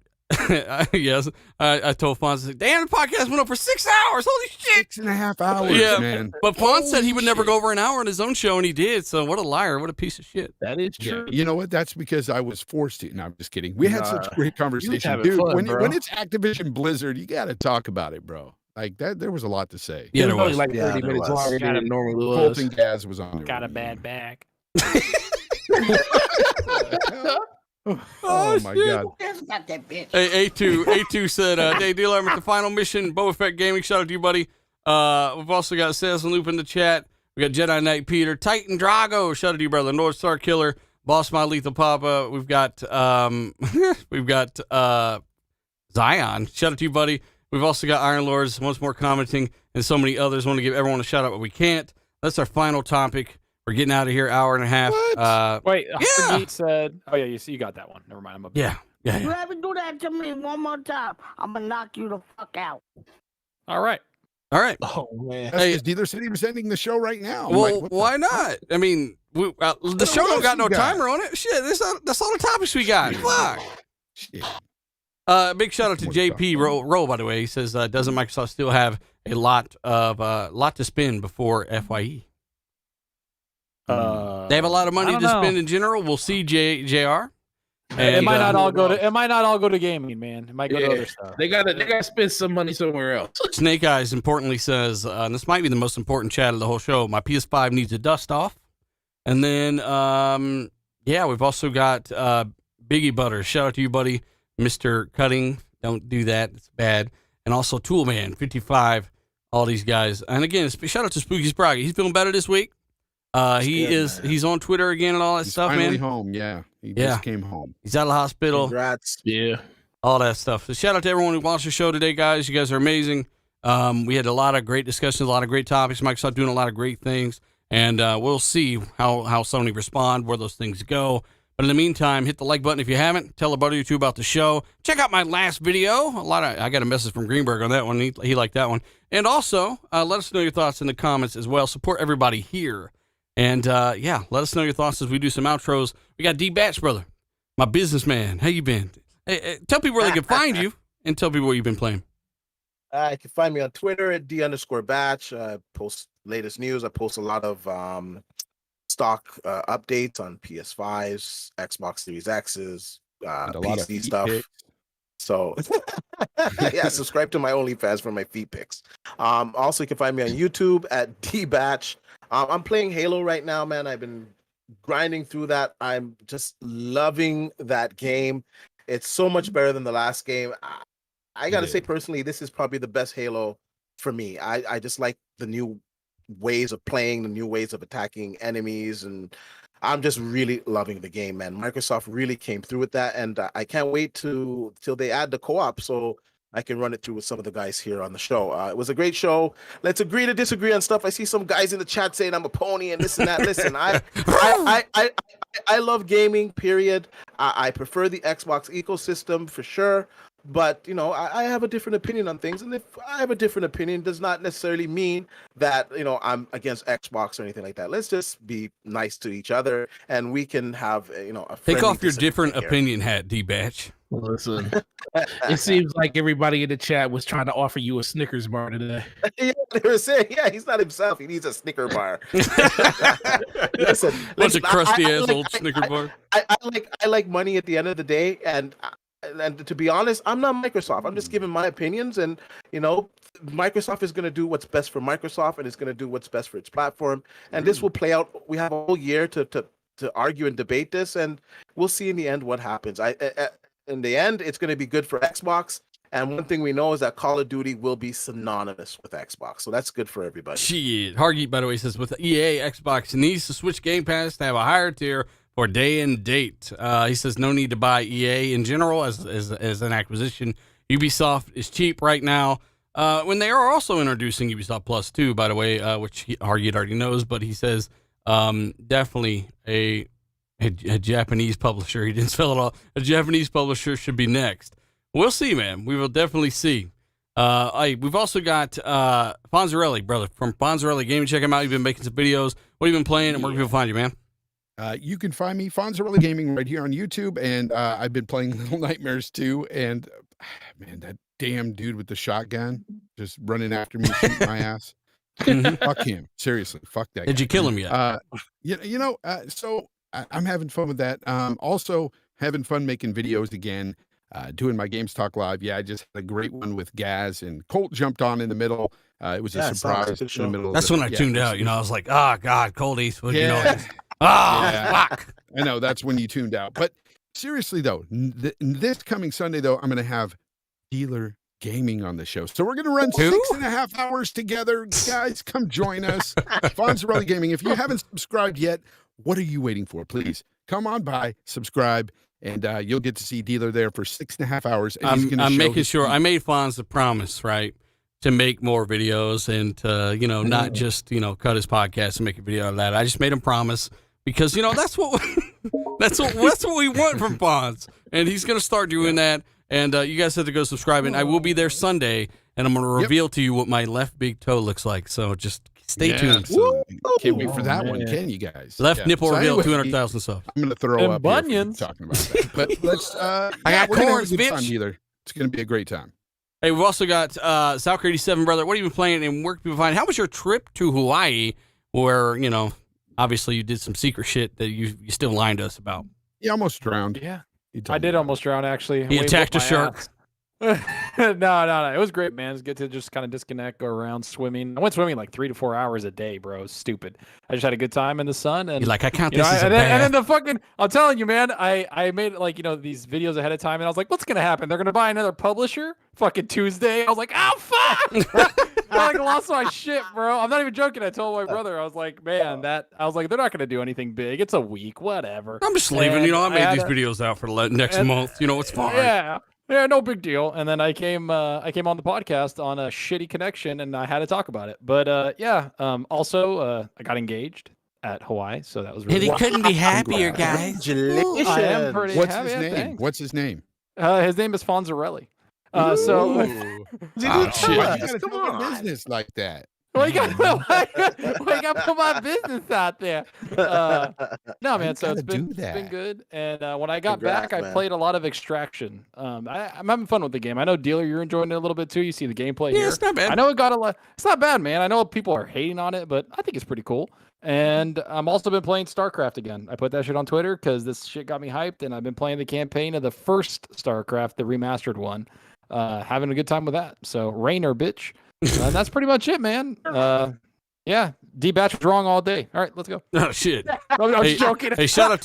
Speaker 2: yes. I told Fonz, damn, the podcast went up for 6 hours. Holy shit.
Speaker 3: 6.5 hours, man.
Speaker 2: But Fonz said he would never go over an hour on his own show, and he did. So what a liar. What a piece of shit.
Speaker 9: That is true.
Speaker 3: You know what? That's because I was forced to. No, I'm just kidding. We had such great conversation. Dude,
Speaker 9: fun,
Speaker 3: when it's Activision Blizzard, you got to talk about it, bro. Like that, there was a lot to say.
Speaker 2: Yeah, there was.
Speaker 9: Like 30 minutes longer than it normally was.
Speaker 3: Colton Gaz was on there.
Speaker 7: Got a bad back.
Speaker 3: Oh my god.
Speaker 2: Hey, A2 said, hey, dealer, I'm at the final mission. Boba Fett Gaming, shout out to you, buddy. We've also got Sales and Loop in the chat. We got Jedi Knight Peter, Titan Drago, shout out to you, brother. North Star Killer, Boss My Lethal Papa. We've got Zion, shout out to you, buddy. We've also got Iron Lords, once more commenting, and so many others. Want to give everyone a shout out, but we can't. That's our final topic. We're getting out of here, hour and a half.
Speaker 7: Wait, Geek said, oh yeah, you got that one. Never mind, I'm up.
Speaker 2: Yeah.
Speaker 10: You ever do that to me one more time, I'm gonna knock you the fuck out.
Speaker 7: All right.
Speaker 3: Oh man. Hey, Dealer said he was ending the show right now.
Speaker 2: Well, why not? I mean, the show don't got no timer on it. Shit, that's all the topics we got. Fuck.
Speaker 3: Shit.
Speaker 2: Big shout out to JP Rowe, by the way. He says, doesn't Microsoft still have a lot to spend before FYE? They have a lot of money to spend in general. We'll see, JR.
Speaker 7: It might not all go to gaming, man. It might go to other stuff.
Speaker 9: They gotta spend some money somewhere else.
Speaker 2: Snake Eyes importantly says, and this might be the most important chat of the whole show, my PS5 needs to dust off. And then we've also got Biggie Butter. Shout out to you, buddy. Mr. Cutting. Don't do that. It's bad. And also Toolman 55, all these guys. And again, shout out to Spooky Sproggy. He's feeling better this week. He's on Twitter again and all that stuff,
Speaker 3: finally
Speaker 2: man.
Speaker 3: Home, yeah. He just came home.
Speaker 2: He's out of the hospital.
Speaker 1: Congrats.
Speaker 9: Yeah.
Speaker 2: All that stuff. So shout out to everyone who watched the show today, guys. You guys are amazing. We had a lot of great discussions, a lot of great topics. Microsoft doing a lot of great things. And we'll see how Sony respond, where those things go. But in the meantime, hit the like button if you haven't. Tell a buddy or two about the show. Check out my last video. I got a message from Greenberg on that one. He liked that one. And also, let us know your thoughts in the comments as well. Support everybody here. And let us know your thoughts as we do some outros. We got D Batch, brother, my businessman. How you been? Hey, tell people where they can find you, and tell people what you've been playing.
Speaker 1: You can find me on Twitter at D_Batch. I post latest news. I post a lot of stock updates on PS5s, Xbox Series X's, PC stuff. So yeah, subscribe to my OnlyFans for my feet pics. Also you can find me on YouTube at dbatch. I'm playing Halo right now, man. I've been grinding through that. I'm just loving that game. It's so much better than the last game. I gotta say personally, this is probably the best Halo for me. I just like the new ways of playing, the new ways of attacking enemies, and I'm just really loving the game, man. Microsoft really came through with that, and I can't wait till they add the co-op so I can run it through with some of the guys here on the show. It was a great show. Let's agree to disagree on stuff. I see some guys in the chat saying I'm a pony and this and that. Listen, I love gaming. Period. I prefer the Xbox ecosystem for sure. But I have a different opinion on things, and if I have a different opinion, does not necessarily mean that I'm against Xbox or anything like that. Let's just be nice to each other, and we can have a
Speaker 2: Take off your
Speaker 1: disagreement
Speaker 2: different
Speaker 1: here.
Speaker 2: opinion hat, D-Batch.
Speaker 9: Listen, it seems like everybody in the chat was trying to offer you a Snickers bar today.
Speaker 1: Yeah, they were saying, he's not himself. He needs a Snicker bar.
Speaker 2: Bunch of crusty
Speaker 1: I
Speaker 2: ass
Speaker 1: like-
Speaker 2: old Snicker bar.
Speaker 1: I like money at the end of the day, and to be honest, I'm not Microsoft. I'm just giving my opinions, and Microsoft is going to do what's best for Microsoft, and it's going to do what's best for its platform, and this will play out. We have a whole year to argue and debate this, and we'll see in the end what happens. In the end, it's going to be good for Xbox. And one thing we know is that Call of Duty will be synonymous with Xbox. So that's good for everybody.
Speaker 2: Shit. Hargeet, by the way, says with EA, Xbox needs to switch Game Pass to have a higher tier for day and date. He says no need to buy EA in general as an acquisition. Ubisoft is cheap right now. When they are also introducing Ubisoft Plus 2, by the way, which Hargeet already knows, but he says definitely a Japanese publisher. He didn't spell it all. A Japanese publisher should be next. We'll see, man. We will definitely see. We've also got Fonzarelli, brother, from Fonzarelli Gaming. Check him out. You've been making some videos. What have you been playing, and where can people find you, man?
Speaker 3: You can find me, Fonzarelli Gaming, right here on YouTube, and I've been playing Little Nightmares too. And man, that damn dude with the shotgun just running after me, shooting my ass. Fuck him, seriously. Fuck that.
Speaker 2: Did you kill him yet?
Speaker 3: So I'm having fun with that. Also having fun making videos again. Doing my Games Talk Live. Yeah, I just had a great one with Gaz, and Colt jumped on in the middle. It was a surprise in the middle.
Speaker 2: That's when I tuned out. I was like, oh, God, Colt Eastwood.
Speaker 3: Yeah.
Speaker 2: Fuck.
Speaker 3: I know, that's when you tuned out. But seriously, though, this coming Sunday, though, I'm going to have Dealer Gaming on the show. So we're going to run 6.5 hours together. Guys, come join us. Fonzarelli Gaming. If you haven't subscribed yet, what are you waiting for? Please come on by, subscribe. And you'll get to see Dealer there for 6.5 hours. And
Speaker 2: I'm making sure. I made Fonz the promise, right, to make more videos and to, not just, cut his podcast and make a video out of that. I just made him promise because, that's what that's what we want from Fonz. And he's going to start doing that. And you guys have to go subscribe. And I will be there Sunday, and I'm going to reveal to you what my left big toe looks like. So just stay tuned.
Speaker 3: So can't wait for that one, can you guys?
Speaker 2: Left nipple
Speaker 3: So
Speaker 2: reveal,
Speaker 3: anyway,
Speaker 2: 200,000 subs.
Speaker 3: I'm going to throw
Speaker 7: And
Speaker 3: up
Speaker 7: bunions.
Speaker 3: here talking about that. But let's.
Speaker 2: I got
Speaker 3: we're gonna have
Speaker 2: corns,
Speaker 3: a good time,
Speaker 2: bitch.
Speaker 3: Dealer. It's going to be a great time.
Speaker 2: Hey, we've also got Salker87, brother. What have you been playing, and where can people find? How was your trip to Hawaii, where obviously you did some secret shit that you still lied to us about?
Speaker 3: He almost drowned.
Speaker 7: Yeah,
Speaker 3: He told
Speaker 7: I
Speaker 3: me
Speaker 7: did
Speaker 3: about
Speaker 7: almost drown, actually.
Speaker 2: He
Speaker 7: Wade
Speaker 2: attacked
Speaker 7: whooped
Speaker 2: a
Speaker 7: my
Speaker 2: shark.
Speaker 7: ass. No. It was great, man. It's good to just kind of disconnect, go around swimming. I went swimming like 3 to 4 hours a day, bro. It was stupid. I just had a good time in the sun. And
Speaker 2: You're like, I count
Speaker 7: you know,
Speaker 2: this as a
Speaker 7: and then
Speaker 2: bath.
Speaker 7: the fucking, I'm telling you, man, I made like, these videos ahead of time, and I was like, what's going to happen? They're going to buy another publisher fucking Tuesday. I was like, oh, fuck. I lost my shit, bro. I'm not even joking. I told my brother, I was like, man, they're not going to do anything big. It's a week, whatever.
Speaker 2: I'm just leaving.
Speaker 7: And
Speaker 2: I made
Speaker 7: had
Speaker 2: these videos out for the next month. It's fine.
Speaker 7: Yeah, no big deal. And then I came on the podcast on a shitty connection, and I had to talk about it. But also I got engaged at Hawaii, so that was really
Speaker 2: And he couldn't be happier, guys.
Speaker 1: Congratulations.
Speaker 7: I am pretty
Speaker 3: What's
Speaker 7: happy.
Speaker 3: his name?
Speaker 7: Thanks.
Speaker 3: What's his name?
Speaker 7: His name is Fonzarelli.
Speaker 3: Oh,
Speaker 2: shit.
Speaker 3: Why you gotta
Speaker 1: Come
Speaker 3: do a
Speaker 1: on.
Speaker 3: business like that?
Speaker 7: Well, you got to put my business out there. No, man. So
Speaker 3: gotta
Speaker 7: it's
Speaker 3: do
Speaker 7: been
Speaker 3: that.
Speaker 7: good. And when I got
Speaker 1: Congrats,
Speaker 7: back, I
Speaker 1: man.
Speaker 7: played a lot of Extraction. I'm having fun with the game. I know, Dealer, you're enjoying it a little bit too. You see the gameplay
Speaker 2: Yeah,
Speaker 7: here.
Speaker 2: it's not bad.
Speaker 7: I know it got a lot. It's not bad, man. I know people are hating on it, but I think it's pretty cool. And I'm also been playing StarCraft again. I put that shit on Twitter because this shit got me hyped, and I've been playing the campaign of the first StarCraft, the remastered one. Having a good time with that. So Rainer, bitch. And that's pretty much it, man. Yeah, D-Batch was wrong all day. All right, let's go.
Speaker 2: Oh shit!
Speaker 7: I was joking.
Speaker 2: Hey, shout out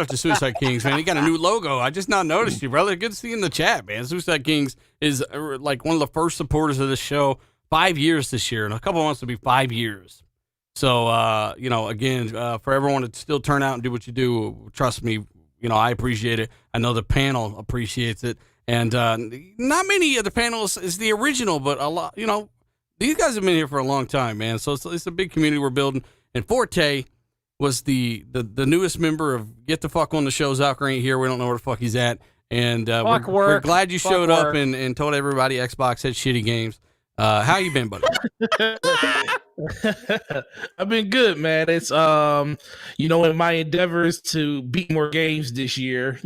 Speaker 2: to Suicide Kings, man. You got a new logo. I just not noticed you, brother. Good to see you in the chat, man. Suicide Kings is like one of the first supporters of this show. 5 years this year, and a couple months will be 5 years. So, again, for everyone to still turn out and do what you do, trust me, I appreciate it. I know the panel appreciates it, and not many of the panelists is the original, but a lot. These guys have been here for a long time, man. So it's a big community we're building. And Forte was the newest member of Get the Fuck on the Show. Zucker ain't here. We don't know where the fuck he's at. And we're glad you showed up and told everybody Xbox had shitty games. How you been, buddy?
Speaker 9: I've been good, man. It's in my endeavors to beat more games this year.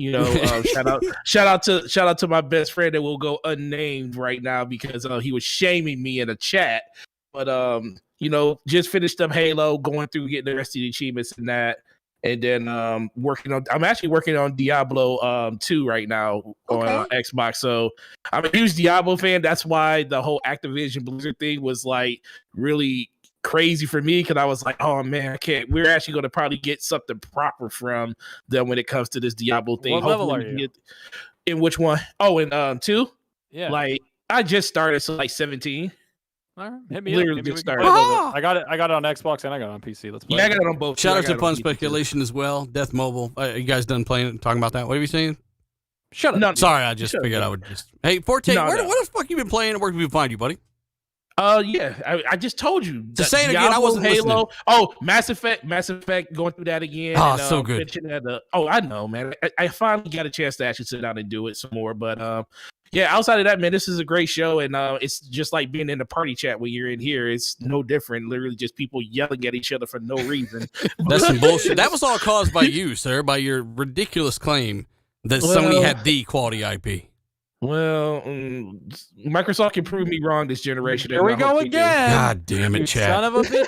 Speaker 9: Shout out to my best friend that will go unnamed right now because he was shaming me in a chat. But just finished up Halo, going through getting the rest of the achievements and that. And then I'm actually working on Diablo 2 right now on Xbox. So I'm a huge Diablo fan. That's why the whole Activision Blizzard thing was like really crazy for me because I was like, oh man, I can't. We're actually going to probably get something proper from them when it comes to this Diablo thing.
Speaker 7: What level are you?
Speaker 9: In which one? Oh, in 2?
Speaker 7: Yeah.
Speaker 9: Like I just started, so like 17.
Speaker 7: All right, hit me
Speaker 9: Literally
Speaker 7: up.
Speaker 9: just started.
Speaker 7: I got it on Xbox and I got it on PC. Let's play.
Speaker 9: Yeah, I got it on both.
Speaker 2: Shout out to Fun Speculation as well. Death Mobile. You guys done playing it and talking about that? What are you saying?
Speaker 7: Shut up.
Speaker 9: No,
Speaker 2: sorry, I just figured I would just. Hey, Forte, what the fuck you been playing and where can we find you, buddy?
Speaker 9: I just told you.
Speaker 2: To say it again, I wasn't listening.
Speaker 9: Oh, Mass Effect, going through that again.
Speaker 2: Oh, so good.
Speaker 9: I know, man. I finally got a chance to actually sit down and do it some more, but outside of that, man, this is a great show, and it's just like being in the party chat when you're in here. It's no different. Literally, just people yelling at each other for no reason.
Speaker 2: That's some bullshit. That was all caused by you, sir, by your ridiculous claim that Sony had the quality IP.
Speaker 9: Well, Microsoft can prove me wrong this generation.
Speaker 7: Here we go again.
Speaker 2: God damn it, Chad.
Speaker 7: Son of a bitch.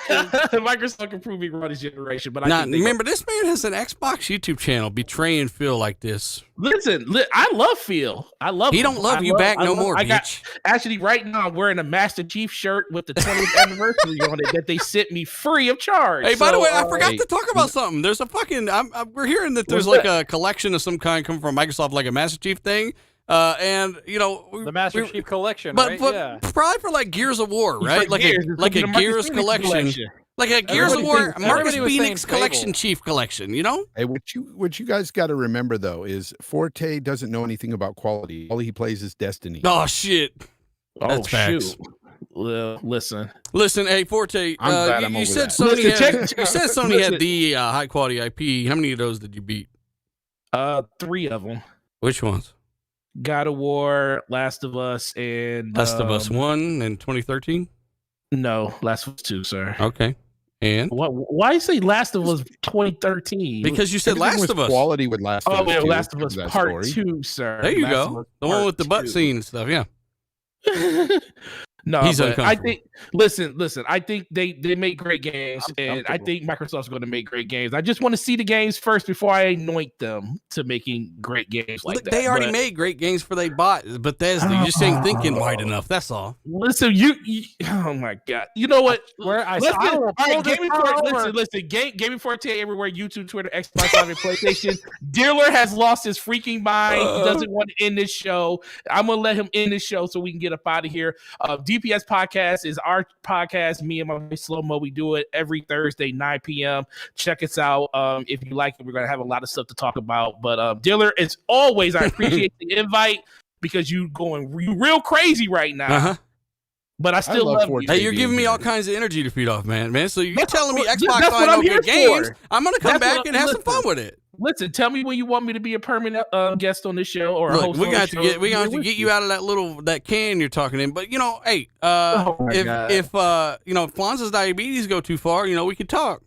Speaker 9: Microsoft can prove me wrong this generation. But
Speaker 2: remember, this man has an Xbox YouTube channel betraying Phil like this.
Speaker 9: Listen, I love Phil. I love him.
Speaker 2: He don't love you back no more, bitch.
Speaker 9: Actually, right now, I'm wearing a Master Chief shirt with the 20th anniversary on it that they sent me free of charge.
Speaker 2: Hey, by the way, I forgot to talk about something. There's a fucking... we're hearing that there's like a collection of some kind coming from Microsoft, like a Master Chief thing.
Speaker 7: The Master Chief Collection,
Speaker 2: but
Speaker 7: yeah.
Speaker 2: Probably for like Gears of War, right? Like a Gears collection. Like a Gears of War Marcus Phoenix collection, Chief collection,
Speaker 3: Hey, what you guys got to remember though is Forte doesn't know anything about quality. All he plays is Destiny.
Speaker 2: Oh shit. That's facts.
Speaker 9: Shoot. Well, listen.
Speaker 2: Hey, Forte. You said Sony had the high quality IP. How many of those did you beat?
Speaker 9: 3 of them.
Speaker 2: Which ones?
Speaker 9: God of War, Last of Us, and
Speaker 2: Last of Us 1 in 2013?
Speaker 9: No, Last of Us 2, sir.
Speaker 2: Okay. And
Speaker 9: why you say Last of Us 2013?
Speaker 2: Because you said Last of Us.
Speaker 3: Quality with Last of Us.
Speaker 9: Oh, yeah, Last of Us Part 2, sir.
Speaker 2: There you go. The one with the butt scene and stuff, yeah.
Speaker 9: No,
Speaker 2: he's
Speaker 9: I think. Listen. I think they make great games, and I think Microsoft's going to make great games. I just want to see the games first before I anoint them to making great games like that.
Speaker 2: They already made great games for they bought Bethesda. You just ain't thinking wide enough. That's all.
Speaker 9: Listen, you oh my god, you know what? Gaming Forte everywhere: YouTube, Twitter, Xbox Live, and PlayStation. Dealer has lost his freaking mind. He doesn't want to end this show. I'm gonna let him end this show so we can get up out of here. DPS Podcast is our podcast. Me and my boy Slow Mo, we do it every Thursday, 9 p.m. Check us out. If you like it, we're going to have a lot of stuff to talk about. But Diller, as always, I appreciate the invite because you real crazy right now.
Speaker 2: Uh-huh.
Speaker 9: But I still love you.
Speaker 2: Hey, you're giving me all kinds of energy to feed off, man. So you're telling me Xbox find no good games. I'm going to come back and have some fun with it.
Speaker 9: Listen, tell me when you want me to be a permanent guest on this show or a host.
Speaker 2: We got to get you out of that can you're talking in. But hey, if Fonz's diabetes go too far, we could talk.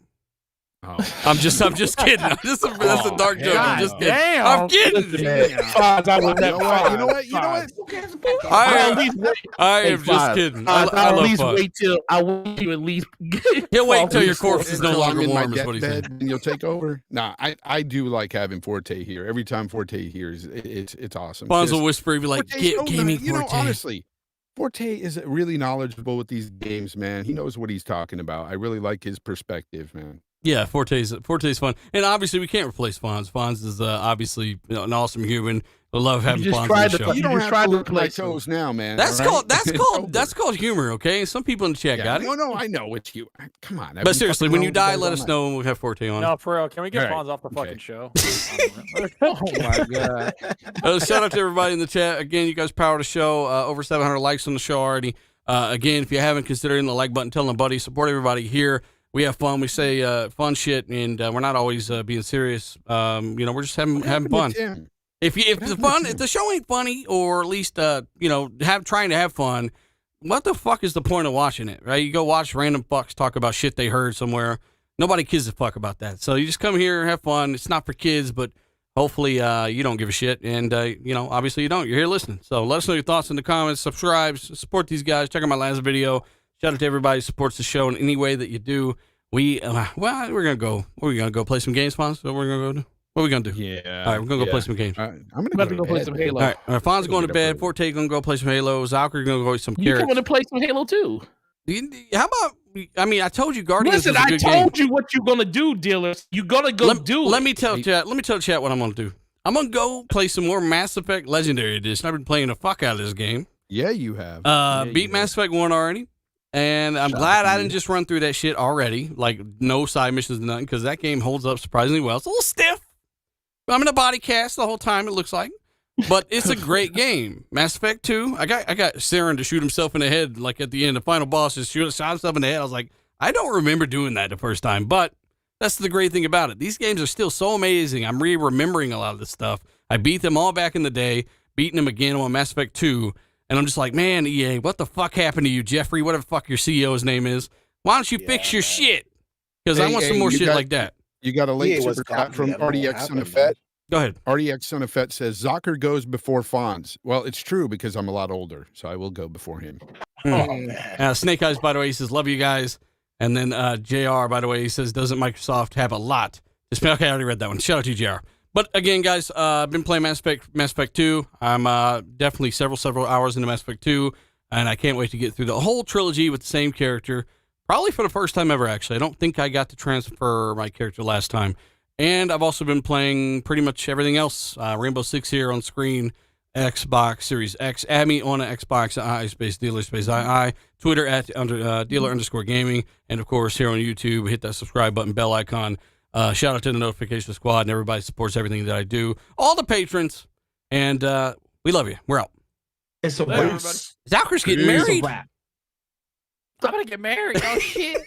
Speaker 2: I'm just kidding. That's a dark joke. I'm just kidding.
Speaker 7: damn.
Speaker 2: I'm kidding.
Speaker 9: Fonz, I would never.
Speaker 3: You know what?
Speaker 2: I am just kidding. I
Speaker 9: I'll at
Speaker 2: love
Speaker 9: least
Speaker 2: fun.
Speaker 9: wait till I want you at least.
Speaker 2: He'll wait till your
Speaker 3: Until
Speaker 2: corpse is no
Speaker 3: I'm
Speaker 2: longer
Speaker 3: in my
Speaker 2: warm. Is what he said.
Speaker 3: deathbed, and you'll take over. Nah, I do like having Forte here. Every time Forte here, it's awesome.
Speaker 2: Fonz will
Speaker 3: 'Cause
Speaker 2: whisper, he'll be like,
Speaker 3: Forte's
Speaker 2: "Get
Speaker 3: so
Speaker 2: gaming
Speaker 3: you know,
Speaker 2: Forte."
Speaker 3: honestly, Forte is really knowledgeable with these games, man. He knows what he's talking about. I really like his perspective, man.
Speaker 2: Yeah, Forte's fun, and obviously we can't replace Fonz. Fonz is obviously an awesome human. I love having
Speaker 9: just
Speaker 2: Fonz on
Speaker 9: tried
Speaker 2: the
Speaker 9: to
Speaker 2: show.
Speaker 3: You don't
Speaker 9: just
Speaker 3: have
Speaker 9: tried
Speaker 3: to
Speaker 9: to
Speaker 3: look my
Speaker 9: replace him.
Speaker 3: toes now, man.
Speaker 2: That's
Speaker 3: all right?
Speaker 2: called
Speaker 3: It's over.
Speaker 2: humor. Okay, some people in the chat
Speaker 3: Yeah,
Speaker 2: got it.
Speaker 3: no, I know it's you. Come on. I've
Speaker 2: But
Speaker 3: been
Speaker 2: seriously,
Speaker 3: fucking
Speaker 2: when
Speaker 3: around
Speaker 2: you
Speaker 3: with
Speaker 2: die,
Speaker 3: guys
Speaker 2: let
Speaker 3: all
Speaker 2: us
Speaker 3: night.
Speaker 2: know and we'll have Forte on.
Speaker 7: No, for real. Can we get
Speaker 3: All right.
Speaker 7: Fonz off the fucking
Speaker 3: Okay.
Speaker 7: show?
Speaker 9: Oh my god!
Speaker 2: Shout out to everybody in the chat. Again, you guys power the show. Over 700 likes on the show already. Again, if you haven't considered hitting the like button, tell them buddy, support everybody here. We have fun. We say fun shit, and we're not always being serious. We're just having fun.
Speaker 3: Tim?
Speaker 2: If the show ain't funny, or at least trying to have fun, what the fuck is the point of watching it, right? You go watch random fucks talk about shit they heard somewhere. Nobody gives a fuck about that. So you just come here, have fun. It's not for kids, but hopefully you don't give a shit, and obviously you don't. You're here listening. So let us know your thoughts in the comments. Subscribe, support these guys. Check out my last video. Shout out to everybody who supports the show in any way that you do. We're gonna go. We're gonna go play some games, Fonz. So we're gonna go do. What are we gonna do?
Speaker 3: Yeah.
Speaker 2: All right, we're gonna go play some games.
Speaker 3: I'm
Speaker 9: I'm
Speaker 3: gonna
Speaker 9: about to go play some
Speaker 3: bed,
Speaker 9: Halo.
Speaker 2: All right, Fonz
Speaker 3: Gotta
Speaker 2: going to
Speaker 3: get up
Speaker 2: bed.
Speaker 3: early.
Speaker 2: Forte gonna go play some Halo. Zalker gonna go eat some
Speaker 9: You
Speaker 2: carrots.
Speaker 9: coming to play some Halo too?
Speaker 2: How about? I mean, I told you Guardians
Speaker 9: Listen,
Speaker 2: was a
Speaker 9: I
Speaker 2: good
Speaker 9: told
Speaker 2: game.
Speaker 9: you what you're gonna do, dealers. You gonna go do it.
Speaker 2: Let me tell chat what I'm gonna do. I'm gonna go play some more Mass Effect Legendary Edition. I've been playing the fuck out of this game.
Speaker 3: Yeah, you have.
Speaker 2: Beat Mass Effect 1 already. And I'm glad I didn't just run through that shit already. Like, no side missions, nothing, because that game holds up surprisingly well. It's a little stiff. I'm in a body cast the whole time, it looks like. But it's a great game. Mass Effect 2, I got Saren to shoot himself in the head, like at the end. The final boss just shot himself in the head. I was like, I don't remember doing that the first time. But that's the great thing about it. These games are still so amazing. I'm remembering a lot of this stuff. I beat them all back in the day, beating them again on Mass Effect 2. And I'm just like, man, EA, what the fuck happened to you, Jeffrey? Whatever the fuck your CEO's name is. Why don't you fix your shit? Because I want some more shit like that.
Speaker 3: You got a late
Speaker 1: was
Speaker 3: super chat from
Speaker 1: copying what
Speaker 3: RDX
Speaker 1: happened,
Speaker 3: Sonafet.
Speaker 2: Go ahead.
Speaker 3: RDX Sonafet says Zocker goes before Fonz. Well, it's true because I'm a lot older, so I will go before him.
Speaker 2: Snake Eyes, by the way, he says, love you guys. And then JR, by the way, he says, doesn't Microsoft have a lot? Okay, I already read that one. Shout out to you, JR. But again, guys, I've been playing Mass Effect 2. I'm definitely several hours into Mass Effect 2, and I can't wait to get through the whole trilogy with the same character, probably for the first time ever, actually. I don't think I got to transfer my character last time. And I've also been playing pretty much everything else. Rainbow Six here on screen, Xbox Series X. Add me on Xbox _dealer _II, Twitter at dealer_gaming, and of course here on YouTube, hit that subscribe button, bell icon. Shout out to the notification squad and everybody supports everything that I do. All the patrons. And we love you. We're out.
Speaker 9: It's a
Speaker 7: Later,
Speaker 9: wrap.
Speaker 2: Zalker's getting married.
Speaker 7: I'm gonna get married. Oh shit.